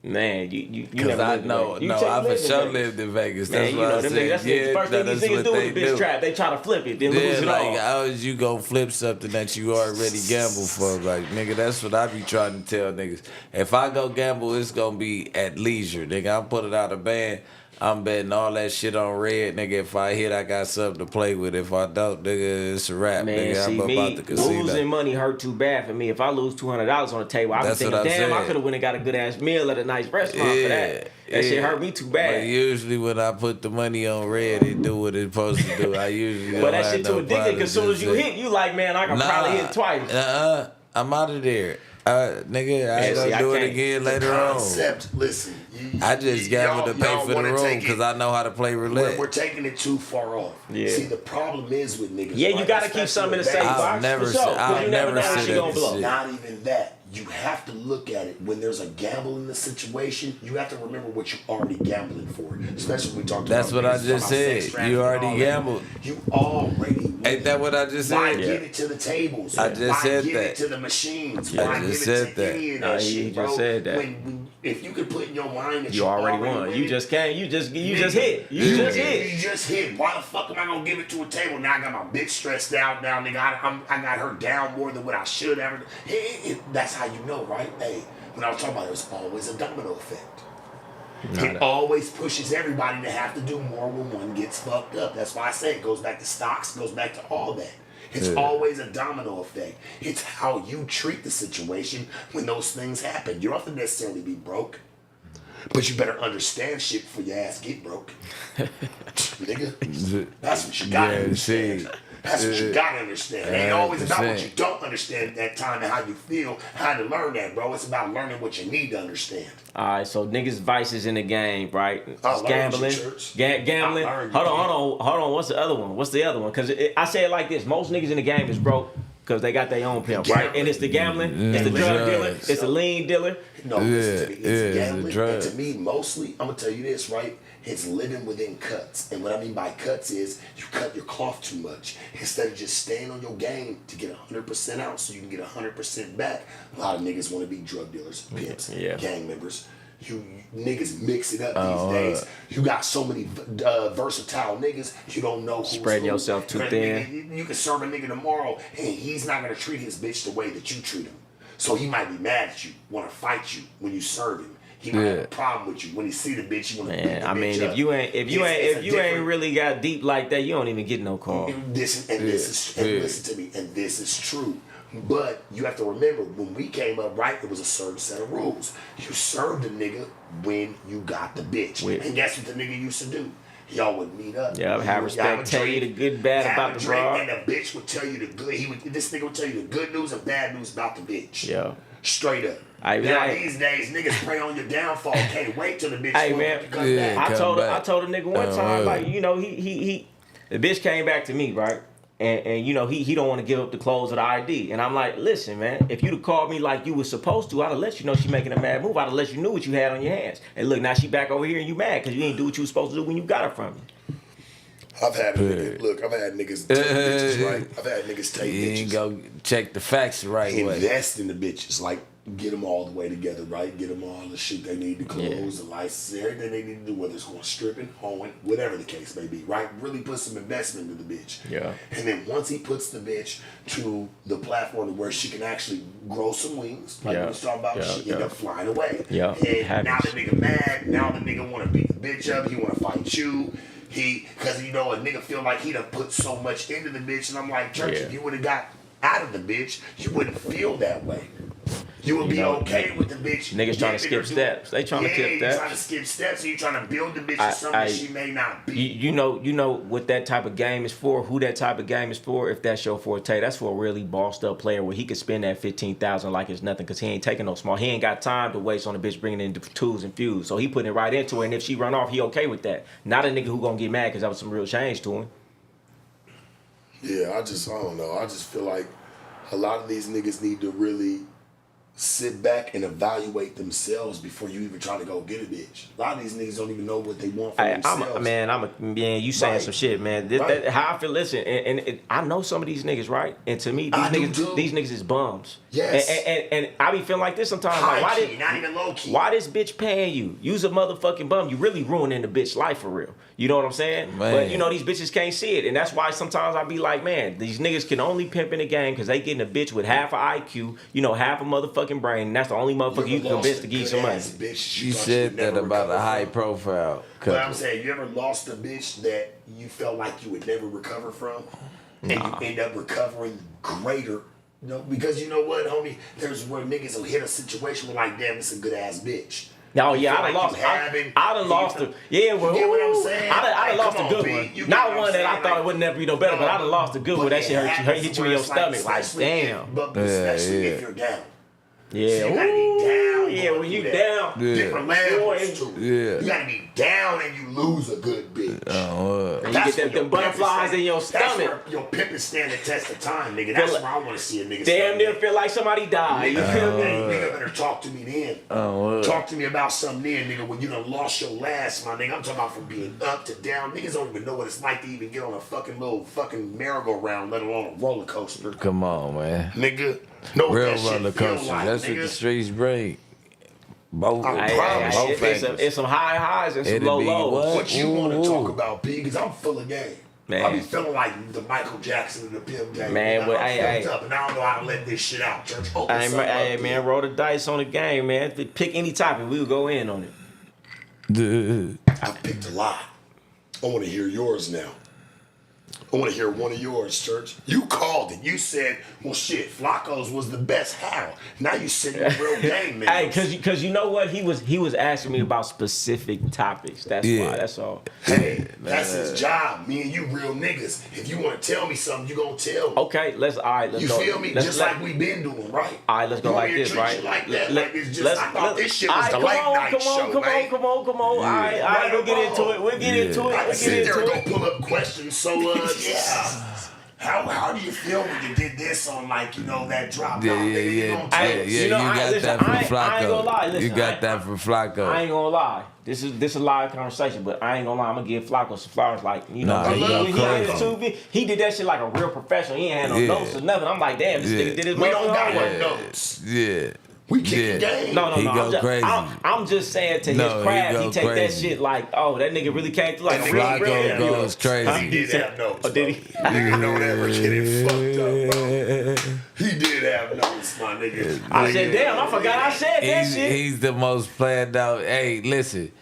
Man, you Because never I lived in know, Vegas. I for lived in sure Vegas. lived in Vegas. Man, That's you what know I them said. niggas. That's the first thing these niggas do with the bitch trap. They try to flip it, then lose it like, all. how is you gonna flip something that you already gambled for? Like, nigga, that's what I be trying to tell niggas. If I go gamble, it's gonna be at leisure. Nigga, I'm putting out a band. I'm betting all that shit on red, nigga. If I hit, I got something to play with. If I don't, nigga, it's a wrap, Man, nigga. see, I'm about the casino. losing money hurt too bad for me. If I lose $200 on the table, I be That's thinking, what I'm damn, I saying. could have went and got a good ass meal at a nice restaurant for that. That shit hurt me too But bad. usually when I put the money on red, it do what it's supposed to do. I usually But don't that have shit too no addictive problem because as soon as you just hit, you like, man, I can probably hit twice. I'm out of there. Nigga, I ain't see, gonna I do it can't. again later Concept, listen. I just gamble to pay for the room because I know how to play roulette. We're taking it too far off. Yeah. See, the problem is with niggas. Yeah, you right? gotta keep something in the safe Especially box. I'll never for say- sure, 'cause I'll you never never know when say she that gonna blow. shit. Not even that. You have to look at it when there's a gamble in the situation. You have to remember what you're already gambling for. Especially when we talk about. That's what I niggas just talking about said. sex You trafficking and already all that. gambled. You already. Win. Ain't that what I just Why said? give it to the tables? I just Why said give that. it to the machines? I Why just give it said to that. any of Nah, that he shit, just bro? said that. If you could put in your mind that You already won. winning, You just can't. You just hit. You just hit. You just hit. Why the fuck am I gonna give it to a table? Now I got my bitch stressed out. Now, nigga, I got her down more than what I should ever. That's how you know, right? Hey, when I was talking about it, was always a domino effect. It always pushes everybody to have to do more when one gets fucked up. That's why I say it goes back to stocks, goes back to all that. It's always a domino effect. It's how you treat the situation when those things happen. You don't have to necessarily be broke, but you better understand shit before your ass get broke. Nigga, that's what you gotta understand. That's what you gotta understand. It ain't always about what you don't understand at that time and how you feel, how to learn that, bro. It's about learning what you need to understand. All right, so niggas vices in the game, right? I learned Gambling, you, church. gambling. I learned Hold you, on. What's the other one? Because I say it like this: most niggas in the game is broke Because they got their own pimp, right? And it's the gambling, it's the drug dealer, it's the lean dealer. No, listen to me. It's yeah, gambling. it's a And to me, mostly, I'm gonna tell you this, right? It's living within cuts. And what I mean by cuts is you cut your cloth too much. Instead of just staying on your game to get 100% out so you can get 100% back. A lot of niggas want to be drug dealers, pimps, gang members. You niggas mix it up these days. You got so many versatile niggas, you don't know who's Spreading who. yourself too thin. You can serve a nigga tomorrow, and he's not gonna treat his bitch the way that you treat him. So he might be mad at you, want to fight you when you serve him. He might have a problem with you when he see the bitch. You want to beat the bitch I mean, up. if you ain't really got deep like that, you don't even get no call. Listen to me, and this is true. But you have to remember, when we came up, right, it was a certain set of rules. You served a nigga when you got the bitch. And guess what the nigga used to do? Y'all would meet up. Yeah, have respect, tell you the good, bad about the broad. And the bitch would tell you the good. This nigga would tell you the good news and bad news about the bitch. Yeah. Straight up. These days, niggas pray on your downfall. Can't wait till the bitch comes back. I told a nigga one time, like, you know, he the bitch came back to me, right? And you know, he don't want to give up the clothes or the ID. And I'm like, listen, man, if you'd have called me like you was supposed to, I'd have let you know she making a mad move. I'd have let you know what you had on your hands. And look, now she back over here and you mad because you ain't do what you was supposed to do when you got her from me. I've had niggas take bitches, right? I've had niggas take You bitches. ain't go check the facts the right way. Invest in the bitches, like get them all the way together, right? Get them all the shit they need, the clothes, the license, everything they need to do, whether it's going stripping, hoeing, whatever the case may be, right? Really put some investment into the bitch. Yeah. And then once he puts the bitch to the platform to where she can actually grow some wings, like we was talking about, she end up flying away. Yeah. And now the nigga mad, now the nigga want to beat the bitch up, he want to fight you. Because you know, a nigga feel like he done put so much into the bitch, and I'm like, Church, if you would have got out of the bitch, you wouldn't feel that way. You would be okay with the bitch. Niggas trying to skip steps. They trying to skip steps. Trying to skip steps, so you trying to build the bitch to something she may not be. You know what that type of game is for, who that type of game is for, if that's your forte. That's for a really bossed up player where he could spend that $15,000 like it's nothing because he ain't taking no small. He ain't got time to waste on the bitch bringing in the twos and fuse. So he putting it right into her, and if she run off, he okay with that. Not a nigga who gonna get mad because that was some real change to him. Yeah, I don't know. I just feel like a lot of these niggas need to really sit back and evaluate themselves before you even try to go get a bitch. A lot of these niggas don't even know what they want for themselves. You saying some shit, man. How I feel, listen, and I know some of these niggas, right? And to me, these niggas is bums. Yes. And I be feeling like this sometimes. Like, not even low key. Why this bitch paying you? You's a motherfucking bum. You really ruining the bitch life for real. You know what I'm saying? Man. But you know, these bitches can't see it. And that's why sometimes I be like, man, these niggas can only pimp in the game because they getting a bitch with half a IQ, you know, half a motherfucking brain. And that's the only motherfucker you can convince to give you some money. You said that about a high profile. But I'm saying, you ever lost a bitch that you felt like you would never recover from? And you end up recovering greater? You know, because you know what, homie? There's where niggas will hit a situation where like, damn, this is a good ass bitch. Oh yeah, I done lost her. Yeah, well, you get what I'm saying? I done lost a good one. Not one that I thought it would never be no better, but I done lost a good one. That shit hit you in your stomach. Like, damn. But especially if you're down. Yeah, so you gotta be down. Yeah, when you down, different levels too. Yeah, you gotta be down and you lose a good bitch. And you get them butterflies in your stomach. That's where your pimpin' stand the test of time, nigga. That's where I want to see a nigga. Damn near feel like somebody died. You feel me? Nigga better talk to me then. Talk to me about something then, nigga. When you done lost your last, my nigga. I'm talking about from being up to down. Niggas don't even know what it's like to even get on a fucking little fucking merry-go-round, let alone a roller coaster. Come on, man. Nigga. No, real roller coaster. Like, that's what the streets bring. Both. It's some high highs and some low lows. What you want to talk about, P? Because I'm full of game. Man. I be feeling like the Michael Jackson of the pimp game. Man, but I'm fucked up, and I don't know how to let this shit out, Church. Hey, man, roll the dice on the game, man. Pick any topic, we'll go in on it. I picked a lot. I want to hear yours now. I want to hear one of yours, Church. You called it. You said, well, shit, Flacco's was the best. How? Now you sitting in real game, man. Hey, because you know what? He was asking me about specific topics. That's why. That's all. Hey, that's his job. Me and you real niggas. If you want to tell me something, you going to tell me. Okay, let's go. You feel me? Just like we been doing, right? All right, let's go like this, right? Like that. Like it's just, I thought this shit was the late night show, man. Come on. All right, we'll get into it. I can sit there and go pull up questions, so, yeah. How do you feel when you did this on like that drop? Yeah, down, yeah, nigga? You yeah. gonna Yeah, tell us? yeah, You know, you got listen, that from I ain't Flacco. gonna lie. Listen, You got that from Flacco. I ain't gonna lie. This is a live conversation, but I ain't gonna lie. I'm gonna give Flacco some flowers. Like, Nah, when he he go when he did his crazy. he did that shit like a real professional. He ain't had no Yeah. notes or nothing. I'm like, damn, this Yeah. nigga did his We don't motherfucking got homework. no notes. Yeah. We kicking game. No, He no. go crazy. I'm just saying to No, his he craft, go he take crazy. that shit like, oh, that nigga really came through like And a real Flacco real- goes crazy. He did have notes. Oh, did he? bro. Nigga don't ever get it fucked up, bro. He did have notes, my nigga. I said, damn, I forgot I said that shit. He's the most planned out. Hey, listen.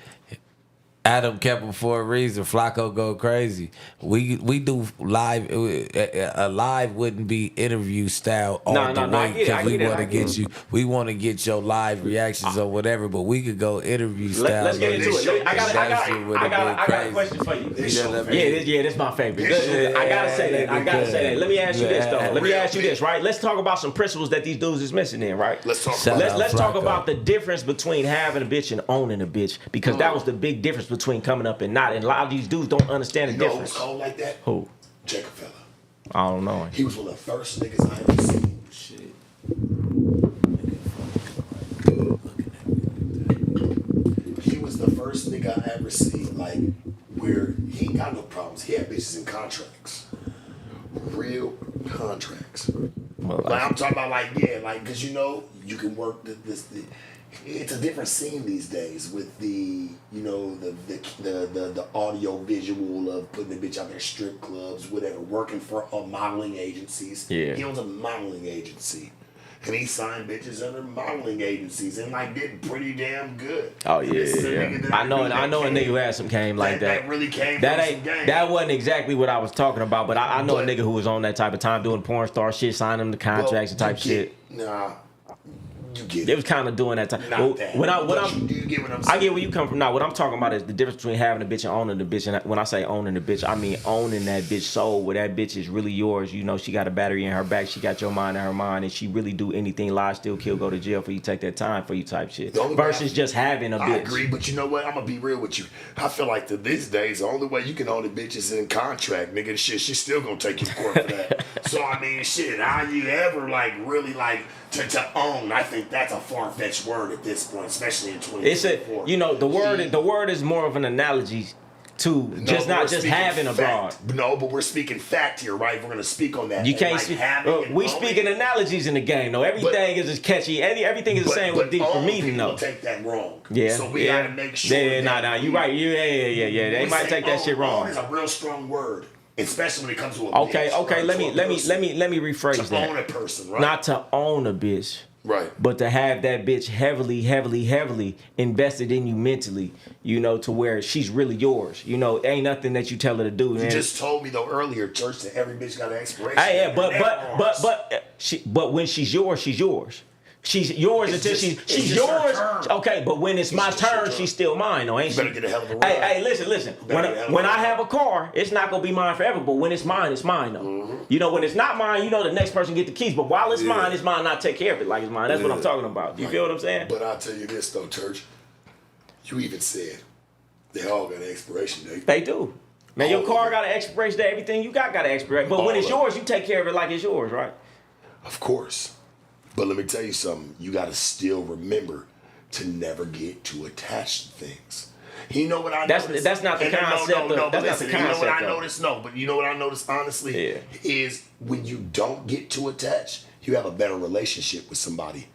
Adam kept him for a reason. Flacco go crazy. We do live. A live wouldn't be interview style all No, the no, I way get it, because I we get it, want to I get get you. We want to get your live reactions or whatever. But we could go interview style. Let's get into it. I got a question for you. This your This my favorite. I gotta say that. Let me ask you this though. Let me ask you this, right? Let's talk about some principles that these dudes is missing in, right? Let's talk Shout about out Let's talk Flacco. about the difference between having a bitch and owning a bitch, because that was the big difference between coming up and not. And a lot of these dudes don't understand the You know who's difference. cold like that? Who? Jacob Fella. I don't know. He was one of the first niggas I ever seen. Shit. He was the first nigga I ever seen, like, where he ain't got no problems. He had bitches in contracts. Real contracts. Well, Like, I'm talking about, like, yeah, like, because you can work it's a different scene these days with the audio visual of putting the bitch out there, strip clubs, whatever, working for modeling agencies. Yeah. He owns a modeling agency. And he signed bitches under modeling agencies and like did pretty damn good. Oh And this is a nigga that I know a nigga who had some game like that. That really came That from ain't some game. that wasn't exactly what I was talking about, but I know a But- nigga who was on that type of time doing porn star shit, signing them to contracts and Well, type you shit. get- Nah, you get They it. was kind of doing that time. Not Well, that. when But you I'm get what I'm I saying. get where you come from. Now, what I'm talking about is the difference between having a bitch and owning the bitch. And when I say owning the bitch, I mean owning that bitch soul, where that bitch is really yours. You know, she got a battery in her back. She got your mind in her mind, and she really do anything, lie, steal, kill, go to jail for you, take that time for you type shit. The only way Versus just having a bitch. I agree, but you know what? I'm gonna be real with you. I feel like these days, the only way you can own a bitch is in contract, nigga. Shit, she's still gonna take you to court for that. So I mean, shit, how you ever like really like to own? I think that's a far fetched word at this point, especially in It's a 2024. the word is more of an analogy to just but not we're just speaking having a broad. fact. No, but we're speaking fact here, right? We're gonna speak on that. You And, can't like, speak. having and We owning- speaking analogies in the game, though. Everything is as catchy. Everything is the same with D for own me to people know. take that wrong. Yeah. So we yeah. gotta make sure. Yeah, that nah. You right. Yeah. They we might say take that shit own wrong. is a real strong word, especially when it comes to a Okay. bitch, right? Let To me a person. rephrase to that. own a person, right? Not to own a bitch. Right. But to have that bitch heavily invested in you mentally, to where she's really yours. Ain't nothing that you tell her to do. You man. just told me though earlier, church, that every bitch got an expiration. Hey, yeah, date. but Never once. but when she's yours, she's yours. She's yours It's until just- it's she's just her yours. turn. Okay, but when it's my just your turn, turn. she's still mine, though, ain't You she? better get a hell of a ride. Hey, listen. better When get a hell of a I ride. have a car, it's not gonna be mine forever. But when it's mine though. Mm-hmm. When it's not mine, the next person get the keys. But while it's mine, it's mine. I take care of it like it's mine. That's what I'm talking about. You feel what I'm saying? But I'll tell you this though, church. You even said they all got an expiration date. They do. Man, your All car of it. got an expiration date. Everything you got an expiration. But when All it's of it. yours, you take care of it like it's yours, right? Of course. But let me tell you something. You got to still remember to never get too attached to things. You know what I That's noticed? not the And concept of- but that's not listen, the you know what I concept of- noticed? No, but you know what I noticed honestly? Yeah. Is when you don't get too attached, you have a better relationship with somebody.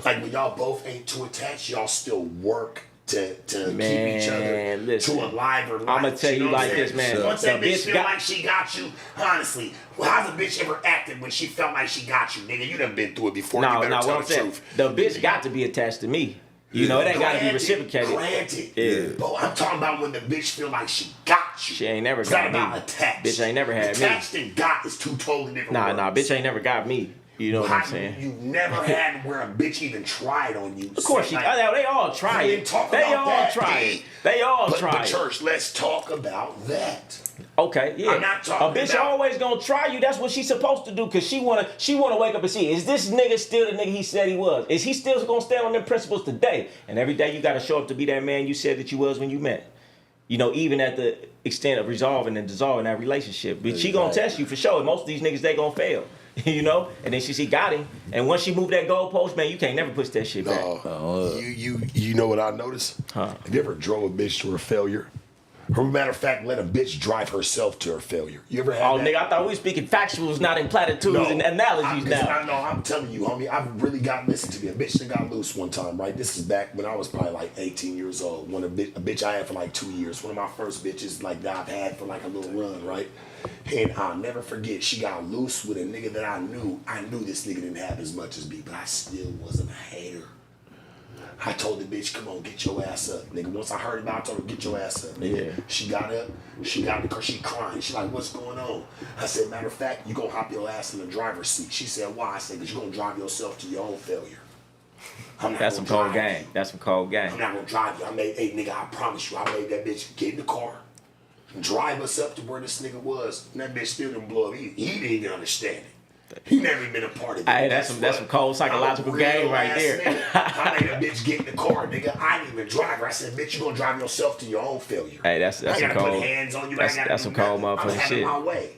Like when y'all both ain't too attached, y'all still work to keep each other Man, listen. to a liver life. I'ma tell you know like what I'm this, man. saying? Once The that bitch bitch feel got- like she got you, honestly, well, how's a bitch ever acted when she felt like she got you, nigga? You done been through it before. You No, better what tell I'm the saying, truth. the bitch got to be attached to me. It ain't got to be Granted, reciprocated. Granted. Yeah. But I'm talking about when the bitch feel like she got you. She ain't never It's got not about me. attached. Bitch ain't never had me. Attached and got is two totally different words. Nah, bitch ain't never got me. You know what I'm saying? You never had where a bitch even tried on you. Of course, they all try we it. didn't talk They about all that, try B. it. They all But try it. church, let's talk about that. Okay, yeah. I'm not talking a bitch about- always gonna try you. That's what she's supposed to do, cause she wanna wake up and see, is this nigga still the nigga he said he was? Is he still gonna stand on them principles today? And every day you gotta show up to be that man you said that you was when you met. You know, even at the extent of resolving and dissolving that relationship. But she gonna test you for sure. Most of these niggas, they gonna fail. You know? And then she got him. And once she moved that goalpost, man, you can't never push that shit back. You know what I noticed? Huh. Have you ever drove a bitch to her failure? Or matter of fact, let a bitch drive herself to her failure. You ever had that? Nigga, I thought we were speaking factuals, not in platitudes and analogies now. I know, I'm telling you, homie, I've really got, listen to me, a bitch that got loose one time, right? This is back when I was probably like 18 years old. When a bitch I had for like 2 years. One of my first bitches like that I've had for like a little run, right? And I'll never forget, she got loose with a nigga that I knew. I knew this nigga didn't have as much as me, but I still wasn't a hater. I told the bitch, come on, get your ass up. Nigga, once I heard about it, I told her, get your ass up. Nigga. Yeah. She got up, because she crying. She like, what's going on? I said, matter of fact, you gonna hop your ass in the driver's seat. She said, why? I said, because you gonna drive yourself to your own failure. That's some cold game. That's some cold game. I'm not gonna drive you. Hey nigga, I promise you, I made that bitch get in the car, drive us up to where this nigga was, and that bitch still didn't blow up. He didn't even understand it. He never even been a part of it. Hey, that's some cold psychological game right there. I made a bitch get in the car, nigga. I didn't even drive her. I said, bitch, you gonna drive yourself to your own failure. Hey, that's I some gotta cold. put hands on you. That's some cold motherfucking shit. I'm my way.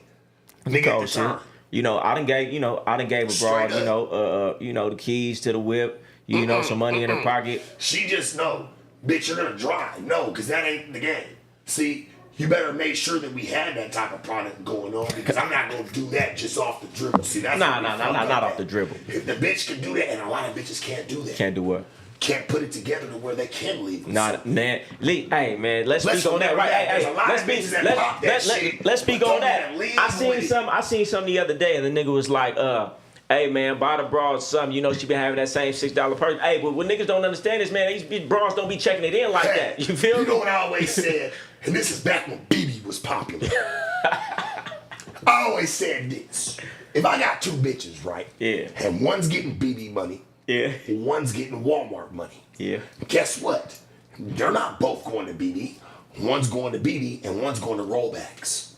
Some Nigga, cold at the shit. time. You know, I done gave a broad, you know, the keys to the whip. You know, some money in her pocket. She just know, bitch, you're gonna drive. No, because that ain't the game. See, you better make sure that we had that type of product going on, because I'm not gonna do that just off the dribble. See, that's Not off the dribble. If the bitch can do that, and a lot of bitches can't do that. Can't do what? Can't put it together to where they can leave. Not man, hey man, let's speak on that. remember Right, that. hey, There's a lot let's of be bitches that pop that shit, let's speak but on don't that. even leave I seen with it. something the other day, and the nigga was like, hey man, buy the broad something. You know she been having that same $6 purse. Hey, but what niggas don't understand is, man, these bras don't be checking it in like that. You feel You me? know what I always said, and this is back when BB was popular. I always said this: if I got two bitches, right? Yeah. And one's getting BB money, Yeah. and one's getting Walmart money. Yeah. Guess what? They're not both going to BB. One's going to BB and one's going to rollbacks.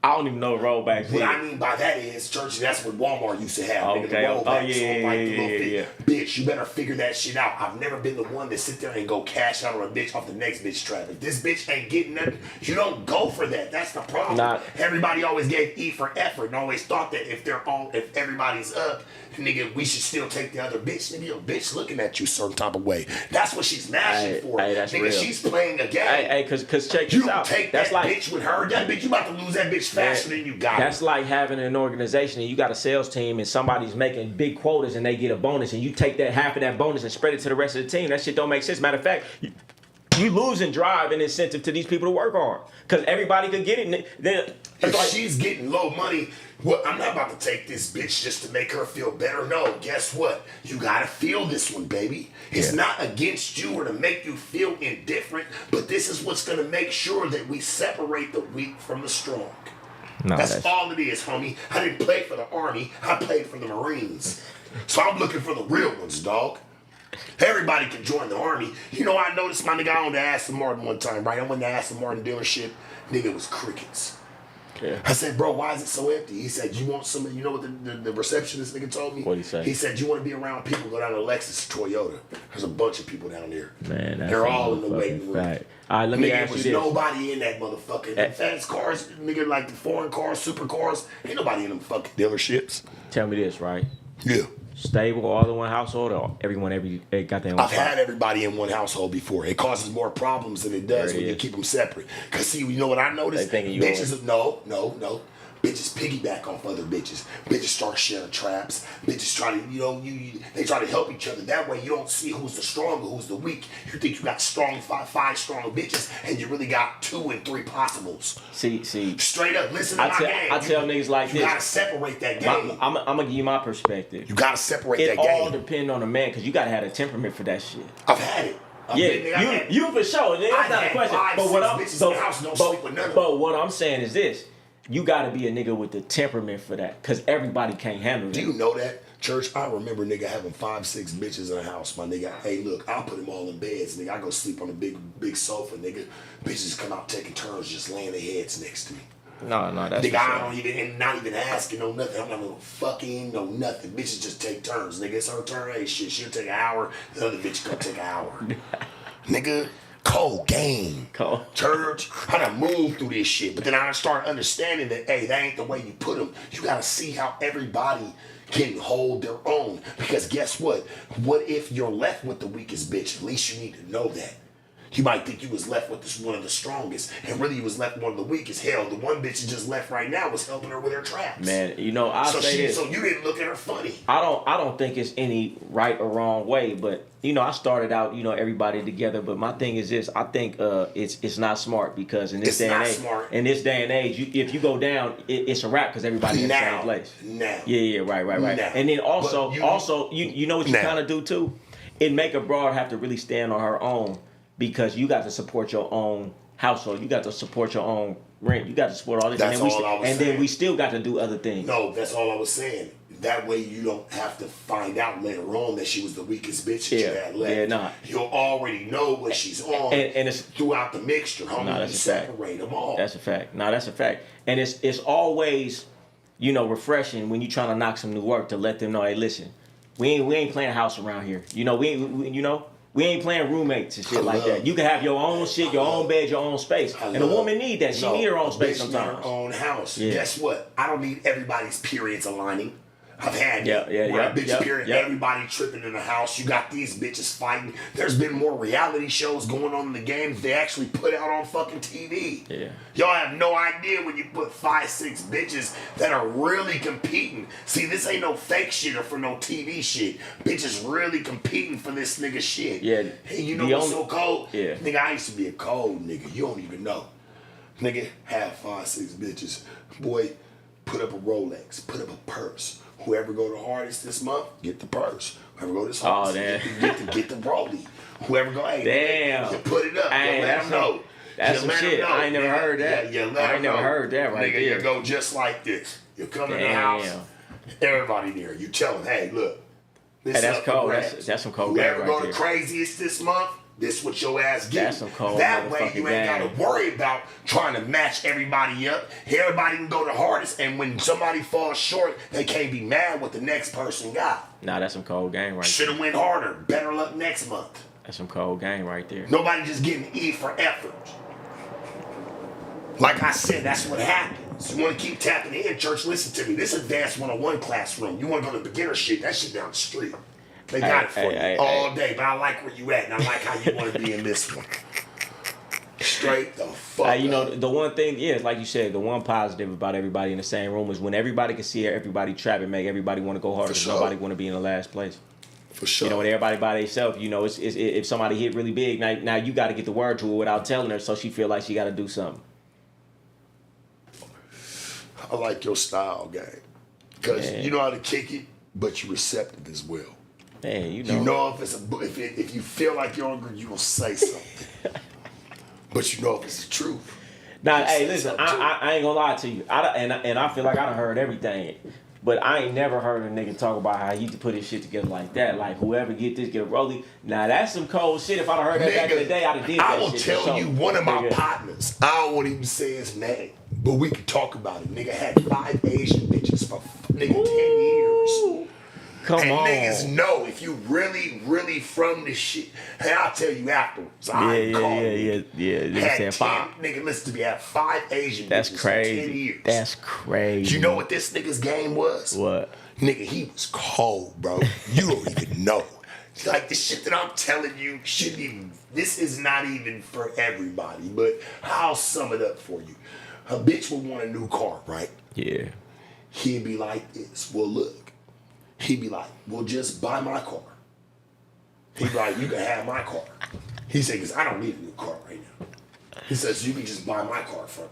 I don't even know what rollbacks What is. I mean by that is, church, that's what Walmart used to have. Nigga, the Okay. rollbacks Oh, yeah, on, like, the little yeah, thing. yeah. Bitch, you better figure that shit out. I've never been the one to sit there and go cash out on a bitch off the next bitch trap. If this bitch ain't getting nothing, you don't go for that. That's the problem. Nah. Everybody always gave E for effort and always thought that if everybody's up, nigga, we should still take the other bitch. Nigga, your bitch looking at you certain type of way. That's what she's mashing for. Hey, that's nigga, real. she's playing a game. Hey, cause check You this don't out. take That's that like bitch with her. That bitch, you about to lose that bitch faster than you got That's it. like having an organization and you got a sales team and somebody's making big quotas and they get a bonus and you take that half of that bonus and spread it to the rest of the team. That shit don't make sense. Matter of fact, you losing drive and incentive to these people to work hard because everybody could get it. Then If she's getting low money, well, I'm not about to take this bitch just to make her feel better. No, guess what? You gotta feel this one, baby. It's not against you or to make you feel indifferent, but this is what's gonna make sure that we separate the weak from the strong. No, That's all it is, homie. I didn't play for the Army. I played for the Marines. So I'm looking for the real ones, dog. Everybody can join the Army. You know, I noticed my nigga, I owned the Aston Martin one time, right? I went to Aston Martin dealership. Nigga, it was crickets. Yeah. I said, bro, why is it so empty? He said, you want some, you know what the receptionist nigga told me? What'd he say? He said, you want to be around people, go down to Lexus, Toyota. There's a bunch of people down there. Man, that's they're a all in the waiting room. fact. All right, let me Nigga, ask you was this. nobody in that motherfucker. The fast cars, nigga, like the foreign cars, supercars, ain't nobody in them fucking dealerships. Tell me this, right? Yeah. Stable, all in one household, or everyone got their own I've spot? had everybody in one household before. It causes more problems than it does There it when you is. keep them separate. Because, see, you know what I noticed? They thinking you Bitches, no. Bitches piggyback off other bitches. Bitches start sharing traps. Bitches try to, they try to help each other. That way you don't see who's the stronger, who's the weak. You think you got five strong bitches, and you really got 2 and 3 possibles. See. Straight up, listen to I my tell- game. I tell niggas like you this. gotta separate that game. I'm gonna give you my perspective. You gotta separate It that game. all depends on the man, cause you gotta have a temperament for that shit. I've had it. You for sure. That's I've not a had question. 5, But 6 what I'm bitches in the house, don't sleep with none of them. but what I'm saying is this: you gotta be a nigga with the temperament for that, cause everybody can't handle Do it. you know that, church? I remember nigga having 5, 6 bitches in the house, my nigga. Hey, look, I'll put them all in beds, nigga. I go sleep on a big sofa, nigga. Bitches come out taking turns just laying their heads next to me. No, that's Nigga, for I sure. don't even, and not even asking, no nothing. I'm not gonna fucking, no nothing. Bitches just take turns, nigga. It's her turn. Hey, shit, she'll take an hour. The other bitch gonna take an hour. Nigga, Cold game. Cold. Church, I done moved through this shit. But then I start understanding that, hey, that ain't the way you put them. You gotta see how everybody can hold their own. Because guess what? What if you're left with the weakest bitch? At least you need to know that. You might think you was left with one of the strongest, and really you was left one of the weakest. Hell, the one bitch you just left right now was helping her with her traps. Man, you know, So you didn't look at her funny. I don't think it's any right or wrong way, but you know, I started out, you know, everybody together. But my thing is this: I think it's not smart, because in this day and age, if you go down, it's a wrap, because everybody in the same place. Now. Yeah, right. Now. And then also, you know what you kind of do too? It make a broad have to really stand on her own, because you got to support your own household. You got to support your own rent. You got to support all this. That's all I was saying. then we still got to do other things. No, that's all I was saying. That way you don't have to find out later on that she was the weakest bitch that you had left. Yeah, nah. You'll already know what she's on and it's throughout the mixture. Homie, that's a fact. Separate them all. That's a fact. No, that's a fact. And it's always, you know, refreshing when you trying to knock some new work to let them know, hey, listen, we ain't playing house around here. You know, we ain't playing roommates and shit like that. You can have your own shit, your own bed, your own space. And a woman need that. She need her own space sometimes. Need her own house. Yeah. Guess what? I don't need everybody's periods aligning. I've had Yep. everybody tripping in the house. You got these bitches fighting. There's been more reality shows going on in the game that they actually put out on fucking TV. Yeah. Y'all have no idea when you put 5-6 bitches that are really competing. See, this ain't no fake shit or for no TV shit. Bitches really competing for this nigga shit. Yeah. Hey, you know what's so cold? Yeah. Nigga, I used to be a cold nigga. You don't even know. Nigga, have 5-6 bitches. Boy, put up a Rolex. Put up a purse. Whoever go the hardest this month, get the purse. Whoever go this hardest, get the rollie. Whoever go, hey, damn, you put it up. Hey, you let them know. That's some shit. I ain't never heard that. Yeah, I ain't never heard that right there. there. You go just like this. You come in the house, everybody there. You tell them, hey, look. This that's cold. That's some cold. Whoever right go there. the craziest this month, this what your ass get. That's some cold. That way you ain't game. gotta worry about trying to match everybody up. Everybody can go the hardest, and when somebody falls short, they can't be mad what the next person got. Nah, that's some cold game right there. Should have went harder. Better luck next month. That's some cold game right there. Nobody just getting E for effort. Like I said, that's what happens. You want to keep tapping in, church? Listen to me. This advanced 101 classroom. You want to go to beginner shit? That shit down the street. They got it for you all day, but I like where you at, and I like how you want to be in this one. Straight the fuck You know, up. the one thing is, like you said, the one positive about everybody in the same room is when everybody can see everybody trap and make everybody want to go harder. Sure. Nobody want to be in the last place. For sure. You know, when everybody by themselves, you know, it's if somebody hit really big, now you got to get the word to her without telling her, so she feel like she got to do something. I like your style, gang. Because you know how to kick it, but you receptive as well. Man, you know. You know if you feel like you're hungry, you will say something. But you know if it's the truth. Now, hey, listen, I ain't gonna lie to you. I feel like I done heard everything. But I ain't never heard a nigga talk about how he put his shit together like that. Like, whoever get this, get a rollie. Now, that's some cold shit. If I'd have heard that back in the day, I'd have did that shit. I will tell you, one of my partners, I don't want to even say his name, but we can talk about it. Nigga had 5 Asian bitches for 10 years. Come on. Niggas know if you really, really from this shit. Hey, I'll tell you afterwards. Yeah. Had 10, nigga, listen to me, had 5 Asian That's bitches crazy. for 10 years. That's crazy. You know what this nigga's game was? What? Nigga, he was cold, bro. You don't even know. Like, the shit that I'm telling you shouldn't even, this is not even for everybody, but I'll sum it up for you. A bitch would want a new car, right? Yeah. He'd be like this. Well, look. He'd be like, well, just buy my car. He'd be like, you can have my car. He said, because I don't need a new car right now. He says, you can just buy my car from me.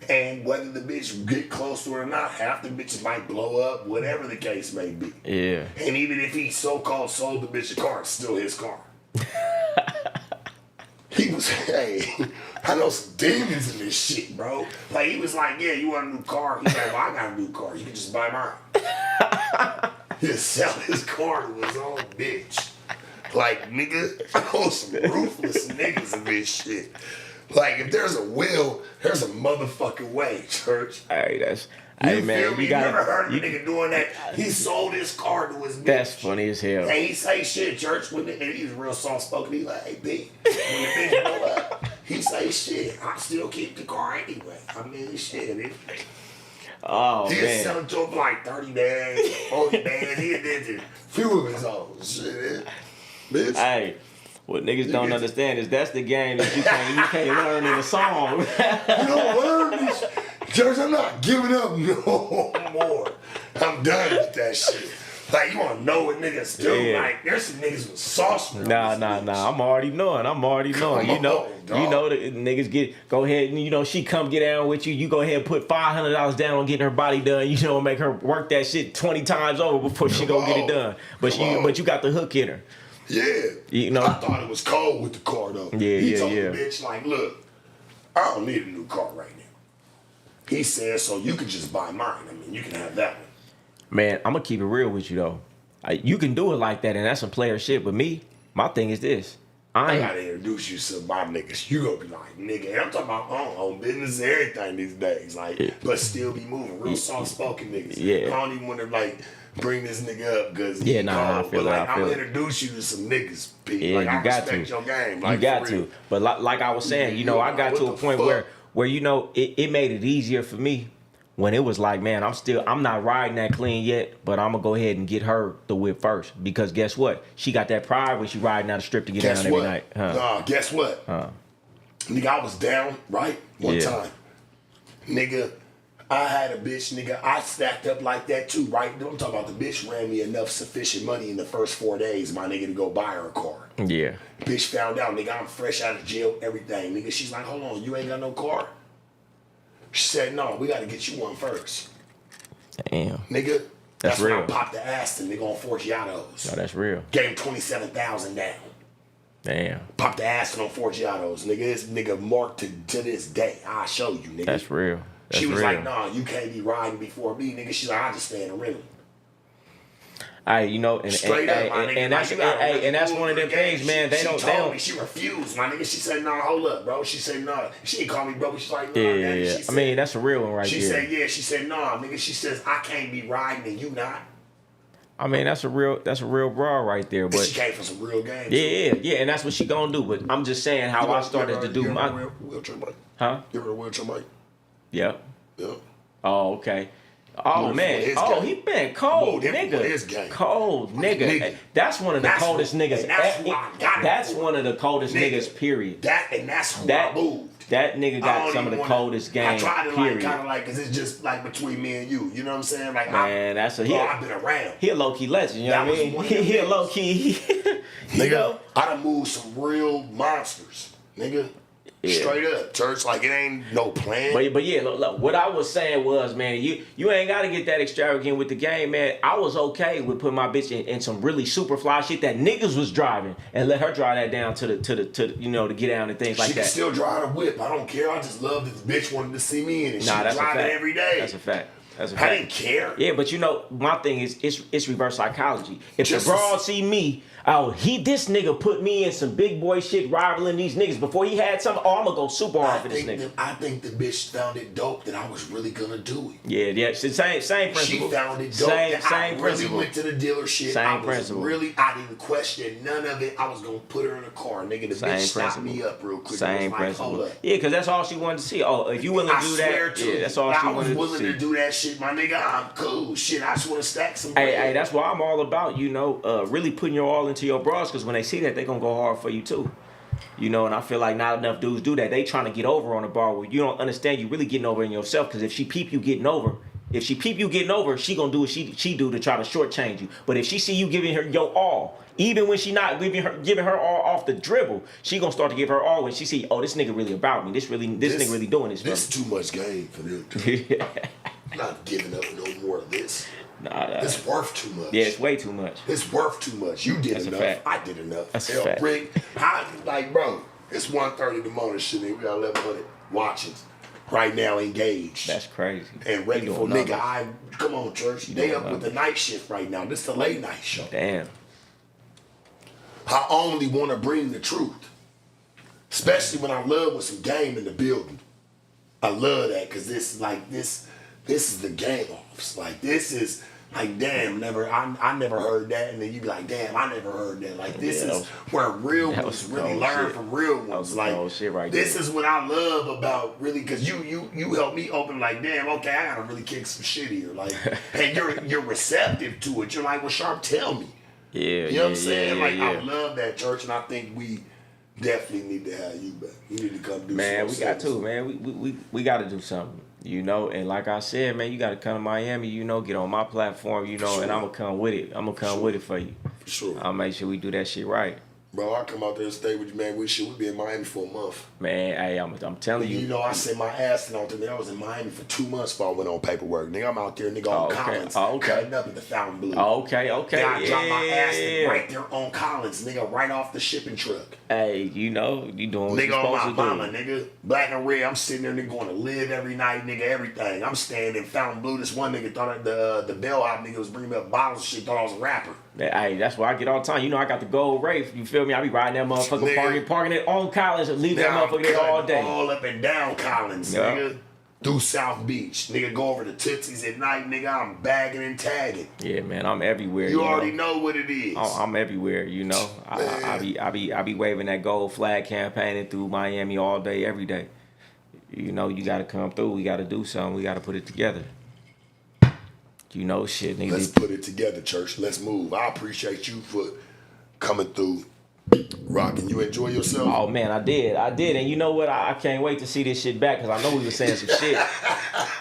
And whether the bitch get close to it or not, half the bitches might blow up, whatever the case may be. Yeah. And even if he so-called sold the bitch a car, it's still his car. He was, hey, I know some demons in this shit, bro. Like, he was like, yeah, you want a new car? He's like, well, I got a new car. You can just buy mine. He'll sell his car to his own bitch. Like, nigga, I know some ruthless niggas in this shit. Like, if there's a will, there's a motherfucking way, church. Hey, Hey, You man, feel me? you You gotta- never heard of a you- nigga doing that? He sold his car to his bitch. That's funny as hell. And he say shit, church, and he's real soft spoken. He like, hey, B, when the bitch blow up, he say shit. I still keep the car anyway. I mean, shit. Oh, He was man. selling to him for like 30 bands, 40 bands. He did a few of his own shit. Bitch. Hey, what niggas don't understand is that's the game that you can't learn in a song. You don't learn this. Church, I'm not giving up no more. I'm done with that shit. Like, you want to know what niggas do? Yeah. Like, there's some niggas with sauce. Nah. I'm already knowing. You know, Come on, you know the niggas go ahead and she come get down with you. You go ahead and put $500 down on getting her body done. You know, make her work that shit 20 times over before she go get it done. But you got the hook in her. Yeah. You know? I thought it was cold with the car, though. He told the bitch, like, look, I don't need a new car right now. He said, so you can just buy mine. I mean, you can have that one. Man, I'm gonna keep it real with you though. You can do it like that, and that's some player shit. But me, my thing is this: I gotta introduce you to my niggas. You gonna be like, nigga, and I'm talking about own business and everything these days. Like, but still be moving. Real soft spoken niggas. Yeah. I don't even wanna like bring this nigga up because I feel it. I'm gonna introduce you to some niggas, Pete. Yeah, like, you I got respect to. your game. Like, You got for real. to. But like I was saying, you know, I got to a point where you know it made it easier for me when it was like, man, I'm not riding that clean yet, but I'm gonna go ahead and get her the whip first because guess what? She got that pride when she riding down the strip to get down every night. Nah, guess what? Nigga, I was down, right? One time. Nigga, I had a bitch, nigga, I stacked up like that too, right? I'm talking about the bitch ran me enough sufficient money in the first 4 days, my nigga, to go buy her a car. Yeah. Bitch found out, nigga, I'm fresh out of jail, everything. Nigga, she's like, hold on, you ain't got no car? She said, no, we gotta get you one first. Damn. Nigga, That's when I real. popped the Aston, nigga, on Forgiatos. No, that's real. Gave him 27,000 down. Damn. Popped the Aston on Forgiatos. Nigga, this nigga marked to this day. I'll show you, nigga. That's real. That's She was real. like, nah, you can't be riding before me, nigga. She's like, I just stay in the rental. Hey, you know, and Straight up, my nigga. and that's Like, you gotta really and that's move one of the them game. things, man. They She don't. told me she refused, my nigga. She said, nah, hold up, bro. She said, nah. She didn't call me bro, but she's like, nah, daddy. Yeah. She I said, mean, that's a real one right she there. said, yeah. She said, nah, nigga. She says, I can't be riding and you not. I mean, that's a real broad right there. But But she came for some real game. yeah, and that's what she gonna do. But I'm just saying how I started to do my. Wheelchair mic. Huh? Give her a wheelchair mic. Yeah. Yeah. Oh, okay. Oh Moving man. his Oh, game. he been cold, Moving nigga. his game. Cold, nigga. Nigga. That's one of the That's coldest who- niggas. and that's who I got it That's for. one of the coldest Nigga. niggas. Period. That's who That I moved. That nigga I got don't some of the even wanna- coldest game. I try to period. like kind of like, cause it's just like between me and you. You know what I'm saying? Like, Man, that's a bro, he. I've been around. He a low key legend. You know That what I was mean? one of them He a niggas. low key. Nigga, know? I done moved some real monsters, nigga. Yeah. Straight up, church. Like it ain't no plan. But yeah, look, what I was saying was, man, you ain't got to get that extravagant with the game, man. I was okay with putting my bitch in some really super fly shit that niggas was driving and let her drive that down to the you know, to get down and things She like can that. still drive a whip. I don't care. I just love that the bitch wanted to see me in it. She Nah, that's a drive fact. it every day. That's a fact. That's a I fact. didn't care. Yeah, but you know, my thing is it's reverse psychology. If Just the broad see me, this nigga put me in some big boy shit rivaling these niggas before he had some. Oh, I'm gonna go super hard for this nigga. I think the bitch found it dope that I was really gonna do it. Yeah, same She principle. found it dope Same that I really principle. went to the dealership. Same I was principle. I didn't question none of it. I was gonna put her in a car, nigga. The Same bitch stopped principle. me up real quick. Same Hold principle. up. Yeah, because that's all she wanted to see. Oh, if you willing to I do swear that, to yeah, you, that's all she I was wanted to willing see. to do that shit, my nigga. I'm cool. Shit, I just want to stack some. Hey, bread. that's why I'm all about, you know, really putting your all into your bras, because when they see that, they gonna go hard for you too. You know, and I feel like not enough dudes do that. They trying to get over on a bar where you don't understand you really getting over in yourself, because if she peep you getting over, she gonna do what she do to try to shortchange you. But if she see you giving her your all, even when she not giving her all off the dribble, she gonna start to give her all when she see, oh, this nigga really about me. This nigga really doing this for This me. is too much game for them. I'm not giving up no more of this. Nah. It's worth too much. Yeah, it's way too much. It's worth too much. You did That's a enough. fact. I did enough. That's a Hell, fact. Bricc, how, like, bro, it's 1:30 in the morning, shit, and we got 1,100 watching right now, engaged. That's crazy. and ready You for doing nigga. numbers. Come on, church. They doing up with the night shift right now. This is the late night show. Damn. I only want to bring the truth, especially when I love with some game in the building. I love that because this like this this is the gang offs. Like this is like damn, I never heard that, and then you be like, damn, I never heard that. Like this is where real ones really learn from real ones. Like shit right this there. is what I love about really, because you help me open like, damn, okay, I gotta really kick some shit here. Like, and you're receptive to it. You're like, well, Sharp, tell me. Yeah, You know what I'm saying? Like, yeah. I love that, church, and I think we definitely need to have you back. You need to come do Man, we something. got to, man. We got to do something, you know. And like I said, man, you got to come to Miami, you know, get on my platform, you know, and I'm going to come with it. I'm going to come with it for you. For sure. I'll make sure we do that shit right. Bro, I come out there and stay with you, man. We be in Miami for a month. Man, hey, I'm telling you. You know, I sent my ass out there. I was in Miami for 2 months before I went on paperwork. Nigga, I'm out there, nigga, on Collins. Cutting up at the Fountain Blue. Okay. Then I dropped my ass in right there on Collins, nigga, right off the shipping truck. Hey, you know, you doing what Nigga, you on supposed my to mama, do. nigga. Black and red, I'm sitting there, nigga, going to live every night, nigga, everything. I'm staying in Fountain Blue. This one nigga thought the bellhop nigga was bringing me up bottles of shit, thought I was a rapper. Hey, that's where I get all the time. You know, I got the gold Wraith. You feel me? I be riding that motherfucker, Nigga. parking it on Collins and leave that Now I'm motherfucker there all cutting day. all up and down Collins, Yeah. nigga. Through South Beach. Nigga, go over to Tootsie's at night, nigga. I'm bagging and tagging. Yeah, man, I'm everywhere. You already know what it is. I'm everywhere, you know. I be waving that gold flag campaigning through Miami all day, every day. You know, you gotta come through. We gotta do something. We gotta put it together. You know, shit, nigga. Let's put it together, church. Let's move. I appreciate you for coming through, rocking. You enjoy yourself? Oh man, I did, and you know what? I can't wait to see this shit back because I know we were saying some shit.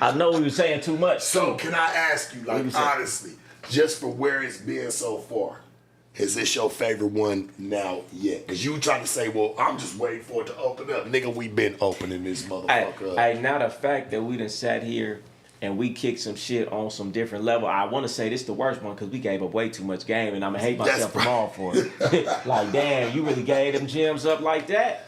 I know we were saying too much. So can I ask you, like, honestly, just for where it's been so far, is this your favorite one now yet? Because you trying to say, well, I'm just waiting for it to open up. Nigga, we been opening this motherfucker up. Hey, now the fact that we done sat here and we kicked some shit on some different level, I want to say this the worst one because we gave up way too much game, and I'm going to hate myself from all for it. Like, damn, you really gave them gems up like that?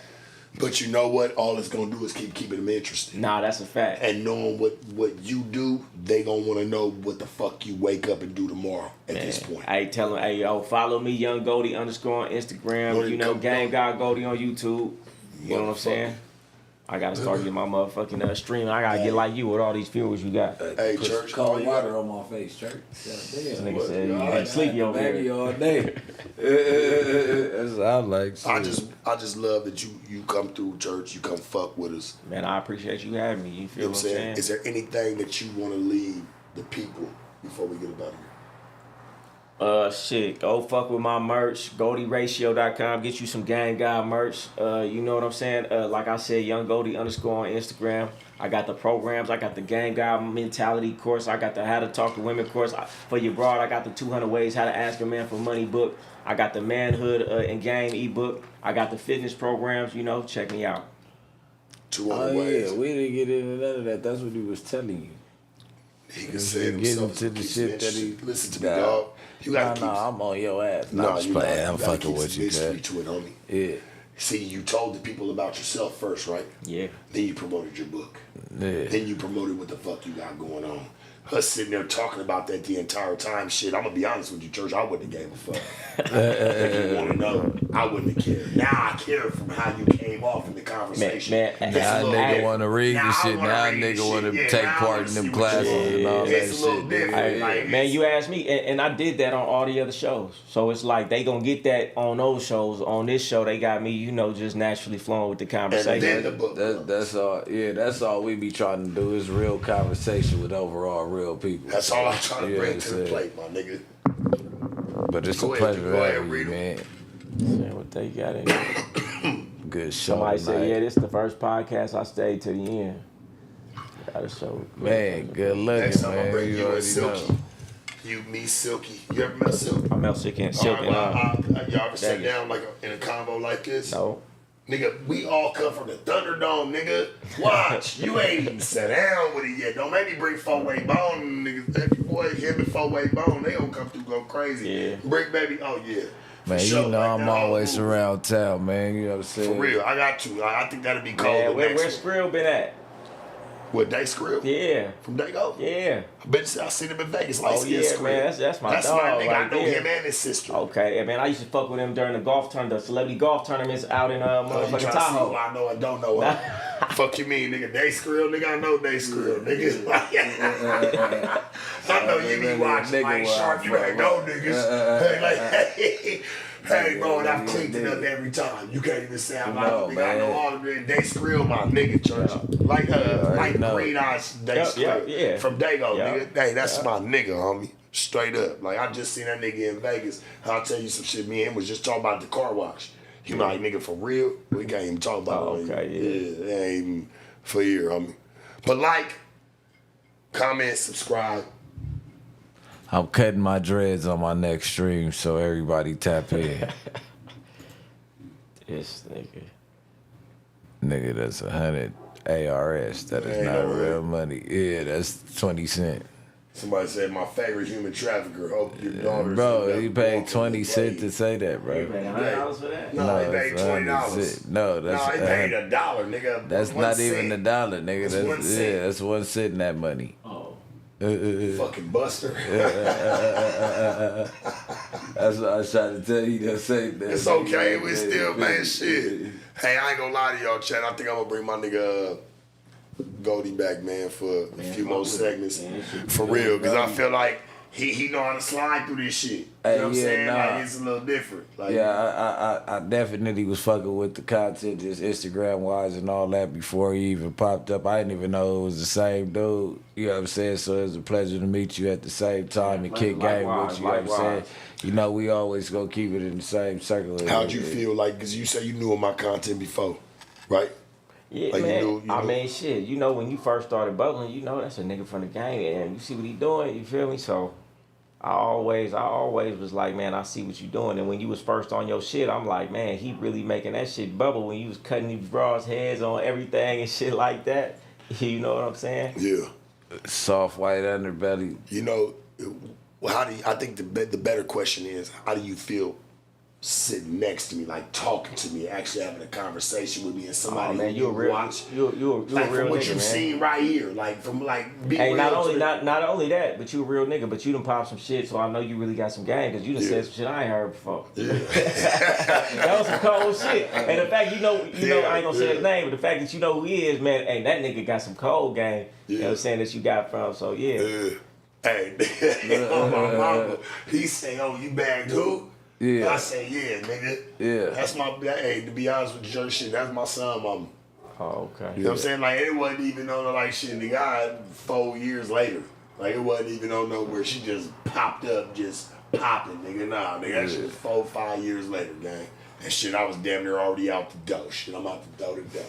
But you know what? All it's going to do is keeping them interested. Nah, that's a fact. And knowing what you do, they going to want to know what the fuck you wake up and do tomorrow at this point. Hey, tell them, hey, yo, follow me, Young Goldie _ on Instagram. You know, Game Guy Goldie on YouTube. You know what I'm saying? I gotta start getting my motherfucking streaming. I gotta get like you with all these viewers you got. Hey, church, Cold water on my face, church. This Damn. nigga said you ain't sleepy over Baggy here. all day. That's what I like. I just love that you come through, church. You come fuck with us. Man, I appreciate you having me. You You feel know what what I'm I'm saying? saying? Is there anything that you want to leave the people before we get about here? Shit, go fuck with my merch, GoldieRatio.com, get you some Gang Guy merch. You know what I'm saying? Like I said, Young Goldie _ on Instagram. I got the programs, I got the Gang Guy mentality course, I got the How to Talk to Women course. For your broad, I got the 200 Ways How to Ask a Man for Money book. I got the Manhood and Game ebook. I got the fitness programs, you know, check me out. 200 Oh ways. yeah, we didn't get into none of that. That's what he was telling you. He can say Get himself. into the shit that he. Listen to me, dog. You gotta Nah, keep. I'm on your ass. No, just you playing. not. I'm You gotta fucking keep with some you, mystery man. to it, homie. Yeah. See, you told the people about yourself first, right? Yeah. Then you promoted your book. Yeah. Then you promoted what the fuck you got going on. Us sitting there talking about that the entire time, shit. I'm gonna be honest with you, church. I wouldn't have gave a fuck. If you want to know, I wouldn't have cared. Now I care from how you came off in the conversation. Man, It's Now a little nigga different. want to read Now the I shit. wanna Now read the nigga want to shit. Yeah, take now I part wanna in see them what classes you and all did. that It's a little shit. different. nigga. Like, Man, you asked me, and I did that on all the other shows. So it's like they gonna get that on those shows. On this show, they got me, you know, just naturally flowing with the and then conversation. the book. That's all. Yeah, that's all we be trying to do is real conversation with overall real people. That's all I'm trying to Yeah, bring to the that's it. plate, my nigga. But it's Go a ahead, pleasure go ahead, having you, read 'em. man. Yeah, what they got in there. Good show. Somebody said, tonight. yeah, this is the first podcast I stayed to the end. Got a show. Man, good Next looking, time I man. bring You you and already Silky. know. You, me, Silky. You ever met Silky? I melt Silk and All Silk right, and well, y'all ever sit Vegas. down like in a combo like this? No. Nigga, we all come from the Thunderdome, nigga. Watch. You ain't even sat down with it yet. Don't make me bring 4-way bone, niggas. That boy, him and 4-way bone, they gonna come through go crazy. Yeah. Brick, baby, oh yeah. For Man, sure, you know like I'm that, always oh, around town, man. You know what I'm saying? For real, I got to. I think that'll be cold. Man, the where next one. Skrill been at? What, Day Skrill? Yeah. From Dago? Yeah. I seen him in Vegas. Like, Oh yeah, man, that's my That's dog. my nigga. Right I know there. him and his sister. Okay, and man, I used to fuck with him during the celebrity golf tournaments out in Oh, you motherfucking trying to see who Tahoe. I know and don't know. Fuck you mean, nigga? Day Skrill, nigga. I know Day Skrill, nigga. I know you be watching like Shark. You ain't know niggas. Hey, bro, and I've cleaned it up every time. You can't even say I'm out. Nigga, I know all of it. Day Skrill, my nigga, church. Like green eyes, Day Skrill. Yeah. From Dago, Yeah. nigga. Hey, that's my nigga, homie. Straight up. Like, I just seen that nigga in Vegas. I'll tell you some shit. Me and him was just talking about the car wash. He like, nigga, for real? We can't even talk about it. Okay, yeah. That ain't even for you, homie. But like, comment, subscribe. I'm cutting my dreads on my next stream, so everybody tap in. This nigga. Nigga, that's 100 ARS. That is Ain't not no way. real money. Yeah, that's 20 cents. Somebody said my favorite human trafficker. Hope your daughter's Bro, he paid 20 cents to say that, bro. $100 for that? No, he paid it's $20. 100 cents. No, that's No, he paid $1, nigga. that's 1 not cent. even $1, nigga. That's 1 That's cent. yeah, that's 1 cent in that money. Oh. Fucking Buster. That's what I was trying to tell you. That same that. It's okay. We still, man, shit. Hey, I ain't gonna lie to y'all, Chad. I think I'm gonna bring my nigga Goldie back, man, for a few more segments. For real, because I feel like he know how to slide through this shit. You know what I'm yeah, saying? nah. Like, it's a little different. Like, Yeah, I definitely was fucking with the content, just Instagram wise and all that before he even popped up. I didn't even know it was the same dude. You know what I'm saying? So it was a pleasure to meet you at the same time and kick game with you. You know what I'm saying? You know, we always gonna keep it in the same circle. how'd you feel? Like, because you say you knew of my content before, right? Yeah, Like, man. you I know- mean, shit. You know, when you first started bubbling, you know that's a nigga from the game, and you see what he doing. You feel me? So, I always was like, man, I see what you doing. And when you was first on your shit, I'm like, man, he really making that shit bubble. When you was cutting these bras' heads on everything and shit like that. You know what I'm saying? Yeah. Soft white underbelly. You know, well, how do you, I think the better question is, how do you feel sitting next to me, like talking to me, actually having a conversation with me, and somebody Oh man, who you a real, watch, you a like real from nigga, what you've man. seen right here, like from like being Hey, not real only to the- not only that, but you a real nigga. But you done pop some shit, so I know you really got some game because you done said some shit I ain't heard before. That was some cold shit. And the fact you know, I ain't gonna say his name, but the fact that you know who he is, man, hey, that nigga got some cold game. You know what I'm saying, that you got from. So yeah. Hey, oh, my mama, he say, "Oh, you bagged who?" Yeah. I say, "Yeah, nigga." Yeah. That's my. Hey, to be honest with you, shit, that's my son, mama. Oh, okay. You know what I'm saying? Like, it wasn't even on the, like, shit, the guy 4 years later. Like, it wasn't even on nowhere. She just popped up, just popping, nigga. Nah, nigga, that shit was 4 5 years later, gang. And shit, I was damn near already out the dough. Shit, I'm out the dough today.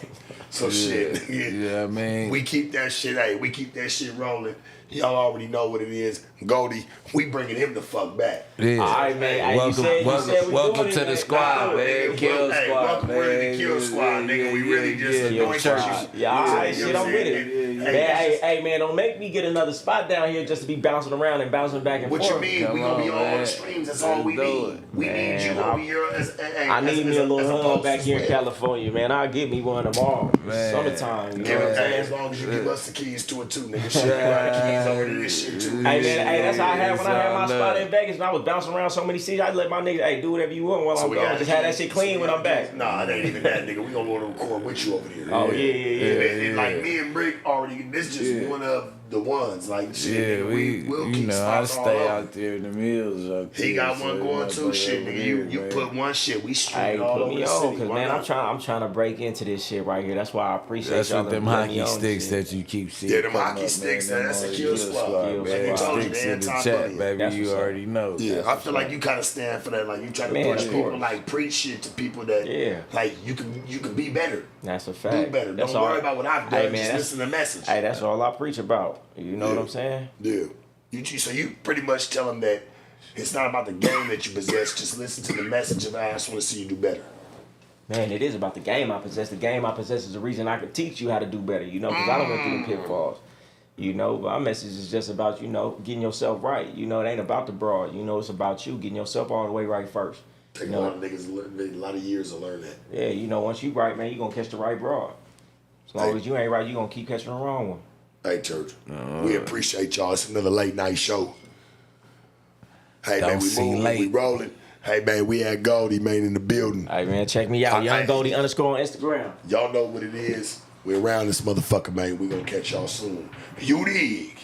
So shit, nigga. Yeah, I mean. We keep that shit, hey, we keep that shit rolling. Y'all already know what it is. Goldie, we bringing him the fuck back. Yeah. All right, man. Hey, Welcome, we welcome doing to it, the man. squad, Nah, man. Nigga, Kill hey, squad, welcome man. to the Kill Squad, nigga. We really just anointed Kill you. squad. Yeah, all right, You know shit, what I'm with it. saying? Man, hey, man, don't make me get another spot down here just to be bouncing around and bouncing back and What forth. you mean? Come We gonna be on, all on man. the streams. That's all we Let's do need. it. We need Man, you over here as I need me a little hug host back as here in well. California, man. I'll get me one tomorrow. Man. Summertime, you know Give what I'm it, hey, as saying? long as you give us the keys to it too, nigga. Shit, you got the keys over to this shit too. Hey, man, hey, that's how I had when I had my It's all spot love. in Vegas. And I was bouncing around so many cities. I let my niggas, hey, do whatever you want while So I'm we gone. gotta Just have that keep- shit clean when I'm back. Nah, it ain't even that, nigga. We gonna go to record with you over here. Oh, yeah. And like me and Bricc already, this just one of the ones. Like shit, Yeah, nigga, we'll you keep know, I spots all stay over. out there in the mills. Up He there, got so one going everybody too, shit, over nigga. here, You man. put one shit, we stream Hey, it all put over me the on, city. cause Why man, not? I'm trying to break into this shit right here. That's why I appreciate That's y'all. what them to put me hockey on sticks shit. that you keep seeing. Yeah, them come hockey up, sticks, man. that's Them a all kill the squad, man. man. I told you, Sticks the in the anti-bullying. chat, baby. That's You what's up. already know. Yeah, That's I what's feel like up. you kind of stand for that. Like you try to Man, push of people, course. like preach shit to people that, Yeah. like you can be better, That's a fact. do better. That's Don't all. worry about what I've done. Hey, man, just that's- listen to the message. Hey, that's all I preach about. You know what I'm saying? Yeah. So you pretty much tell them that it's not about the game that you possess. Just listen to the message of I just want to see you do better. Man, it is about the game I possess. The game I possess is the reason I can teach you how to do better, you know, because I don't went through the pitfalls. You know, my message is just about, you know, getting yourself right. You know, it ain't about the broad. You know, it's about you getting yourself all the way right first. Take You a know, lot of niggas, a lot of years to learn that. yeah, you know, once you right, man, you going to catch the right broad. As long Hey. as you ain't right, you going to keep catching the wrong one. Hey, church. We appreciate y'all. It's another late night show. Hey, Don't man, we see moving, late. we rolling. Hey, man, we at Goldie, man, in the building. Hey man, check me out. Young Goldie _ on Instagram. Y'all know what it is. We around this motherfucker, man. We gonna catch y'all soon. You dig?